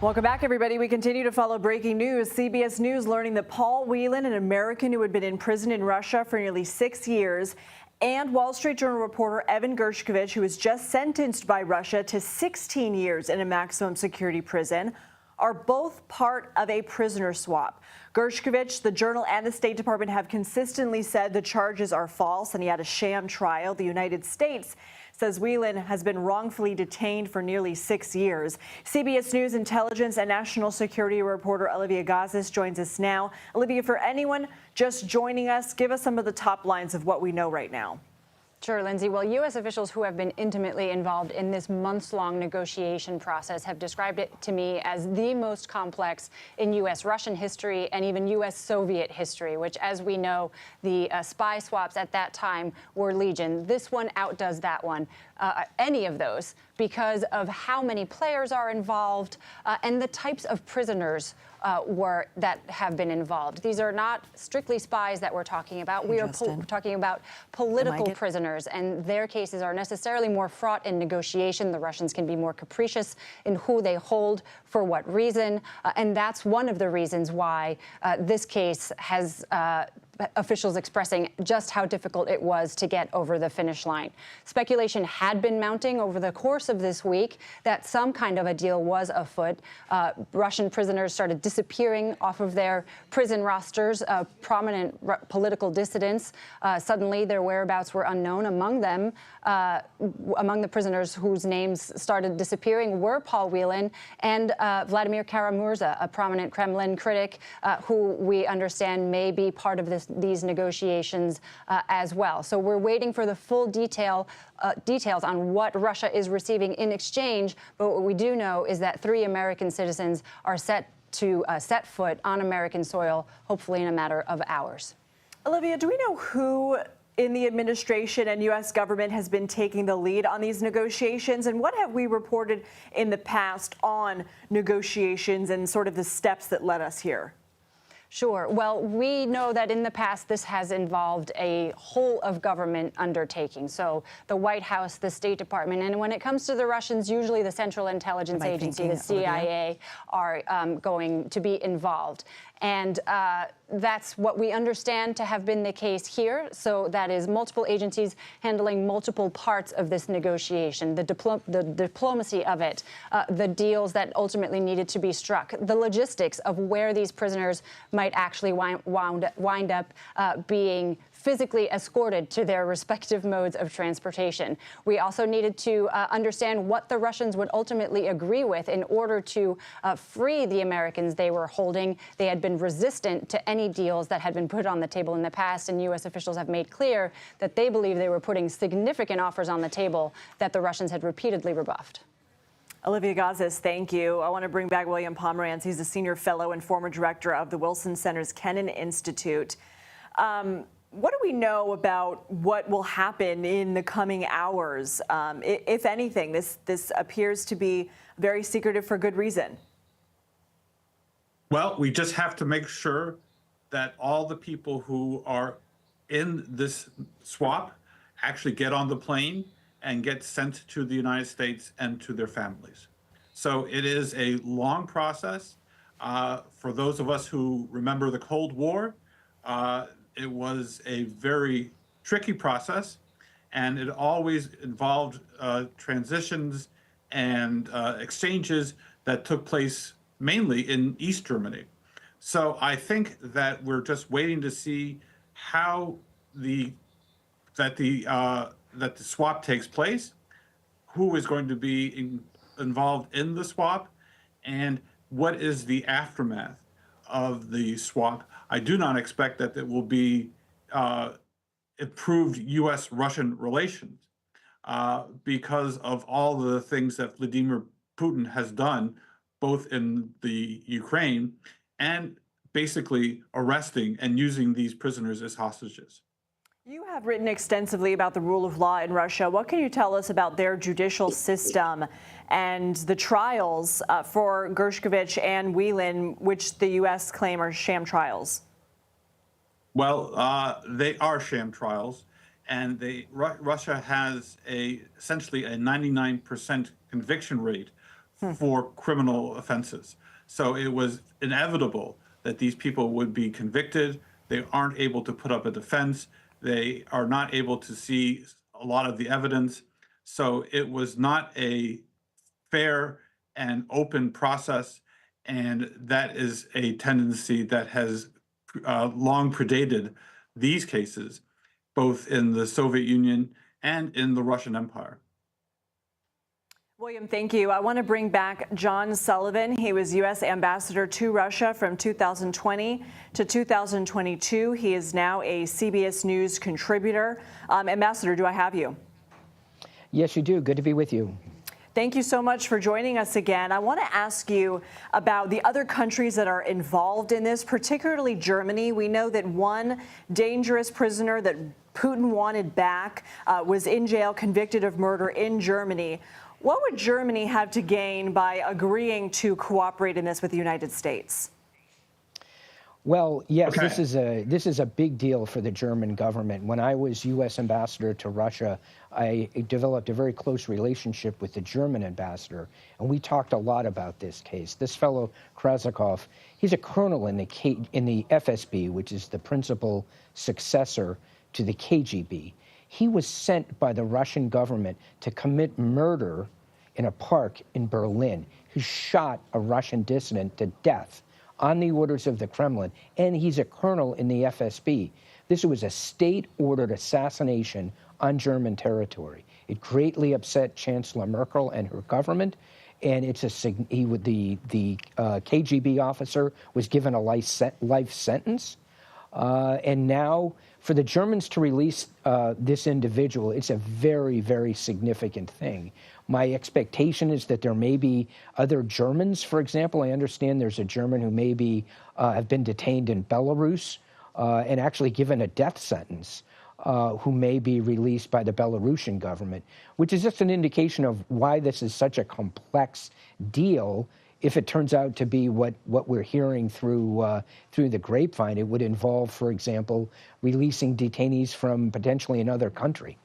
Welcome back, everybody. We continue to follow breaking news. CBS News learning that Paul Whelan, an American who had been imprisoned in Russia for nearly 6 years, and Wall Street Journal reporter Evan Gershkovich, who was just sentenced by Russia to 16 years in a maximum security prison, are both part of a prisoner swap. Gershkovich, the Journal, and the State Department have consistently said the charges are false and he had a sham trial. The United States says Whelan has been wrongfully detained for nearly 6 years. CBS News intelligence and national security reporter Olivia Gazis joins us now. Olivia, for anyone just joining us, give us some of the top lines of what we know right now. Sure, Lindsay. Well, U.S. officials who have been intimately involved in this months-long negotiation process have described it to me as the most complex in U.S.-Russian history and even U.S.-Soviet history, which, as we know, the spy swaps at that time were legion. This one outdoes that one, any of those, because of how many players are involved and the types of prisoners that have been involved. These are not strictly spies that we're talking about. We are talking about political prisoners, and their cases are necessarily more fraught in negotiation. The Russians can be more capricious in who they hold for what reason, and that's one of the reasons why this case has officials expressing just how difficult it was to get over the finish line. Speculation had been mounting over the course of this week that some kind of a deal was afoot. Russian prisoners started disappearing off of their prison rosters. Prominent political dissidents, suddenly their whereabouts were unknown. Among them, among the prisoners whose names started disappearing were Paul Whelan and Vladimir Kara-Murza, a prominent Kremlin critic who we understand may be part of these negotiations as well. So we're waiting for the full details on what Russia is receiving in exchange. But what we do know is that 3 American citizens are set to set foot on American soil, hopefully in a matter of hours. Olivia, do we know who in the administration and U.S. government has been taking the lead on these negotiations? And what have we reported in the past on negotiations and sort of the steps that led us here? Sure. Well, we know that in the past this has involved a whole of government undertaking. So the White House, the State Department, and when it comes to the Russians, usually the Central Intelligence Agency, the CIA, are going to be involved. And that's what we understand to have been the case here. So that is multiple agencies handling multiple parts of this negotiation, the diplomacy of it, the deals that ultimately needed to be struck, the logistics of where these prisoners might actually wind up being physically escorted to their respective modes of transportation. We also needed to understand what the Russians would ultimately agree with in order to free the Americans they were holding. They had been resistant to any deals that had been put on the table in the past, and U.S. officials have made clear that they believe they were putting significant offers on the table that the Russians had repeatedly rebuffed. Olivia Gazis, thank you. I want to bring back William Pomerantz. He's a senior fellow and former director of the Wilson Center's Kennan Institute. What do we know about what will happen in the coming hours? If anything, this appears to be very secretive for good reason. Well, we just have to make sure that all the people who are in this swap actually get on the plane and get sent to the United States and to their families. So it is a long process. For those of us who remember the Cold War, it was a very tricky process, and it always involved transitions and exchanges that took place mainly in East Germany. So I think that we're just waiting to see how the swap takes place, who is going to be involved in the swap, and what is the aftermath of the swap. I do not expect that it will be improved U.S.-Russian relations because of all the things that Vladimir Putin has done, both in the Ukraine and basically arresting and using these prisoners as hostages. You have written extensively about the rule of law in Russia. What can you tell us about their judicial system and the trials for Gershkovich and Whelan, which the U.S. claim are sham trials? Well, they are sham trials, and Russia has essentially a 99% conviction rate for criminal offenses. So it was inevitable that these people would be convicted. They aren't able to put up a defense. They are not able to see a lot of the evidence. So it was not a fair and open process. And that is a tendency that has long predated these cases, both in the Soviet Union and in the Russian Empire. William, thank you. I want to bring back John Sullivan. He was U.S. ambassador to Russia from 2020 to 2022. He is now a CBS News contributor. Ambassador, do I have you? Yes, you do. Good to be with you. Thank you so much for joining us again. I want to ask you about the other countries that are involved in this, particularly Germany. We know that one dangerous prisoner that Putin wanted back was in jail, convicted of murder in Germany. What would Germany have to gain by agreeing to cooperate in this with the United States? Well, yes, this is a big deal for the German government. When I was U.S. ambassador to Russia, I developed a very close relationship with the German ambassador, and we talked a lot about this case. This fellow, Krasakov, he's a colonel in the FSB, which is the principal successor to the KGB. He was sent by the Russian government to commit murder in a park in Berlin. He shot a Russian dissident to death on the orders of the Kremlin, and he's a colonel in the FSB. This was a state-ordered assassination on German territory. It greatly upset Chancellor Merkel and her government, and the KGB officer was given a life sentence. And now, for the Germans to release this individual, it's a very, very significant thing. My expectation is that there may be other Germans. For example, I understand there's a German who maybe have been detained in Belarus and actually given a death sentence, who may be released by the Belarusian government, which is just an indication of why this is such a complex deal. If it turns out to be what we're hearing through the grapevine, it would involve, for example, releasing detainees from potentially another country.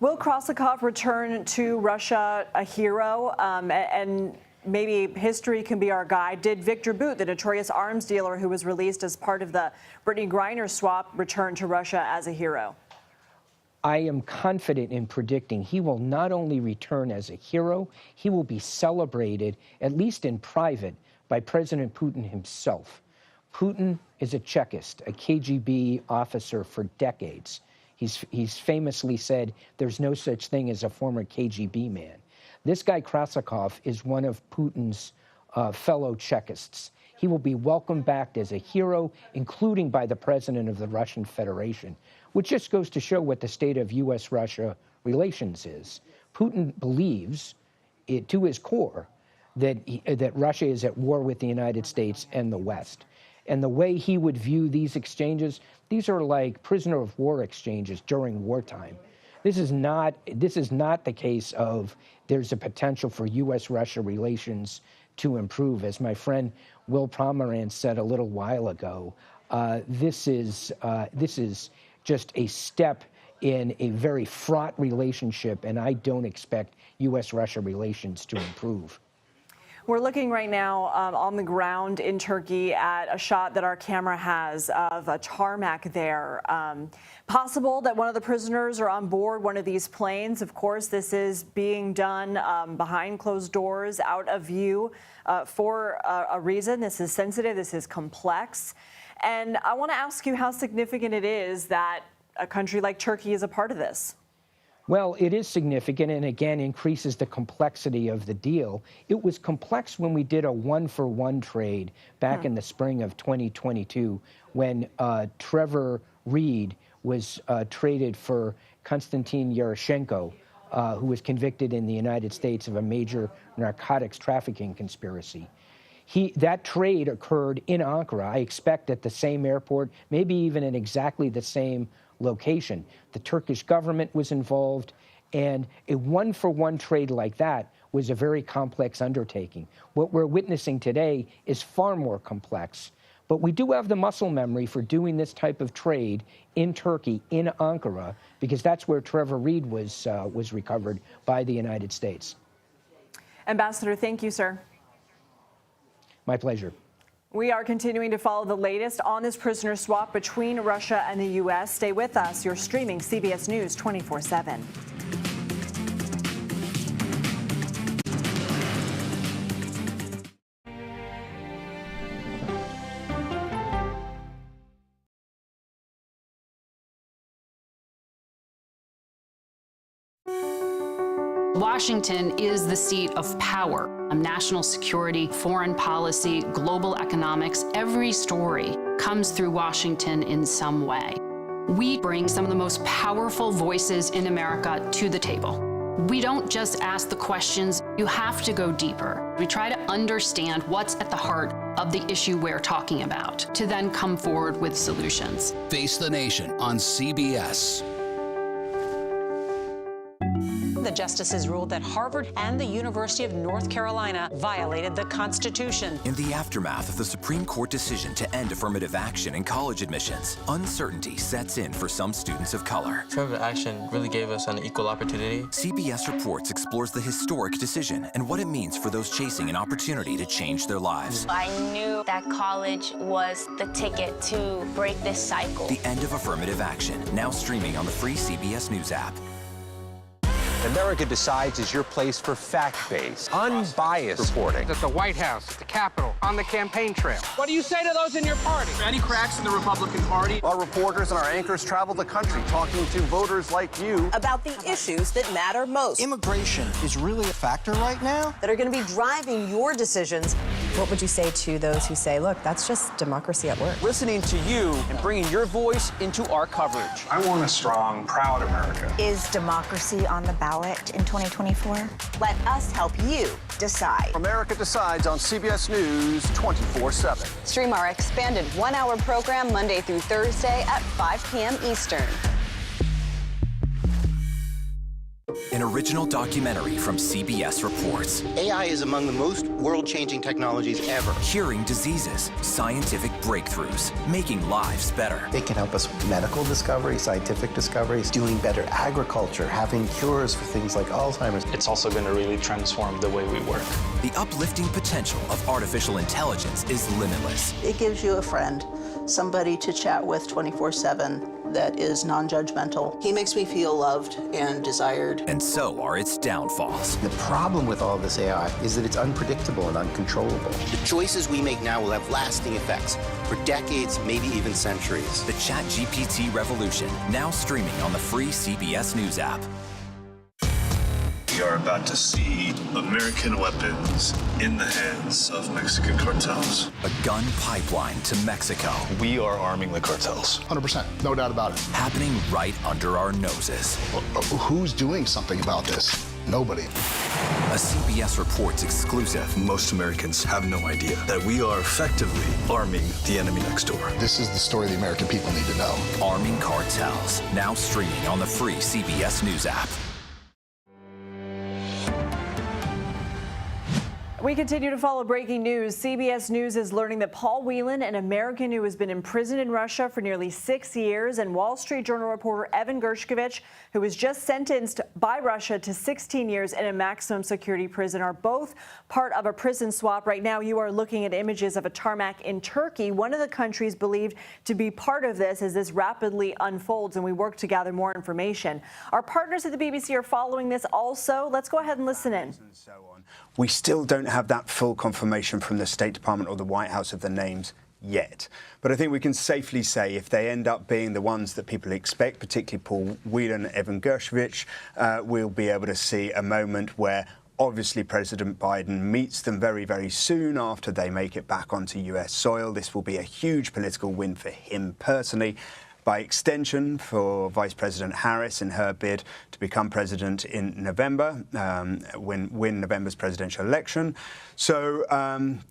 Will Krasakov return to Russia a hero? And maybe history can be our guide. Did Victor Bout, the notorious arms dealer who was released as part of the Brittany Griner swap, return to Russia as a hero? I am confident in predicting he will not only return as a hero, he will be celebrated, at least in private, by President Putin himself. Putin is a Chekist, a KGB officer for decades. He's famously said there's no such thing as a former KGB man. This guy Krasakov is one of Putin's fellow Chekists. He will be welcomed back as a hero, including by the president of the Russian Federation, which just goes to show what the state of U.S.-Russia relations is. Putin believes to his core that that Russia is at war with the United States and the West. And the way he would view these exchanges, these are like prisoner of war exchanges during wartime. This is not the case of there's a potential for U.S.-Russia relations to improve. As my friend Will Pomeranz said a little while ago, this is just a step in a very fraught relationship, and I don't expect U.S.-Russia relations to improve. We're looking right now on the ground in Turkey at a shot that our camera has of a tarmac there. Possible that one of the prisoners are on board one of these planes. Of course, this is being done behind closed doors, out of view, for a reason. This is sensitive. This is complex. And I want to ask you how significant it is that a country like Turkey is a part of this. Well, it is significant and, again, increases the complexity of the deal. It was complex when we did a one-for-one trade back in the spring of 2022 when Trevor Reed was traded for Konstantin Yaroshenko, who was convicted in the United States of a major narcotics trafficking conspiracy. That trade occurred in Ankara. I expect at the same airport, maybe even in exactly the same location. The Turkish government was involved, and a one-for-one trade like that was a very complex undertaking. What we're witnessing today is far more complex, but we do have the muscle memory for doing this type of trade in Turkey, in Ankara, because that's where Trevor Reed was recovered by the United States. Ambassador, thank you, sir. My pleasure. We are continuing to follow the latest on this prisoner swap between Russia and the U.S. Stay with us. You're streaming CBS News 24/7. Washington is the seat of power. National security, foreign policy, global economics, every story comes through Washington in some way. We bring some of the most powerful voices in America to the table. We don't just ask the questions, you have to go deeper. We try to understand what's at the heart of the issue we're talking about, to then come forward with solutions. Face the Nation on CBS. The justices ruled that Harvard and the University of North Carolina violated the Constitution. In the aftermath of the Supreme Court decision to end affirmative action in college admissions, uncertainty sets in for some students of color. Affirmative action really gave us an equal opportunity. CBS Reports explores the historic decision and what it means for those chasing an opportunity to change their lives. I knew that college was the ticket to break this cycle. The end of affirmative action, now streaming on the free CBS News app. America Decides is your place for fact-based, unbiased reporting. At the White House, at the Capitol, on the campaign trail. What do you say to those in your party? Any cracks in the Republican Party? Our reporters and our anchors travel the country talking to voters like you about the issues that matter most. Immigration is really a factor right now that are going to be driving your decisions. What would you say to those who say, look, that's just democracy at work? Listening to you and bringing your voice into our coverage. I want a strong, proud America. Is democracy on the ballot in 2024? Let us help you decide. America Decides on CBS News 24/7. Stream our expanded one-hour program Monday through Thursday at 5 p.m. Eastern. An original documentary from CBS Reports. AI is among the most world-changing technologies ever. Curing diseases, scientific breakthroughs, making lives better. It can help us with medical discoveries, scientific discoveries, doing better agriculture, having cures for things like Alzheimer's. It's also going to really transform the way we work. The uplifting potential of artificial intelligence is limitless. It gives you a friend, somebody to chat with 24/7 that is non-judgmental. He makes me feel loved and desired. And so are its downfalls. The problem with all this AI is that it's unpredictable and uncontrollable. The choices we make now will have lasting effects for decades, maybe even centuries. The ChatGPT revolution, now streaming on the free CBS News app. We are about to see American weapons in the hands of Mexican cartels. A gun pipeline to Mexico. We are arming the cartels. 100%, no doubt about it. Happening right under our noses. Who's doing something about this? Nobody. A CBS Reports exclusive. Most Americans have no idea that we are effectively arming the enemy next door. This is the story the American people need to know. Arming cartels. Now streaming on the free CBS News app. We continue to follow breaking news. CBS News is learning that Paul Whelan, an American who has been imprisoned in Russia for nearly 6 years, and Wall Street Journal reporter Evan Gershkovich, who was just sentenced by Russia to 16 years in a maximum security prison, are both part of a prison swap. Right now, you are looking at images of a tarmac in Turkey, one of the countries believed to be part of this as this rapidly unfolds, and we work to gather more information. Our partners at the BBC are following this also. Let's go ahead and listen in. We still don't have that full confirmation from the State Department or the White House of the names yet. But I think we can safely say if they end up being the ones that people expect, particularly Paul Whelan and Evan Gershkovich, we'll be able to see a moment where obviously President Biden meets them very, very soon after they make it back onto US soil. This will be a huge political win for him personally. By extension, for Vice President Harris in her bid to become president in November, win November's presidential election. So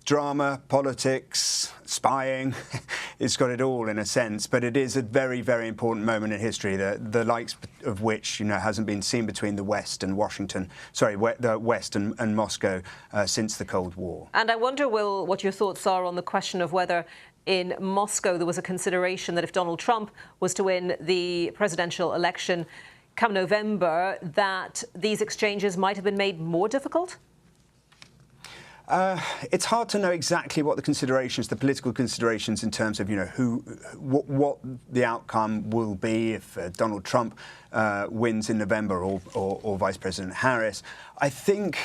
drama, politics, spying, it's got it all in a sense. But it is a very, very important moment in history, the likes of which hasn't been seen between the West and Washington, the West and Moscow since the Cold War. And I wonder, Will, what your thoughts are on the question of whether in Moscow there was a consideration that if Donald Trump was to win the presidential election come November, that these exchanges might have been made more difficult? It's hard to know exactly what the considerations, the political considerations in terms of, what the outcome will be if Donald Trump wins in November or Vice President Harris. I think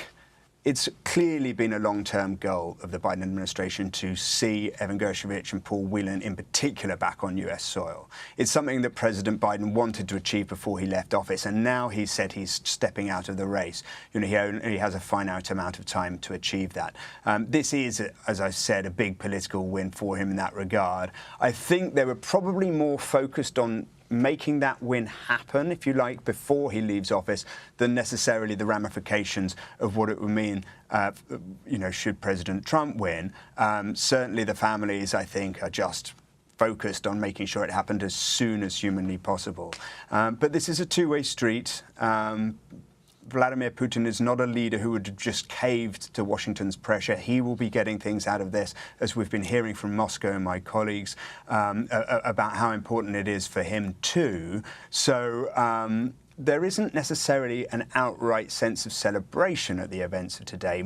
it's clearly been a long-term goal of the Biden administration to see Evan Gershkovich and Paul Whelan in particular back on US soil. It's something that President Biden wanted to achieve before he left office, and now he said he's stepping out of the race. He only has a finite amount of time to achieve that. This is, as I said, a big political win for him in that regard. I think they were probably more focused on making that win happen, if you like, before he leaves office than necessarily the ramifications of what it would mean, should President Trump win. Certainly the families, I think, are just focused on making sure it happened as soon as humanly possible. But this is a two-way street. Vladimir Putin is not a leader who would have just caved to Washington's pressure. He will be getting things out of this, as we've been hearing from Moscow and my colleagues about how important it is for him too. So there isn't necessarily an outright sense of celebration at the events of today.